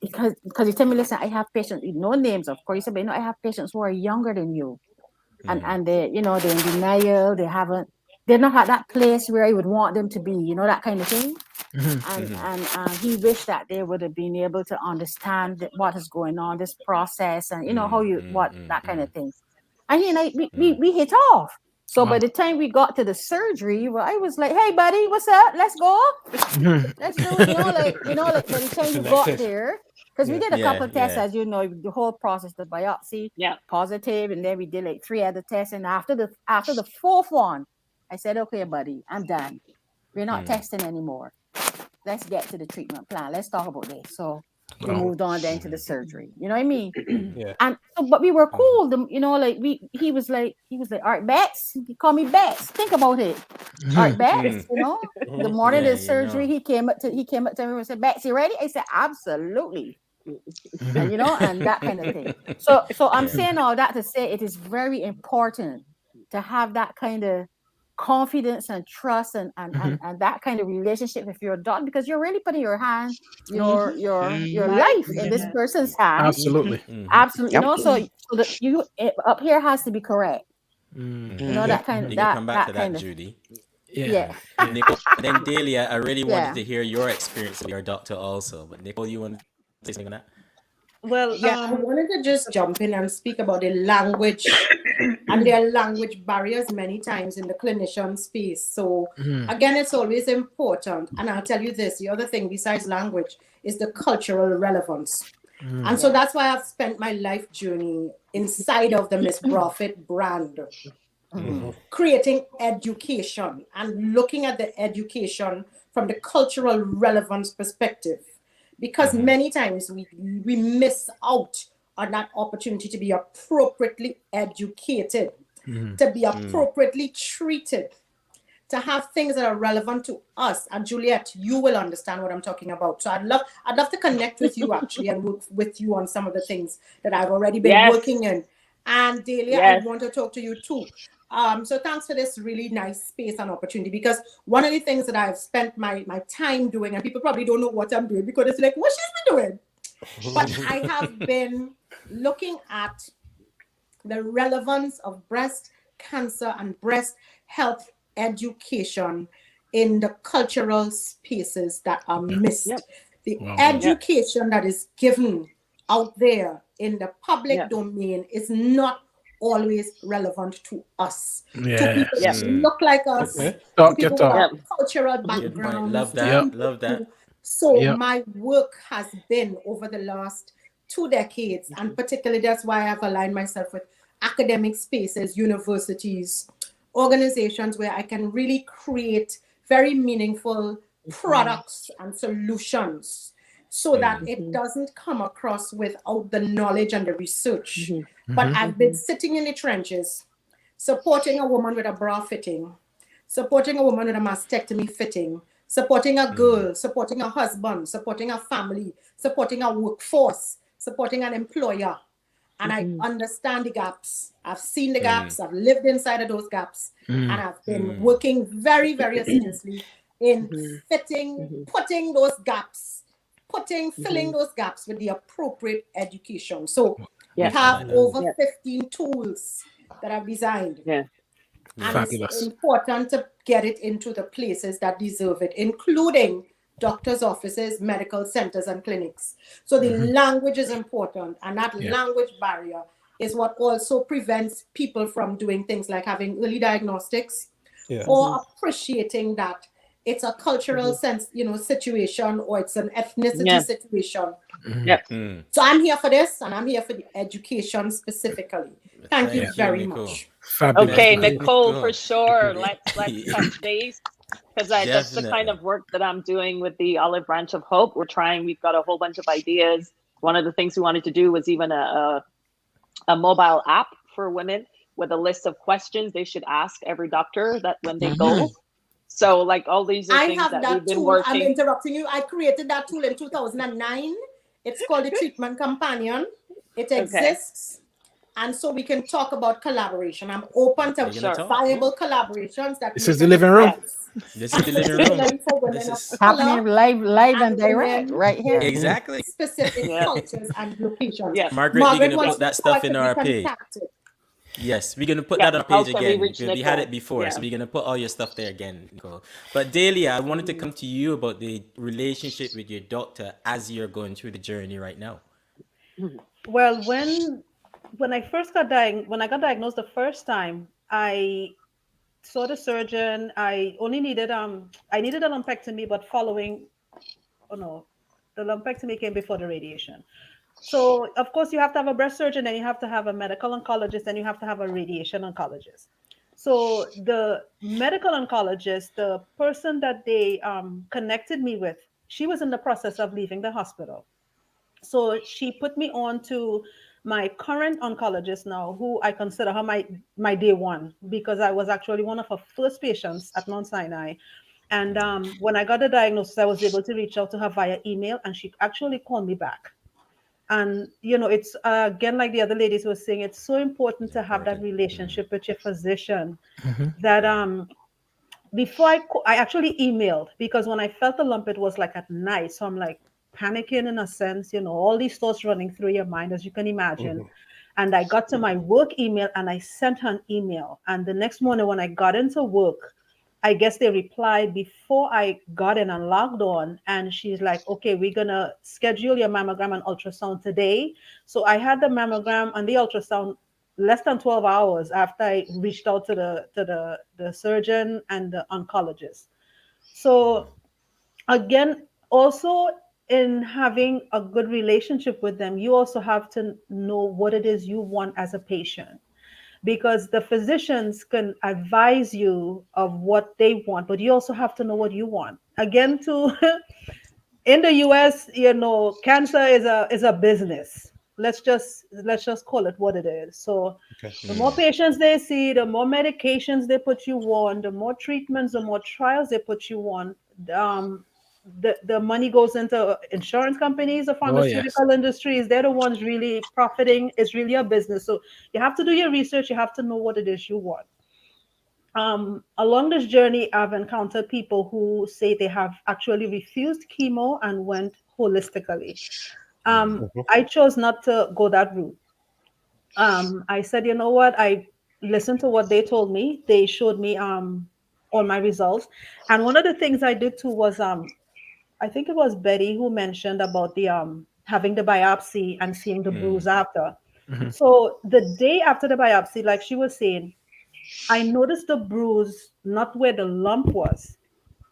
because he told me, listen, I have patients, no names, of course. He said, but I have patients who are younger than you, and they, they're in denial. They're not at that place where I would want them to be, that kind of thing. And he wished that they would have been able to understand what is going on, this process, and that kind of thing. And he and I, we hit off. So by the time we got to the surgery, I was like, hey, buddy, what's up? Let's go. Let's do it. Like by the time we got there, because we did a couple of tests, as you know, the whole process, the biopsy, positive, and then we did like 3 other tests. And after the 4th one, I said, okay, buddy, I'm done. We're not testing anymore. Let's get to the treatment plan. Let's talk about this. So we moved on then to the surgery. You know what I mean? And so, but we were cool. He was like, all right, Bets. He called me Bets. Think about it. All right, Bets. The morning of the surgery, he came up to me and said, Bets, you ready? I said, absolutely. And and that kind of thing. So I'm saying all that to say it is very important to have that kind of confidence and trust and that kind of relationship with your daughter, because you're really putting your life in this person's hand. Absolutely. Absolutely. You know, so that you up here has to be correct. Mm. You know, that kind of You can come back to kind that, of, Judy. yeah. Nicole, then Dahlia, I really wanted Yeah. to hear your experience with your doctor also. But Nicole, you want to say something on that? Well, Yeah, I wanted to just jump in and speak about the language and there are language barriers many times in the clinician space. So again, it's always important. And I'll tell you this, the other thing besides language is the cultural relevance. And so that's why I've spent my life journey inside of the Miss Profit brand, creating education and looking at the education from the cultural relevance perspective. Because many times we miss out on that opportunity to be appropriately educated, to be appropriately treated, to have things that are relevant to us. And Juliet, you will understand what I'm talking about. So I'd love to connect with you actually and work with you on some of the things that I've already been working in. And Dahlia, I want to talk to you too. So thanks for this really nice space and opportunity, because one of the things that I've spent my time doing, and people probably don't know what I'm doing because it's like, what she's been doing? But I have been looking at the relevance of breast cancer and breast health education in the cultural spaces that are missed. The education that is given out there in the public domain is not always relevant to us. To people who look like us, to people who have cultural backgrounds. Love that. Love that. So my work has been over the last 2 decades, and particularly that's why I've aligned myself with academic spaces, universities, organizations where I can really create very meaningful products and solutions so that it doesn't come across without the knowledge and the research. But I've been sitting in the trenches, supporting a woman with a bra fitting, supporting a woman with a mastectomy fitting, supporting a girl, supporting a husband, supporting a family, supporting a workforce, supporting an employer. And I understand the gaps. I've seen the gaps. I've lived inside of those gaps. And I've been working very, very assiduously in putting those gaps, filling those gaps with the appropriate education. So we have over 15 tools that I've designed. And it's important to get it into the places that deserve it, including doctors' offices, medical centers, and clinics. So the language is important, and that language barrier is what also prevents people from doing things like having early diagnostics or appreciating that it's a cultural situation, or it's an ethnicity situation. So I'm here for this, and I'm here for the education specifically. Thank you very much. Fabulous. Okay, Nicole, for sure. Let's touch base, because that's the kind of work that I'm doing with the Olive Branch of Hope. We've got a whole bunch of ideas. One of the things we wanted to do was even a mobile app for women with a list of questions they should ask every doctor that when they go. So like all these are things that we've been working. I'm interrupting you. I created that tool in 2009. It's called the Treatment Companion. It exists. And so we can talk about collaboration. I'm open to viable collaborations. This is the living room. This is the living room. This is happening live and direct right here. Exactly. Specific cultures and locations. Margaret, we're going to put that stuff in our page. Yes, we're going to put that on our page again. We had it before, so we're going to put all your stuff there again, Nicole. But Dahlia, I wanted to come to you about the relationship with your doctor as you're going through the journey right now. Well, when I first got diagnosed the first time, I saw the surgeon. I only needed I needed a lumpectomy, but the lumpectomy came before the radiation. So of course you have to have a breast surgeon, and you have to have a medical oncologist, and you have to have a radiation oncologist. So the medical oncologist, the person that they connected me with, she was in the process of leaving the hospital. So she put me on to my current oncologist now, who I consider her my day one, because I was actually one of her first patients at Mount Sinai. And when I got the diagnosis, I was able to reach out to her via email, and she actually called me back. And, it's again, like the other ladies were saying, it's so important to have that relationship with your physician that before I actually emailed, because when I felt the lump, it was like at night. So I'm like panicking in a sense, all these thoughts running through your mind, as you can imagine. And I got to my work email and I sent her an email. And the next morning when I got into work, I guess they replied before I got in and logged on. And she's like, okay, we're going to schedule your mammogram and ultrasound today. So I had the mammogram and the ultrasound less than 12 hours after I reached out to the surgeon and the oncologist. So again, also in having a good relationship with them, you also have to know what it is you want as a patient, because the physicians can advise you of what they want, but you also have to know what you want. Again, to in the US, cancer is a business. Let's just call it what it is. So the more patients they see, the more medications they put you on, the more treatments, the more trials they put you on. The money goes into insurance companies, the pharmaceutical industries. They're the ones really profiting. It's really a business. So you have to do your research. You have to know what it is you want. Along this journey, I've encountered people who say they have actually refused chemo and went holistically. I chose not to go that route. I said, you know what? I listened to what they told me. They showed me all my results. And one of the things I did too was I think it was Betty who mentioned about the having the biopsy and seeing the bruise after. So the day after the biopsy, like she was saying, I noticed the bruise not where the lump was.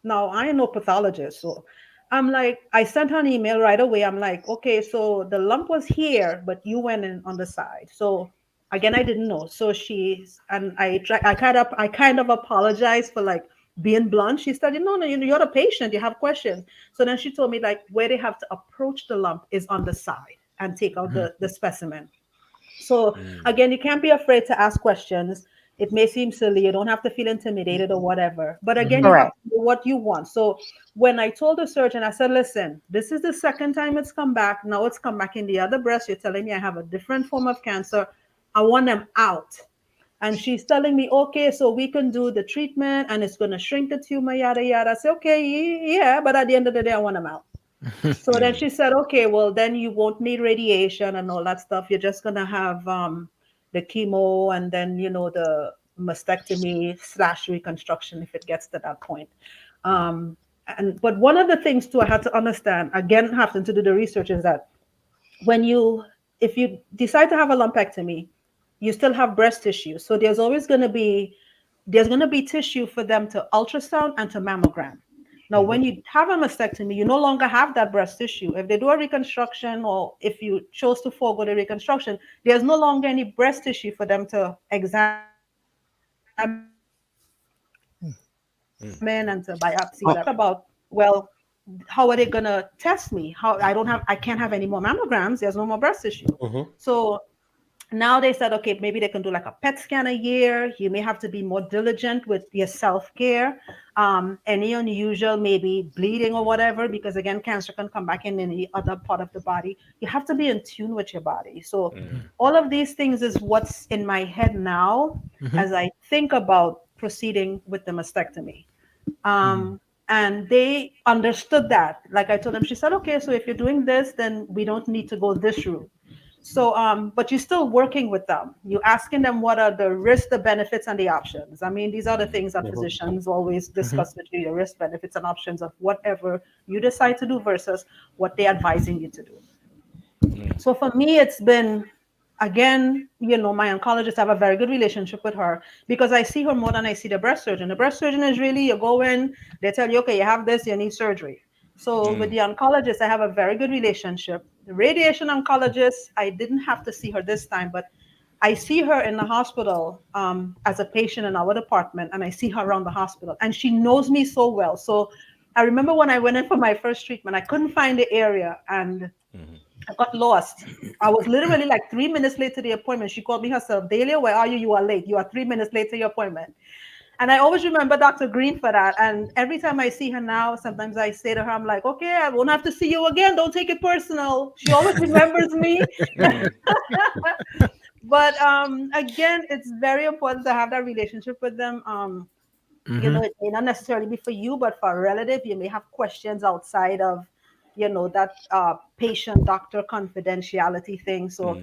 Now I am no pathologist, so I'm like, I sent her an email right away. I'm like, okay, so the lump was here, but you went in on the side. So again, I didn't know. So I kind of apologized for like being blunt. She said, no, you're the patient. You have questions. So then she told me like where they have to approach the lump is on the side and take out the specimen. So again, you can't be afraid to ask questions. It may seem silly. You don't have to feel intimidated or whatever. But again, you have to know what you want. So when I told the surgeon, I said, listen, this is the second time it's come back. Now it's come back in the other breast. You're telling me I have a different form of cancer. I want them out. And she's telling me, okay, so we can do the treatment and it's going to shrink the tumor, yada, yada. I say, okay, yeah, but at the end of the day, I want them out. So then she said, okay, well, then you won't need radiation and all that stuff. You're just going to have the chemo and then, the mastectomy / reconstruction if it gets to that point. But one of the things too, I had to understand, again, having to do the research, is that if you decide to have a lumpectomy, you still have breast tissue. So there's going to be tissue for them to ultrasound and to mammogram. Now, when you have a mastectomy, you no longer have that breast tissue. If they do a reconstruction or if you chose to forego the reconstruction, there's no longer any breast tissue for them to examine and to biopsy. About, well, how are they going to test me? I can't have any more mammograms. There's no more breast tissue. So now they said, okay, maybe they can do like a PET scan a year. You may have to be more diligent with your self-care. Any unusual, maybe bleeding or whatever, because again, cancer can come back in any other part of the body. You have to be in tune with your body. So all of these things is what's in my head now as I think about proceeding with the mastectomy. And they understood that. Like I told them, she said, okay, so if you're doing this, then we don't need to go this route. So, but you're still working with them. You're asking them what are the risks, the benefits, and the options. I mean, these are the things that physicians always discuss with you, your risk, benefits, and options of whatever you decide to do versus what they're advising you to do. So for me, it's been, again, my oncologist, I have a very good relationship with her because I see her more than I see the breast surgeon. The breast surgeon is really, you go in, they tell you, okay, you have this, you need surgery. So with the oncologist, I have a very good relationship. The radiation oncologist, I didn't have to see her this time, but I see her in the hospital as a patient in our department, and I see her around the hospital, and she knows me so well. So I remember when I went in for my first treatment, I couldn't find the area, and I got lost. I was literally like 3 minutes late to the appointment. She called me herself, Dahlia, where are you? You are late. You are 3 minutes late to your appointment. And I always remember Dr. Green for that. And every time I see her now, sometimes I say to her, I'm like, okay, I won't have to see you again. Don't take it personal. She always remembers me. But again, it's very important to have that relationship with them. You know, it may not necessarily be for you, but for a relative, you may have questions outside of, you know, that patient-doctor confidentiality thing. So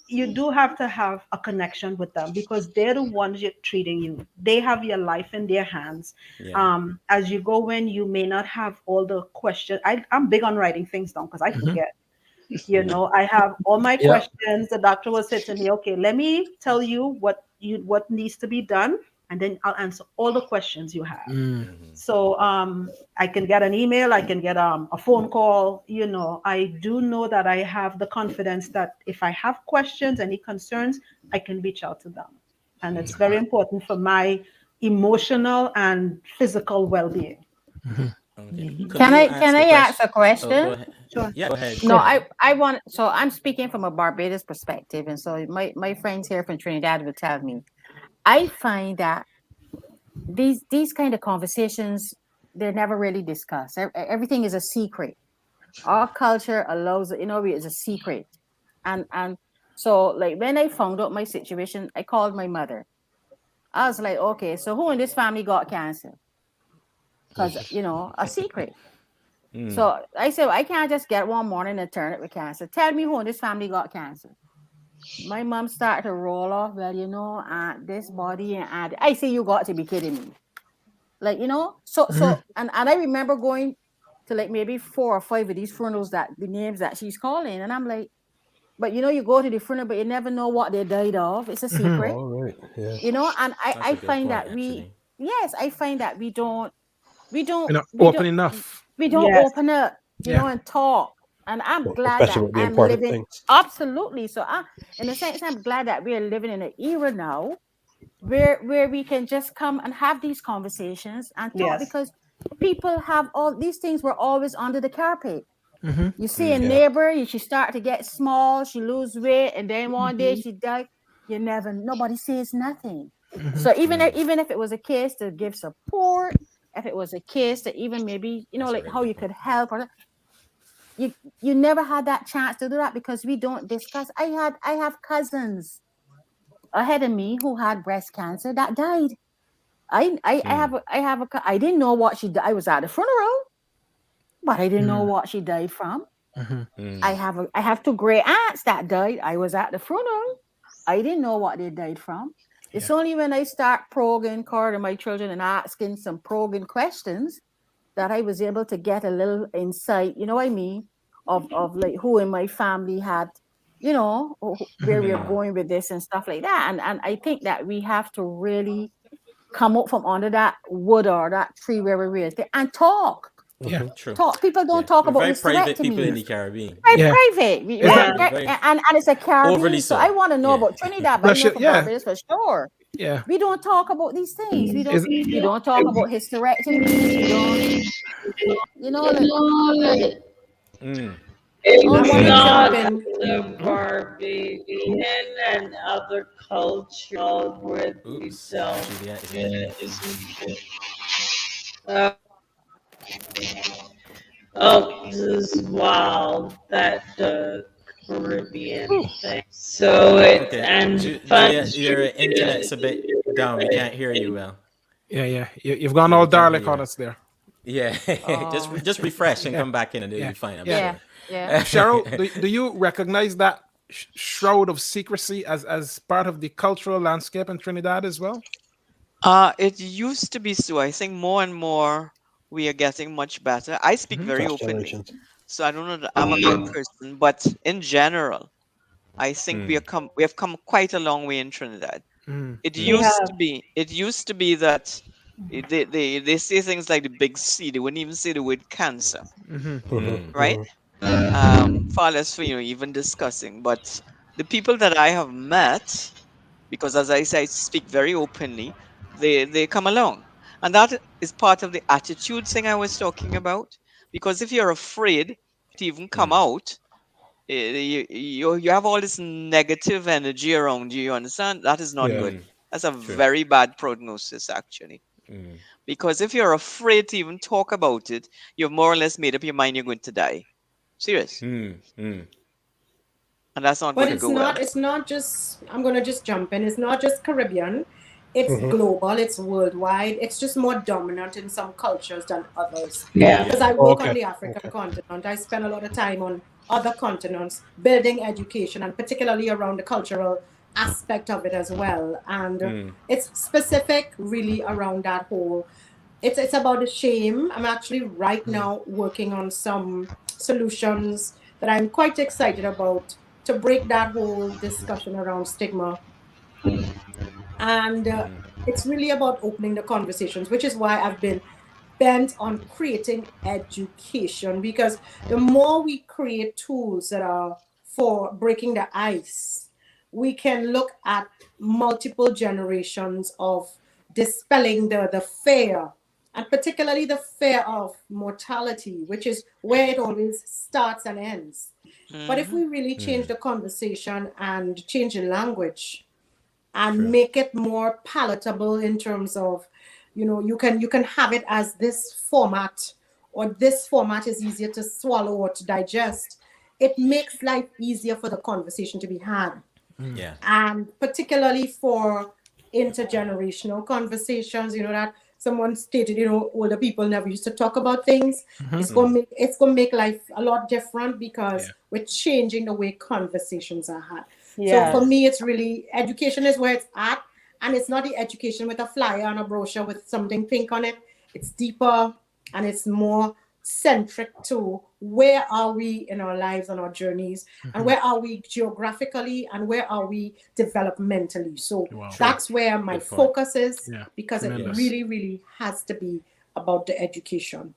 you do have to have a connection with them because they're the ones you're treating you. They have your life in their hands. As you go in, you may not have all the questions. I'm big on writing things down because I forget. You know, I have all my questions. The doctor will say to me, okay, let me tell you what needs to be done, and then I'll answer all the questions you have. So I can get an email, I can get a phone call. You know, I do know that I have the confidence that if I have questions, any concerns, I can reach out to them. And it's very important for my emotional and physical well-being. Can I ask a question? Oh, go ahead. Sure. Yeah, go ahead. No, I want, so I'm speaking from a Barbados perspective, and so my friends here from Trinidad will tell me. I find that these kind of conversations, they're never really discussed. Everything is a secret. Our culture allows it, you know, it's a secret. And so like when I found out my situation, I called my mother. I was like, okay, so who in this family got cancer? Because, you know, a secret. So I said, I can't just get one morning and turn it with cancer. Tell me who in this family got cancer. My mom started to roll off. Well, you know, this body and I say, you got to be kidding me. Like, you know, so and I remember going to like maybe 4 or 5 of these funerals, that the names that she's calling, and I'm like, but you know, you go to the funeral, but you never know what they died of. It's a secret. All right. Yeah. You know, and I find that I find that we don't open enough. We don't open up, you know, and talk. And I'm glad that I'm living. Absolutely. So in a sense, I'm glad that we're living in an era now where we can just come and have these conversations and talk, because people have all these things were always under the carpet. You see a neighbor, she start to get small, she lose weight, and then one day she died. Nobody says nothing. So even if it was a case to give support, if it was a case to even maybe, you know, like how you could help, or you never had that chance to do that because we don't discuss. I have cousins ahead of me who had breast cancer that died. I didn't know what she died. I was at the funeral, but I didn't know what she died from. I have 2 great aunts that died. I was at the funeral. I didn't know what they died from. It's only when I start probing Carter, my children, and asking some probing questions that I was able to get a little insight, you know what I mean, of like who in my family had, you know, where we are going with this and stuff like that. And I think that we have to really come up from under that wood or that tree where we're raised and talk. Yeah, true. Talk. People don't talk about very private hysterectomy. people in the Caribbean. Very private. And it's a Caribbean. Overly so I want to know about Trinidad, but I know from Barbados for sure. Yeah. We don't talk about these things. We don't talk about hysterectomy. You know, like, It's not the Barbadian and other cultural with this is wild, that the Caribbean thing. So your internet's a bit down. We can't hear you well. Yeah. You've gone all Dalek on us there. Yeah. just refresh and come back in and it'll be fine. I'm sure. Cheryl, do you recognize that shroud of secrecy as part of the cultural landscape in Trinidad as well? It used to be so. I think more and more we are getting much better. I speak very openly, so I don't know that I'm a good person, but in general, I think we have come quite a long way in Trinidad. It used to be that they say things like the big C. They wouldn't even say the word cancer, right? Far less for even discussing. But the people that I have met, because as I say, I speak very openly, they come along. And that is part of the attitude thing I was talking about. Because if you're afraid to even come out, you have all this negative energy around you. You understand? That is not good. That's a very bad prognosis, actually. Because if you're afraid to even talk about it, you've more or less made up your mind you're going to die. Serious. And that's not going to go well. It's not just, I'm going to just jump in. It's not just Caribbean. It's global, it's worldwide. It's just more dominant in some cultures than others. Yeah. Because I work on Okay. the African continent, I spend a lot of time on other continents building education, and particularly around the cultural aspect of it as well. And it's specific really around that whole, it's about the shame. I'm actually right now working on some solutions that I'm quite excited about to break that whole discussion around stigma. And it's really about opening the conversations, which is why I've been bent on creating education, because the more we create tools that are for breaking the ice, we can look at multiple generations of dispelling the fear, and particularly the fear of mortality, which is where it always starts and ends. But if we really change the conversation and change the language and make it more palatable in terms of, you can have it as this format, or this format is easier to swallow or to digest, it makes life easier for the conversation to be had. Yeah. And particularly for intergenerational conversations, that someone stated, older people never used to talk about things. It's gonna make life a lot different, because we're changing the way conversations are had. So for Yes. me, it's really, education is where it's at, and it's not the education with a flyer and a brochure with something pink on it. It's deeper, and it's more centric to where are we in our lives and our journeys, and where are we geographically, and where are we developmentally. So that's where my focus is, because it really, really has to be about the education.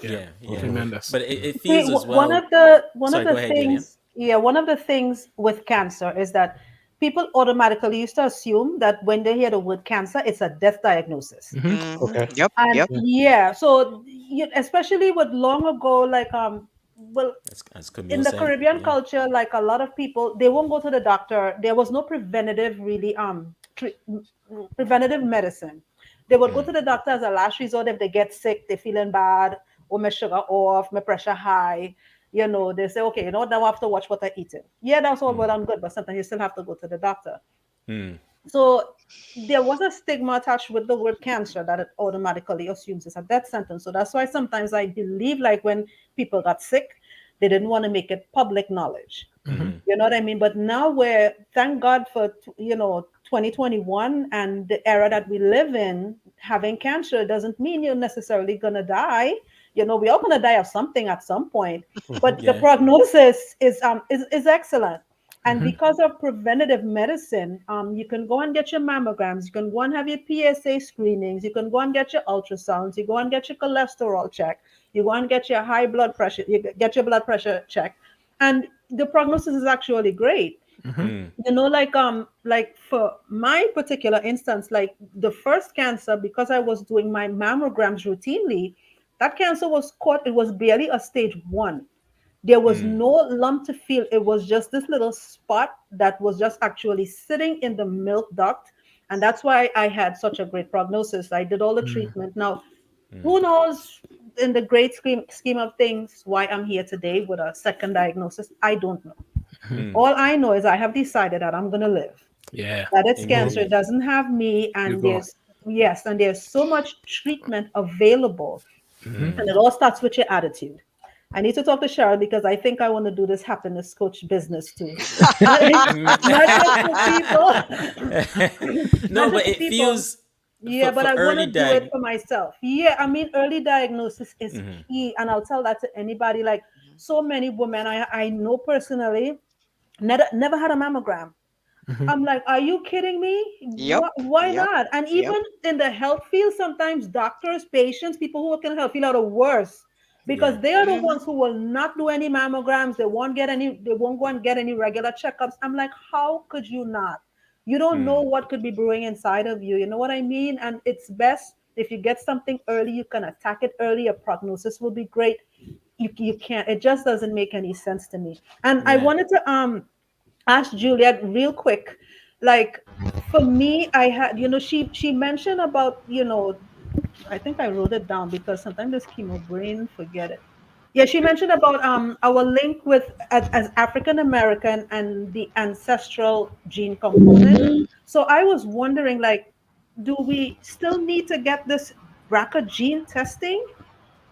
Yeah. Tremendous. But it See, feels as well. one of the Sorry, go ahead, Julia. things, one of the things with cancer is that people automatically used to assume that when they hear the word cancer, it's a death diagnosis. Okay. Yep. And Yep. so especially with long ago, like well, As in Camille the said. Caribbean culture, like a lot of people, they won't go to the doctor. There was no preventative, really, preventative medicine. They would go to the doctor as a last resort if they get sick, they're feeling bad, or my sugar off, my pressure high. They say, okay, now I have to watch what I'm eating. Yeah, that's all well and good, but sometimes you still have to go to the doctor. So there was a stigma attached with the word cancer that it automatically assumes it's a death sentence. So that's why sometimes I believe, like, when people got sick, they didn't want to make it public knowledge. You know what I mean? But now thank God for 2021 and the era that we live in, having cancer doesn't mean you're necessarily gonna die. We're all gonna die of something at some point. But the prognosis is excellent. And because of preventative medicine, you can go and get your mammograms, you can go and have your PSA screenings, you can go and get your ultrasounds, you go and get your cholesterol check, you go and get your high blood pressure, you get your blood pressure check, and the prognosis is actually great. Like for my particular instance, like the first cancer, because I was doing my mammograms routinely, that cancer was caught, it was barely a stage 1. There was no lump to feel. It was just this little spot that was just actually sitting in the milk duct. And that's why I had such a great prognosis. I did all the treatment. Now, who knows in the great scheme of things why I'm here today with a second diagnosis? I don't know. All I know is I have decided that I'm going to live. Yeah. That it's cancer. It doesn't have me. And there's so much treatment available. And it all starts with your attitude. I need to talk to Cheryl because I think I want to do this happiness coach business too. Not just for people. No, Not just but for it people. feels. But I want early to do it for myself. I mean, early diagnosis is key. And I'll tell that to anybody. Like, so many women I know personally never had a mammogram. I'm like, are you kidding me? Yep. Why Yep. not? And Yep. even in the health field, sometimes doctors, patients, people who work in the health field are the worst, because they are the ones who will not do any mammograms. They won't go and get any regular checkups. I'm like, how could you not? You don't know what could be brewing inside of you. You know what I mean? And it's best if you get something early, you can attack it early. Your prognosis will be great. You can't. It just doesn't make any sense to me. And I wanted to ask Juliet real quick. Like, for me, I had, she mentioned about, I think I wrote it down because sometimes this chemo brain forget it. Yeah, she mentioned about our link with as African American and the ancestral gene component. So I was wondering, like, do we still need to get this BRCA gene testing?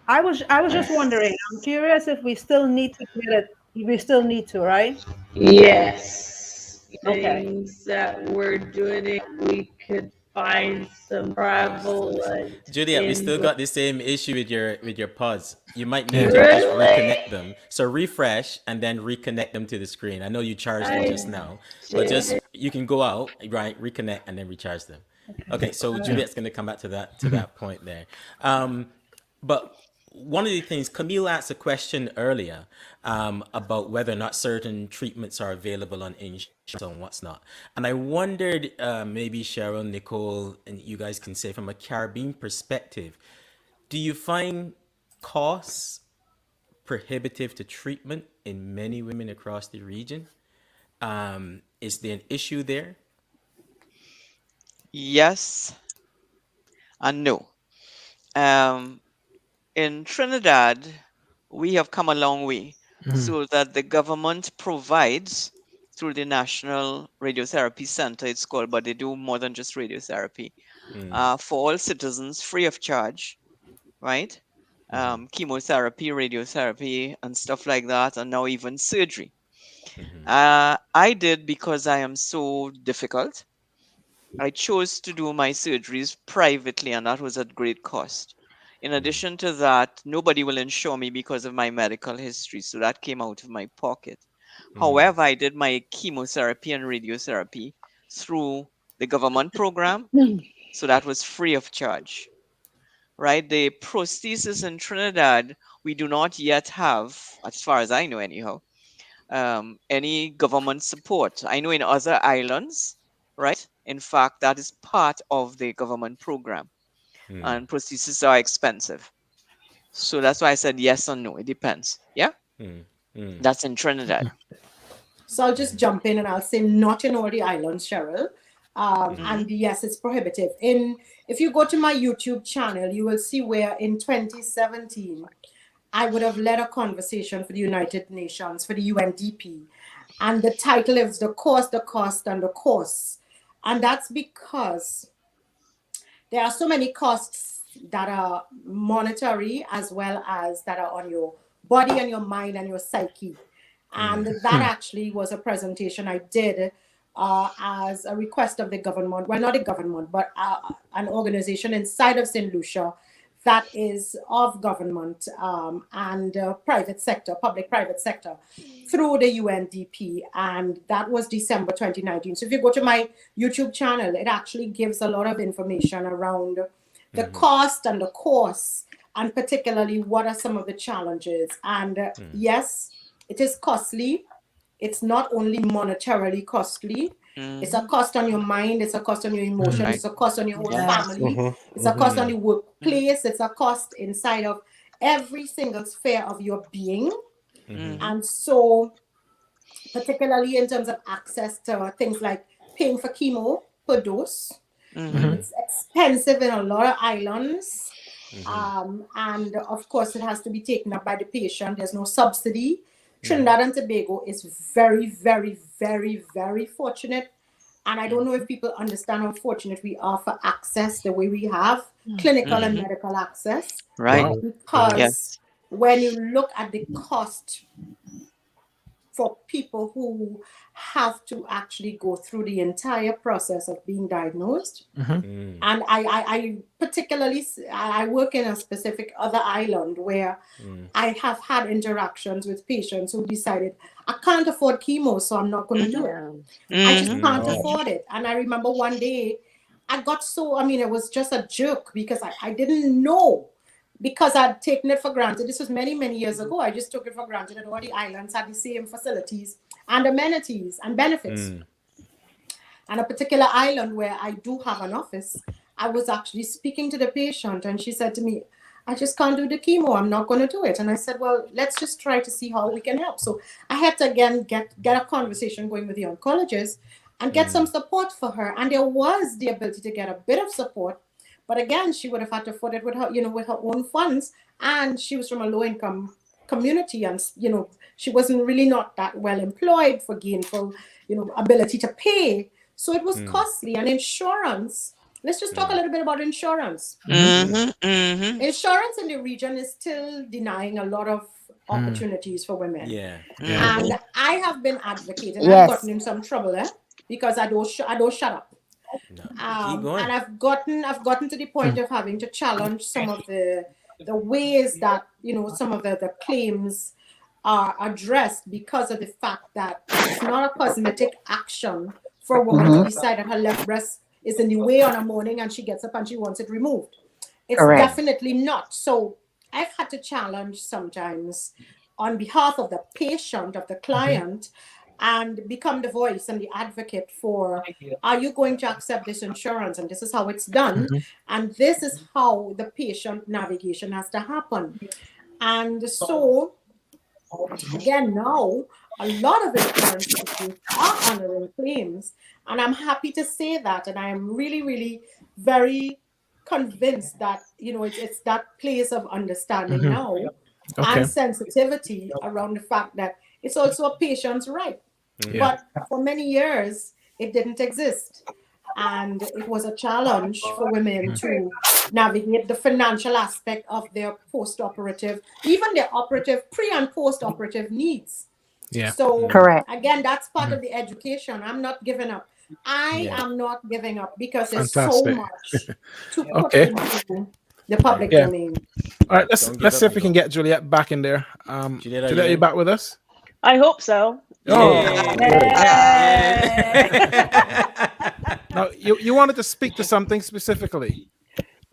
I was just wondering. I'm curious if we still need to get it. We still need to, right? Yes. Okay. Things that we're doing, if we could find some prevalent Juliet, we in still the got the same issue with your pods. You might need Yeah. to just really. reconnect them. So refresh and then reconnect them to the screen. I know you charged them just now, but just you can go out, right, reconnect and then recharge them. Okay, so Juliet's going to come back to that point there. But one of the things, Camille asked a question earlier about whether or not certain treatments are available on insurance and what's not. And I wondered, maybe Cheryl, Nicole, and you guys can say from a Caribbean perspective, do you find costs prohibitive to treatment in many women across the region? Is there an issue there? Yes and no. In Trinidad, we have come a long way so that the government provides through the National Radiotherapy Center, it's called, but they do more than just radiotherapy, for all citizens free of charge, right? Chemotherapy, radiotherapy, and stuff like that, and now even surgery. I did because I am so difficult. I chose to do my surgeries privately, and that was at great cost. In addition to that, nobody will insure me because of my medical history, so that came out of my pocket. However, I did my chemotherapy and radiotherapy through the government program, so that was free of charge, right? The prosthesis in Trinidad, we do not yet have, as far as I know, anyhow, any government support. I know in other islands, right? In fact, that is part of the government program, and prostheses are expensive. So that's why I said yes or no. It depends. Yeah, that's in Trinidad. So I'll just jump in and I'll say not in all the islands, Cheryl. And yes, it's prohibitive. If you go to my YouTube channel, you will see where in 2017, I would have led a conversation for the United Nations, for the UNDP. And the title is The Cost, and the Costs. And that's because there are so many costs that are monetary as well as that are on your body and your mind and your psyche. And that actually was a presentation I did as a request of the government. Well, not the government, but an organization inside of St. Lucia that is of government and private sector, public-private sector, through the UNDP. And that was December 2019. So if you go to my YouTube channel, it actually gives a lot of information around the cost and the costs, and particularly what are some of the challenges. And yes, it is costly. It's not only monetarily costly. It's a cost on your mind. It's a cost on your emotions. It's a cost on your whole family. It's a cost on the workplace. It's a cost inside of every single sphere of your being. And so, particularly in terms of access to things like paying for chemo per dose, it's expensive in a lot of islands. And of course, it has to be taken up by the patient. There's no subsidy. Trinidad and Tobago is very, very, very, very fortunate. And I don't know if people understand how fortunate we are for access the way we have, clinical and medical access. Right. Because when you look at the cost for people who have to actually go through the entire process of being diagnosed. And I particularly, I work in a specific other island where I have had interactions with patients who decided, I can't afford chemo, so I'm not going to do it. I just can't afford it. And I remember one day, I got so, I mean, it was just a joke because I didn't know. Because I'd taken it for granted. This was many, many years ago. I just took it for granted that all the islands had the same facilities and amenities and benefits. And a particular island where I do have an office, I was actually speaking to the patient and she said to me, I just can't do the chemo. I'm not going to do it. And I said, well, let's just try to see how we can help. So I had to again get a conversation going with the oncologist and get some support for her. And there was the ability to get a bit of support. But again, she would have had to afford it with her, with her own funds. And she was from a low-income community, and she wasn't really not that well employed for gainful, ability to pay. So it was costly. And insurance let's just talk a little bit about insurance. Insurance in the region is still denying a lot of opportunities for women. And I have been advocating. I've gotten in some trouble because I don't shut up. And I've gotten to the point of having to challenge some of the ways that some of the claims are addressed, because of the fact that it's not a cosmetic action for a woman to decide that her left breast is in the way on a morning and she gets up and she wants it removed. It's definitely not. So I've had to challenge sometimes on behalf of the patient, of the client, and become the voice and the advocate for, are you going to accept this insurance? And this is how it's done. And this is how the patient navigation has to happen. And so, again, now, a lot of insurance companies are honoring claims. And I'm happy to say that. And I am really, really very convinced that, it's that place of understanding now and sensitivity around the fact that it's also a patient's right. But for many years, it didn't exist. And it was a challenge for women to navigate the financial aspect of their post-operative, even their operative, pre- and post-operative needs. So, again, that's part of the education. I'm not giving up. I am not giving up, because there's so much to put into the public domain. All right, let's see if we can get Juliet back in there. Juliet, are you back with us? I hope so. Oh, now you wanted to speak to something specifically.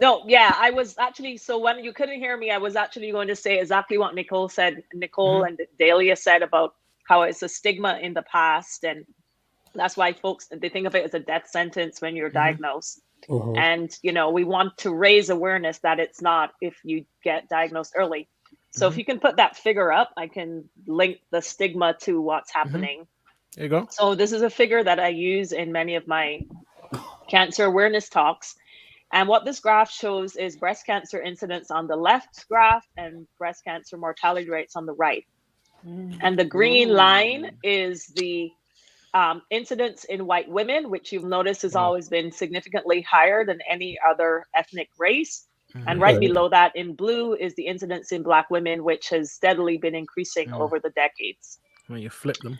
No, yeah, I was actually, so when you couldn't hear me, I was actually going to say exactly what Nicole said. Nicole and Dahlia said about how it's a stigma in the past, and that's why folks, they think of it as a death sentence when you're diagnosed. And, we want to raise awareness that it's not if you get diagnosed early. So if you can put that figure up, I can link the stigma to what's happening. There you go. So this is a figure that I use in many of my cancer awareness talks. And what this graph shows is breast cancer incidence on the left graph and breast cancer mortality rates on the right. And the green line is the incidence in white women, which you've noticed has always been significantly higher than any other ethnic race. And right below that in blue is the incidence in Black women, which has steadily been increasing over the decades. When you flip them.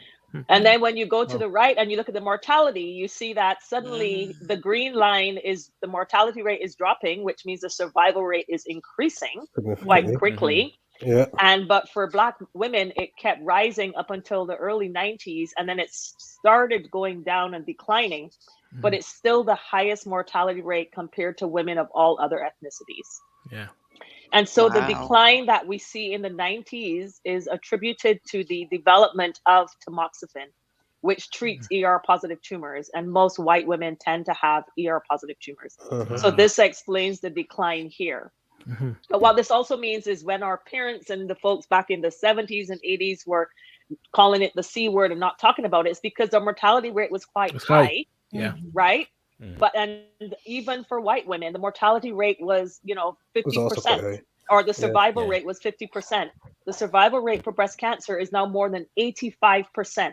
And then when you go to the right and you look at the mortality, you see that suddenly the green line is the mortality rate is dropping, which means the survival rate is increasing quite quickly. But for Black women, it kept rising up until the early 90s, and then it started going down and declining. But it's still the highest mortality rate compared to women of all other ethnicities. And so the decline that we see in the 90s is attributed to the development of tamoxifen, which treats ER-positive tumors. And most white women tend to have ER-positive tumors. So this explains the decline here. But what this also means is when our parents and the folks back in the 70s and 80s were calling it the C word and not talking about it, it's because the mortality rate was quite high. Right? But and even for white women, the mortality rate was, 50%, or the survival rate was 50%. The survival rate for breast cancer is now more than 85%.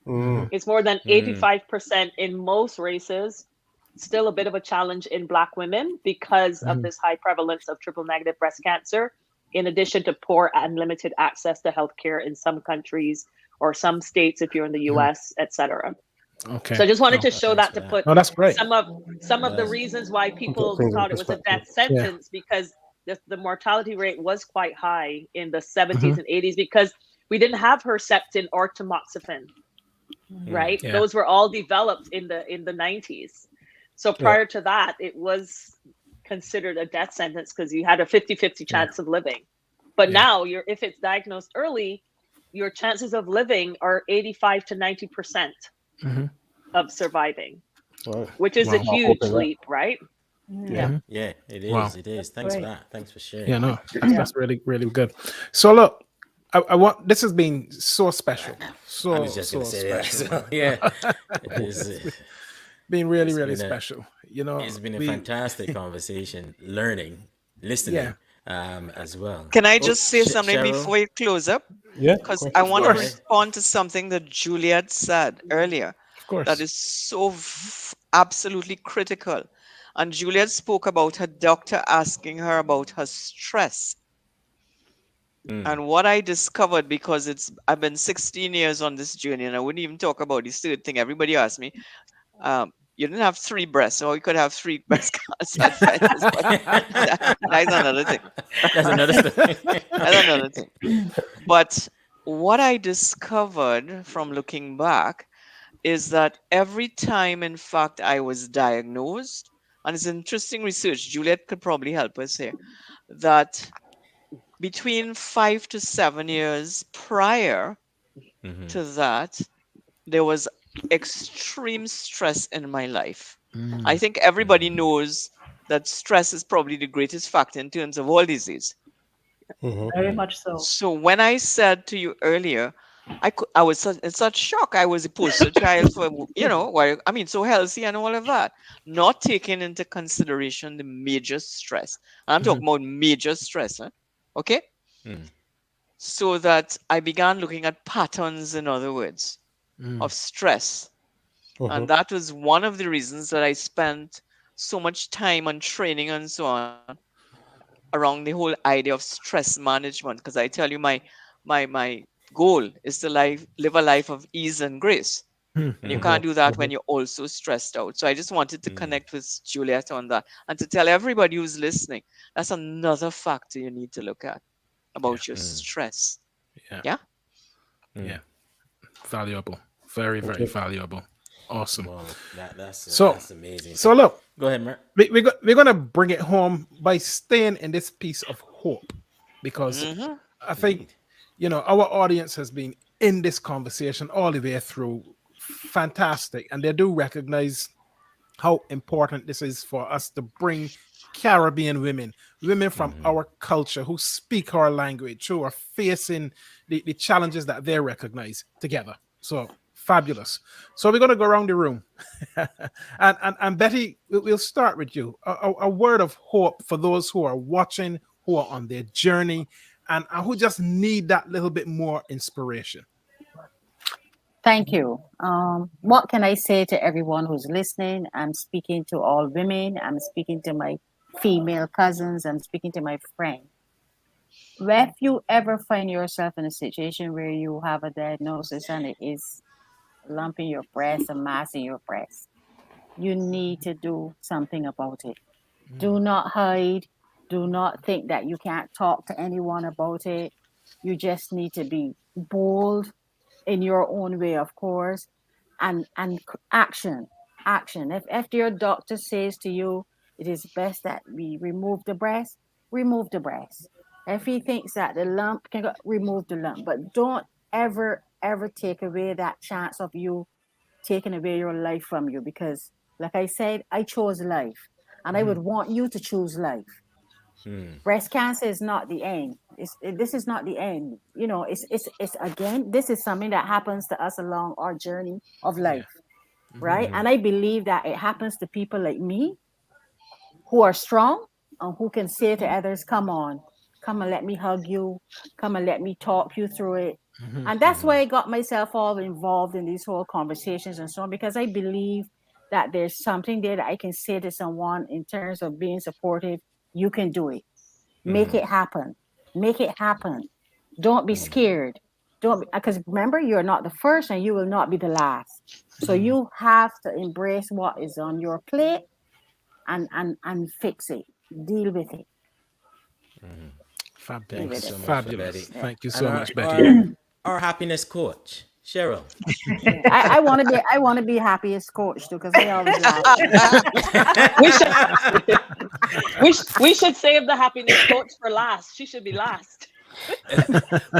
It's more than 85% in most races. Still a bit of a challenge in Black women because of this high prevalence of triple negative breast cancer, in addition to poor and limited access to healthcare in some countries or some states if you're in the US, etc. So I just wanted to show that to put that's great. some of the reasons why people thought it was a death sentence, because the mortality rate was quite high in the 70s and 80s because we didn't have Herceptin or tamoxifen, right? Those were all developed in the 90s. So prior to that, it was considered a death sentence because you had a 50-50 chance of living. But now if it's diagnosed early, your chances of living are 85 to 90%. Of surviving, which is a huge leap, right? It is. It is. Thanks for that. Thanks for sharing. That's really, really good. So look, I want, this has been so special. I was just gonna say that. It is. Been really, really special. It's been a fantastic conversation, learning, listening, as well. Can I just say something Cheryl? before you close up? Because I want to respond to something that Juliet said earlier. Of course. That is so absolutely critical. And Juliet spoke about her doctor asking her about her stress. And what I discovered, because I've been 16 years on this journey, and I wouldn't even talk about this third thing. Everybody asked me, you didn't have 3 breasts, or you could have 3 breast cancer fetus, but that's another thing. That's another story. That's another thing. But what I discovered from looking back is that every time, in fact, I was diagnosed, and it's interesting research, Juliet could probably help us here, that between 5 to 7 years prior to that, there was extreme stress in my life. I think everybody knows that stress is probably the greatest factor in terms of all disease. Very much so. So when I said to you earlier, I was in such shock. I was a poster child for, so healthy and all of that, not taking into consideration the major stress. And I'm talking about major stress, okay? So that I began looking at patterns, in other words, of stress. And that was one of the reasons that I spent so much time on training and so on around the whole idea of stress management. Because I tell you, my goal is to live a life of ease and grace. And you can't do that when you're also stressed out. So I just wanted to connect with Juliet on that, and to tell everybody who's listening, that's another factor you need to look at about your stress. Yeah. Valuable. Very, very valuable. Awesome. Wow, that's amazing. So look, go ahead, Mark. We're gonna bring it home by staying in this piece of hope, because I think our audience has been in this conversation all the way through. Fantastic, and they do recognize how important this is for us to bring Caribbean women from our culture who speak our language, who are facing the challenges that they recognize together. So fabulous. So we're going to go around the room. and Betty, we'll start with you. A word of hope for those who are watching, who are on their journey, and who just need that little bit more inspiration. Thank you. What can I say to everyone who's listening? I'm speaking to all women. I'm speaking to my female cousins. I'm speaking to my friends. If you ever find yourself in a situation where you have a diagnosis and it is a lump in your breast, a mass in your breast, you need to do something about it. Do not hide. Do not think that you can't talk to anyone about it. You just need to be bold in your own way, of course, and action. If your doctor says to you, it is best that we remove the breast, remove the breast. If he thinks that the lump can go, remove the lump. But don't ever take away that chance of you taking away your life from you, because, like I said, I chose life, and I would want you to choose life. Breast cancer is not the end. This is not the end. It's again, this is something that happens to us along our journey of life, right? And I believe that it happens to people like me who are strong and who can say to others, come on, come and let me hug you, come and let me talk you through it. And that's why I got myself all involved in these whole conversations and so on, because I believe that there's something there that I can say to someone in terms of being supportive. You can do it. Make it happen. Make it happen. Don't be scared. Because remember, you're not the first and you will not be the last. So you have to embrace what is on your plate and fix it. Deal with it. Fabulous. So much, Fabulous. Betty. Thank you so much, And Betty. our happiness coach, Cheryl. I want to be happiest coach too, because I always laugh. we should save the happiness coach for last. She should be last.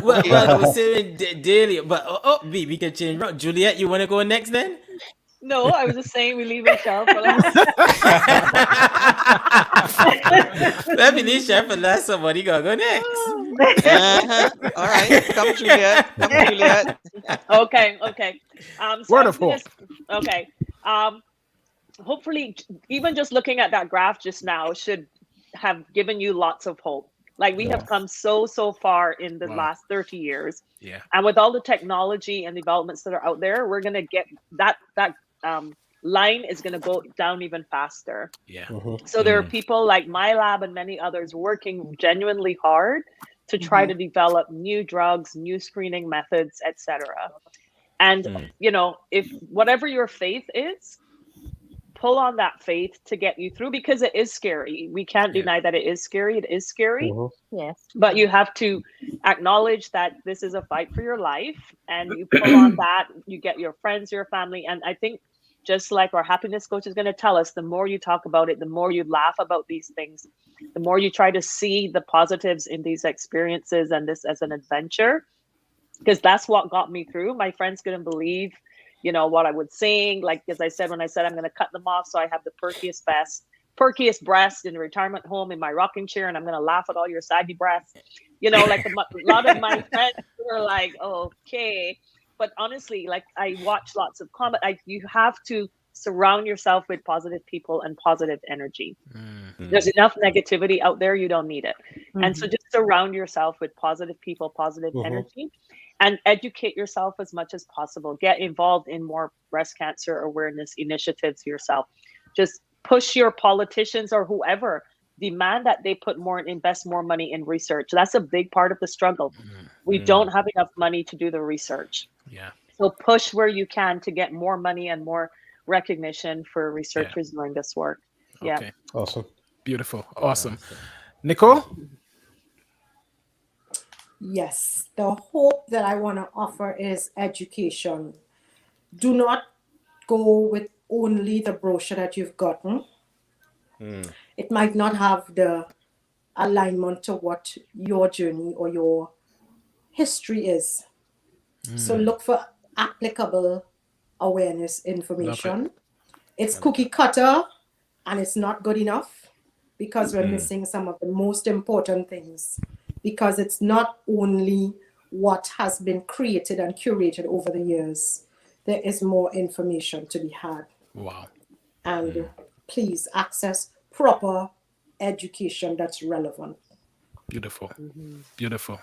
well, I was saying daily, but we can change. Juliet, you want to go next then? No, I was just saying we leave Cheryl for last. Let me leave Cheryl for last. Somebody gotta go next. All right, come Juliet. Okay. So word of hope. Okay. Hopefully, even just looking at that graph just now should have given you lots of hope. Like, we have come so far in the last 30 years. Yeah. And with all the technology and developments that are out there, we're going to get that line is going to go down even faster. Yeah. So there are people like my lab and many others working genuinely hard to try to develop new drugs, new screening methods, etc. And you know, if whatever your faith is, pull on that faith to get you through, because it is scary. We can't deny that it is scary. It is scary. Yes. But you have to acknowledge that this is a fight for your life, and you pull on that. You get your friends, your family. And I think, just like our happiness coach is going to tell us, the more you talk about it, the more you laugh about these things, the more you try to see the positives in these experiences and this as an adventure, because that's what got me through. My friends couldn't believe, you know, what I would sing. Like, as I said, when I said I'm going to cut them off so I have the perkiest breast in the retirement home in my rocking chair, and I'm going to laugh at all your saggy breasts. You know, like a lot of my friends were like, oh, okay. But honestly, like, I watch lots of comment. You have to surround yourself with positive people and positive energy. There's enough negativity out there. You don't need it. And so just surround yourself with positive people, positive energy, and educate yourself as much as possible. Get involved in more breast cancer awareness initiatives yourself. Just push your politicians or whoever, demand that they invest more money in research. That's a big part of the struggle. We don't have enough money to do the research. Yeah. So push where you can to get more money and more recognition for researchers doing this work. Yeah. Okay. Awesome. Beautiful. Awesome. Nicole? Yes, the hope that I want to offer is education. Do not go with only the brochure that you've gotten. It might not have the alignment to what your journey or your history is. So look for applicable awareness information. It's cookie cutter and it's not good enough, because we're missing some of the most important things, because it's not only what has been created and curated over the years. There is more information to be had. Wow. And please access proper education that's relevant. Beautiful. Beautiful.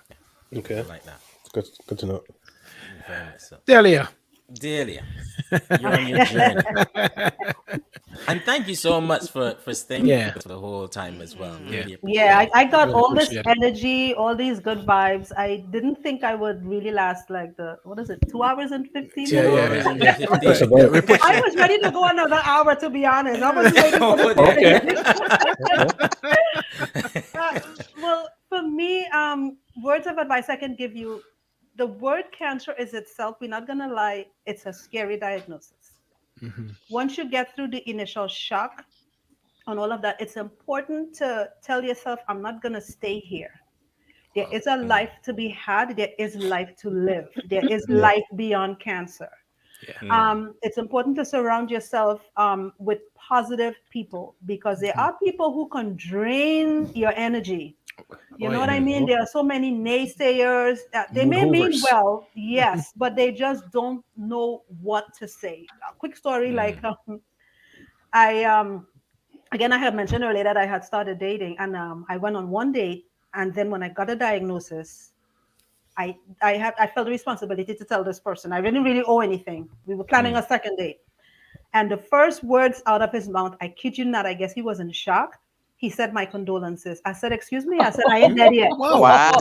Okay. I like that. Good to know. Very much so. Dahlia. You're on your journey. And thank you so much for staying for the whole time as well. Really appreciate it. I got Really all this appreciate it. energy, all these good vibes. I didn't think I would really last like 2 hours and 15 minutes? I was ready to go another hour, to be honest. I was waiting for the well, for me, words of advice I can give you. The word cancer is itself, we're not going to lie, it's a scary diagnosis. Once you get through the initial shock and all of that, it's important to tell yourself, I'm not going to stay here. There is a life to be had. There is life to live. There is life beyond cancer. It's important to surround yourself with positive people, because there are people who can drain your energy. You know what I mean? There are so many naysayers that they may mean well, yes, but they just don't know what to say. A quick story, like again, I had mentioned earlier that I had started dating, and I went on one date, and then when I got a diagnosis, I felt the responsibility to tell this person. I didn't really owe anything. We were planning a second date, and the first words out of his mouth, I kid you not, I guess he was in shock. He said, my condolences. I said, excuse me? I said, I ain't dead yet. Wow.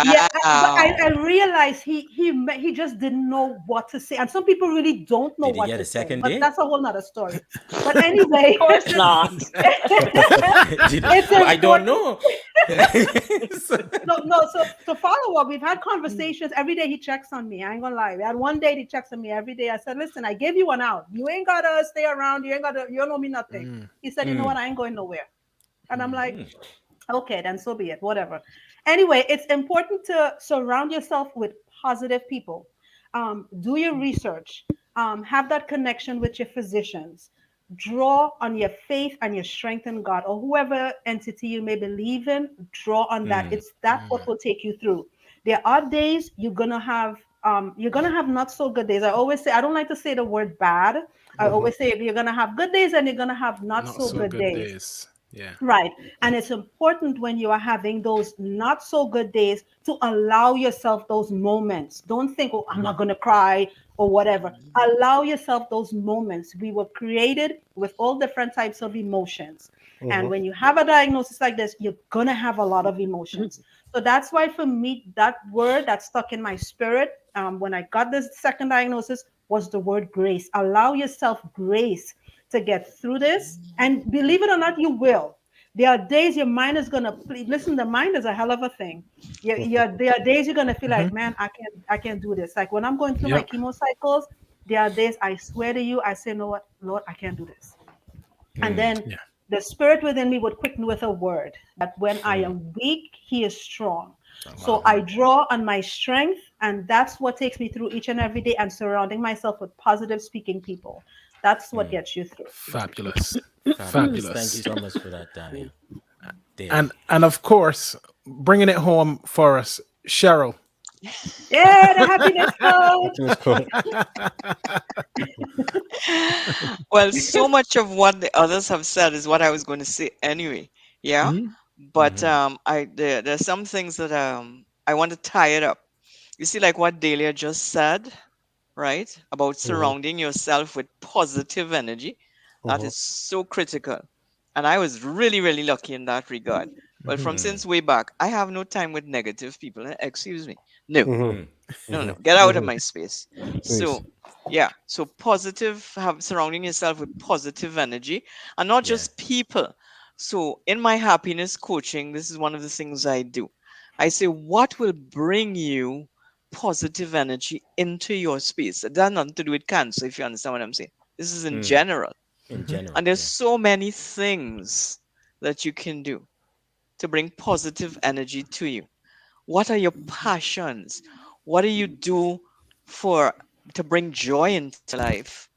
Yeah, but I realized he just didn't know what to say. And some people really don't know what to say. But that's a whole nother story. But anyway. Of course not. I don't know. No, so to follow up, we've had conversations. Every day he checks on me. I ain't gonna lie. We had one date, he checks on me every day. I said, listen, I gave you one out. You ain't gotta stay around. You don't know me nothing. He said, you know what? I ain't going nowhere. And I'm like, okay, then so be it, whatever. Anyway, it's important to surround yourself with positive people. Do your research. Have that connection with your physicians. Draw on your faith and your strength in God, or whoever entity you may believe in. Draw on that. It's that what will take you through. There are days you're gonna have not so good days. I always say, I don't like to say the word bad. I always say you're gonna have good days and you're gonna have not so good days. Yeah. Right. And it's important when you are having those not so good days to allow yourself those moments. Don't think, oh, I'm not going to cry or whatever. Allow yourself those moments. We were created with all different types of emotions. And when you have a diagnosis like this, you're going to have a lot of emotions. So that's why for me, that word that stuck in my spirit when I got this second diagnosis was the word grace. Allow yourself grace to get through this. And believe it or not, you will. There are days your mind is gonna listen. The mind is a hell of a thing. There are days you're gonna feel like, man, I can't do this. Like when I'm going through my Yep. chemo cycles, there are days I swear to you, I say, no, what, Lord, I can't do this. And then Yeah. the spirit within me would quicken with a word that when I am weak, He is strong. So I draw on my strength, and that's what takes me through each and every day. And surrounding myself with positive speaking people. That's what gets you through. Fabulous. Fabulous. Thank you so much for that, Dahlia. Dave. And of course, bringing it home for us, Cheryl. Yeah, the happiness coach. Well, so much of what the others have said is what I was going to say anyway. Yeah. But there's some things that I want to tie it up. You see, like what Dahlia just said, right? About surrounding yourself with positive energy. That is so critical. And I was really, really lucky in that regard. Well, from since way back, I have no time with negative people. Excuse me. No, no. Get out of my space. So, yeah. So positive, surrounding yourself with positive energy and not just people. So in my happiness coaching, this is one of the things I do. I say, what will bring you positive energy into your space? That has nothing to do with cancer, if you understand what I'm saying. This is in general. In general. And there's so many things that you can do to bring positive energy to you. What are your passions? What do you do to bring joy into life?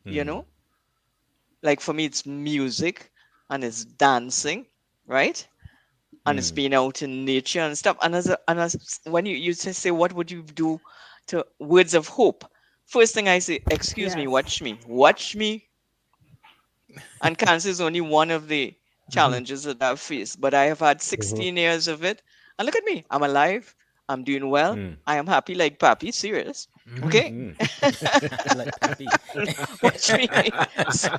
You know? Like for me, it's music and it's dancing, right? And it's being out in nature and stuff. And when you say, what would you do to words of hope? First thing I say, excuse me, watch me. And cancer is only one of the challenges that I've faced, but I have had 16 years of it. And look at me, I'm alive, I'm doing well, I am happy like Pappy, serious. Okay? Like Pappy. Watch me. So,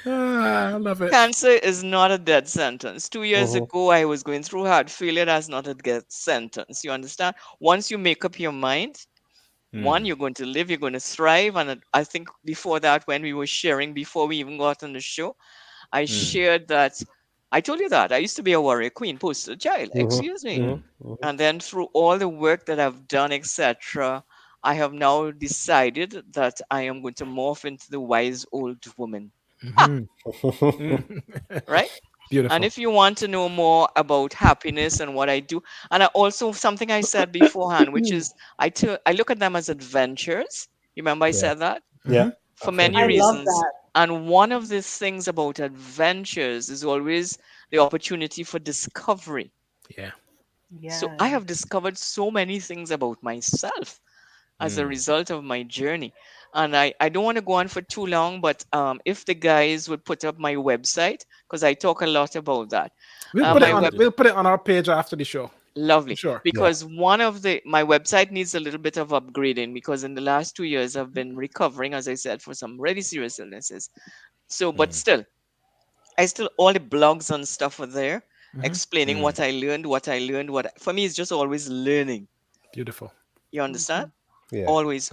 I love it. cancer is not a death sentence. 2 years ago, I was going through heart failure. That's not a death sentence. You understand? Once you make up your mind, one, you're going to live, you're going to thrive. And I think before that, when we were sharing, before we even got on the show, I shared that I told you that I used to be a warrior queen, poster child, excuse me. And then through all the work that I've done, etc., I have now decided that I am going to morph into the wise old woman. Right? Beautiful. And if you want to know more about happiness and what I do, and I also something I said beforehand, which is I look at them as adventures. Remember I said that? Yeah. For many I love reasons. that. And one of the things about adventures is always the opportunity for discovery. Yeah. So I have discovered so many things about myself as a result of my journey. And I don't want to go on for too long, but if the guys would put up my website, because I talk a lot about that. We'll put it on our page after the show. Lovely. Sure. Because one of my website needs a little bit of upgrading because in the last 2 years I've been recovering, as I said, for some really serious illnesses. So, but still, all the blogs and stuff are there explaining what I learned. For me, it's just always learning. Beautiful. You understand? Yeah. Always.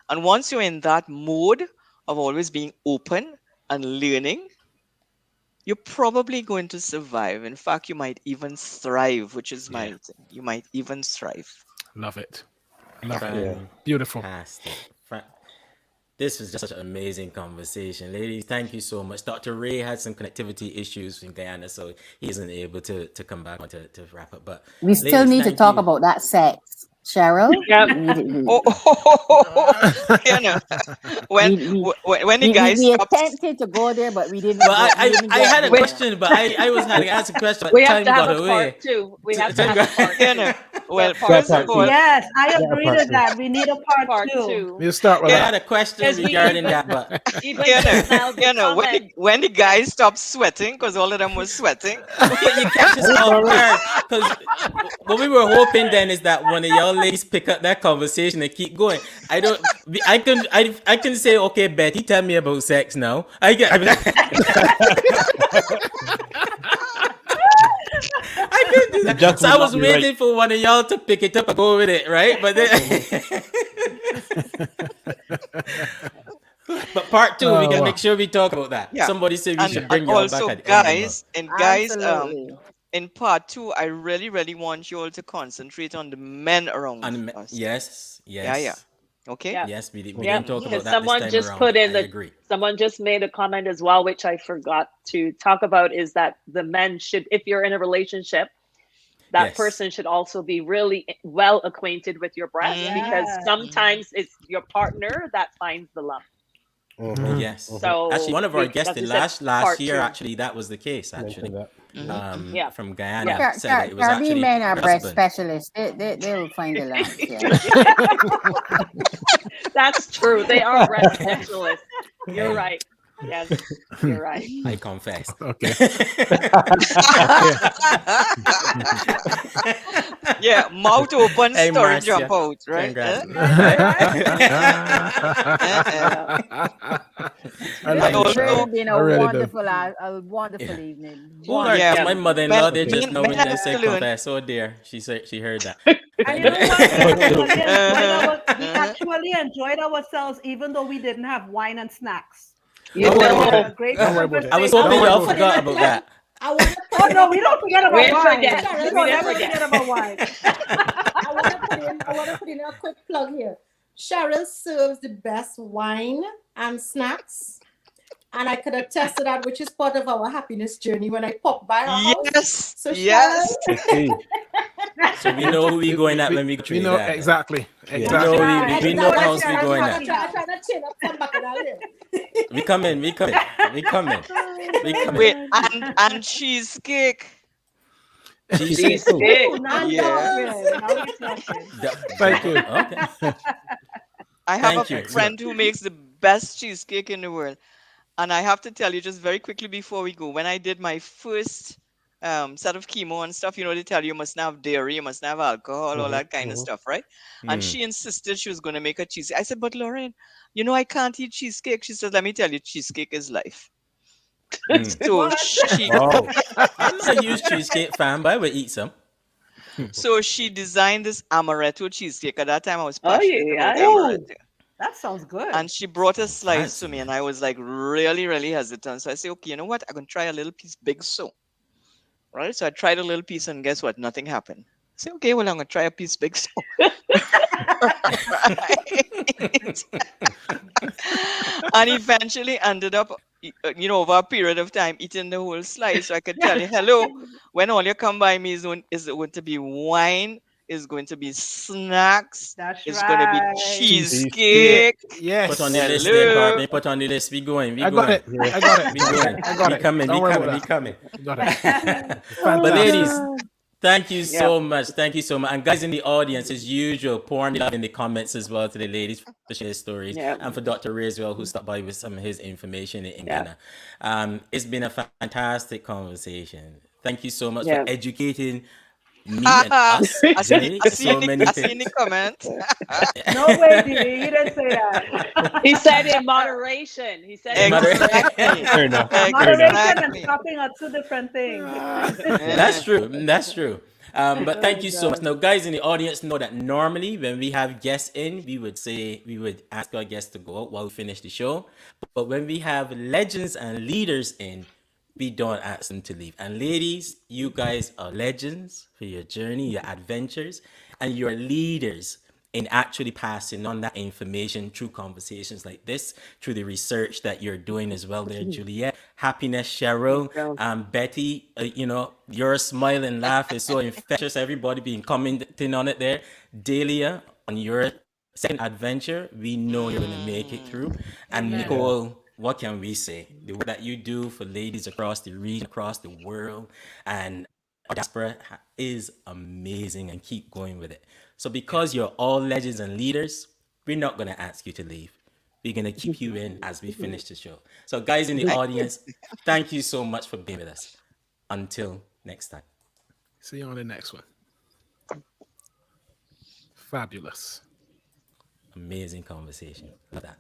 And once you're in that mode of always being open and learning, you're probably going to survive. In fact, you might even thrive, which is my thing. You might even thrive. Love it. Love it. Yeah. Beautiful. Fantastic. This was just such an amazing conversation. Ladies, thank you so much. Dr. Ray had some connectivity issues in Guyana, so he isn't able to come back to wrap up. But we still need to talk about that sex. Cheryl. Yep. You know, when the guys we stopped. attempted to go there, but we didn't. Well, we didn't I get had a there. question, but I was having to ask a question, We but have time to have got a away. part two. We have to Time have a got- part You two. know, well, part first of all, Yes, I Yeah, agree part to two. that. We need a part, Part two. two. We'll start with I Yeah. had a question Because we regarding even that, but even you just know, now the comment. when the guys stopped sweating, because all of them was sweating. but you catch us off guard because what we were hoping then is that one of y'all ladies pick up that conversation and keep going. I don't. I can say, okay, Betty, tell me about sex now. I can do that. Just So I would was not be right. waiting for one of y'all to pick it up and go with it, right? But then. But part two, we Oh, can wow. make sure we talk about that. Yeah. Somebody said we should And bring y'all also, back at the end of the month. guys, Absolutely. in part two, I really, really want you all to concentrate on the men around us. Yes, Yeah. yes, Okay. Yeah. yes. We Yeah, didn't talk because about that someone this time just around. put in I the agree. someone just made a comment as well, which I forgot to talk about, is that the men should, if you're in a relationship, that Yes. person should also be really well acquainted with your breast, because Yes. sometimes it's your partner that finds the lump. Yes. So Actually, one of our guests as in you said, last part year, two. actually, that was the case. Actually, Mentioned that. Yeah. from Guyana, Yeah. said that it was actually Caribbean men are her breast husband. specialists. They will find the lumps. Yeah. That's true. They are breast specialists. You're right. Yes, you're right. I confess. Okay. Yeah, mouth open, Hey, story Marcia. jump out, right? Congrats. I This love has it, really Cheryl. been I a really do. wonderful evening. Oh, Yeah. my mother-in-law did just Men- know men when have I to said learn. confess. Oh dear, she said she heard that. And you know what? We Uh-huh. actually enjoyed ourselves, even though we didn't have wine and snacks. You Don't worry We about had know, a great Don't worry about it. I was conversation. hoping Don't y'all worry forgot about that. I want to Oh no, we don't forget about we didn't wine. forget. We We don't didn't ever forget. forget about wine. I want to put in a quick plug here. Cheryl serves the best wine and snacks, and I could attest to that, which is part of our happiness journey when I pop by her house. Yes. So Yes. Okay. So we know who we going at when we go We know Trinidad. exactly. We Exactly. know we know That's house why we I'm going trying at. to chain up some back in there. We coming. We coming. Wait, and cheesecake. Cheesecake. Cheesecake. Ooh, now Yeah. we're talking. Now we're talking. Thank you. Okay. I have Thank a you. friend who makes the best cheesecake in the world. And I have to tell you just very quickly before we go, when I did my first set of chemo and stuff, they tell you mustn't have dairy, you mustn't have alcohol, all that kind of stuff, right? And she insisted she was going to make a cheesecake. I said, but Lauren, I can't eat cheesecake. She said, let me tell you, cheesecake is life. So What? she Wow. I'm not a huge cheesecake fan, but I would eat some. so she designed this amaretto cheesecake. At that time I was Oh, passionate yeah. about Oh, amaretto. that sounds good. And she brought a slice to Fancy. me, and I was like really, really hesitant. So I said, okay, you know what? I'm gonna try a little piece big so. Right? So I tried a little piece, and guess what? Nothing happened. I said, okay, well, I'm gonna try a piece big so. Right? And eventually ended up, over a period of time, eating the whole slice. So I could tell you, hello, when all you come by me is going to be wine, is going to be snacks, That's it's going to be right. cheesecake. Yes. Put on the list Hello. there, Courtney. Put on the list. We going. We I got going. it. I got it. We going. I got We it. coming. Don't We worry coming. about We coming. Got it. But Fantastic. ladies, thank you so much. Thank you so much. And guys in the audience, as usual, pouring love in the comments as well to the ladies for sharing stories. Yeah. And for Dr. Ray as well, who stopped by with some of his information in Yeah. Ghana. It's been a fantastic conversation. Thank you so much Yeah. for educating me and us I see, today. I see, So in the, many I see in things. the comment. No way, Dee. You didn't say that. He said in moderation. He said in Exactly. moderation. Fair enough. Moderation and Exactly. stopping are two different things. That's true. That's true. But thank you so much. Now, guys in the audience know that normally when we have guests in, we would ask our guests to go out while we finish the show. But when we have legends and leaders in, we don't ask them to leave. And ladies, you guys are legends for your journey, your adventures, and you're leaders. in actually passing on that information through conversations like this, through the research that you're doing as well there, Juliet. Happiness, Cheryl, Betty, your smile and laugh is so infectious. Everybody being commenting on it there. Dahlia, on your second adventure, we know you're going to make it through. And Amen. Nicole, what can we say? The work that you do for ladies across the region, across the world, and our diaspora is amazing, and keep going with it. So because you're all legends and leaders, we're not going to ask you to leave. We're going to keep you in as we finish the show. So guys in the audience, thank you so much for being with us. Until next time. See you on the next one. Fabulous. Amazing conversation. Love that.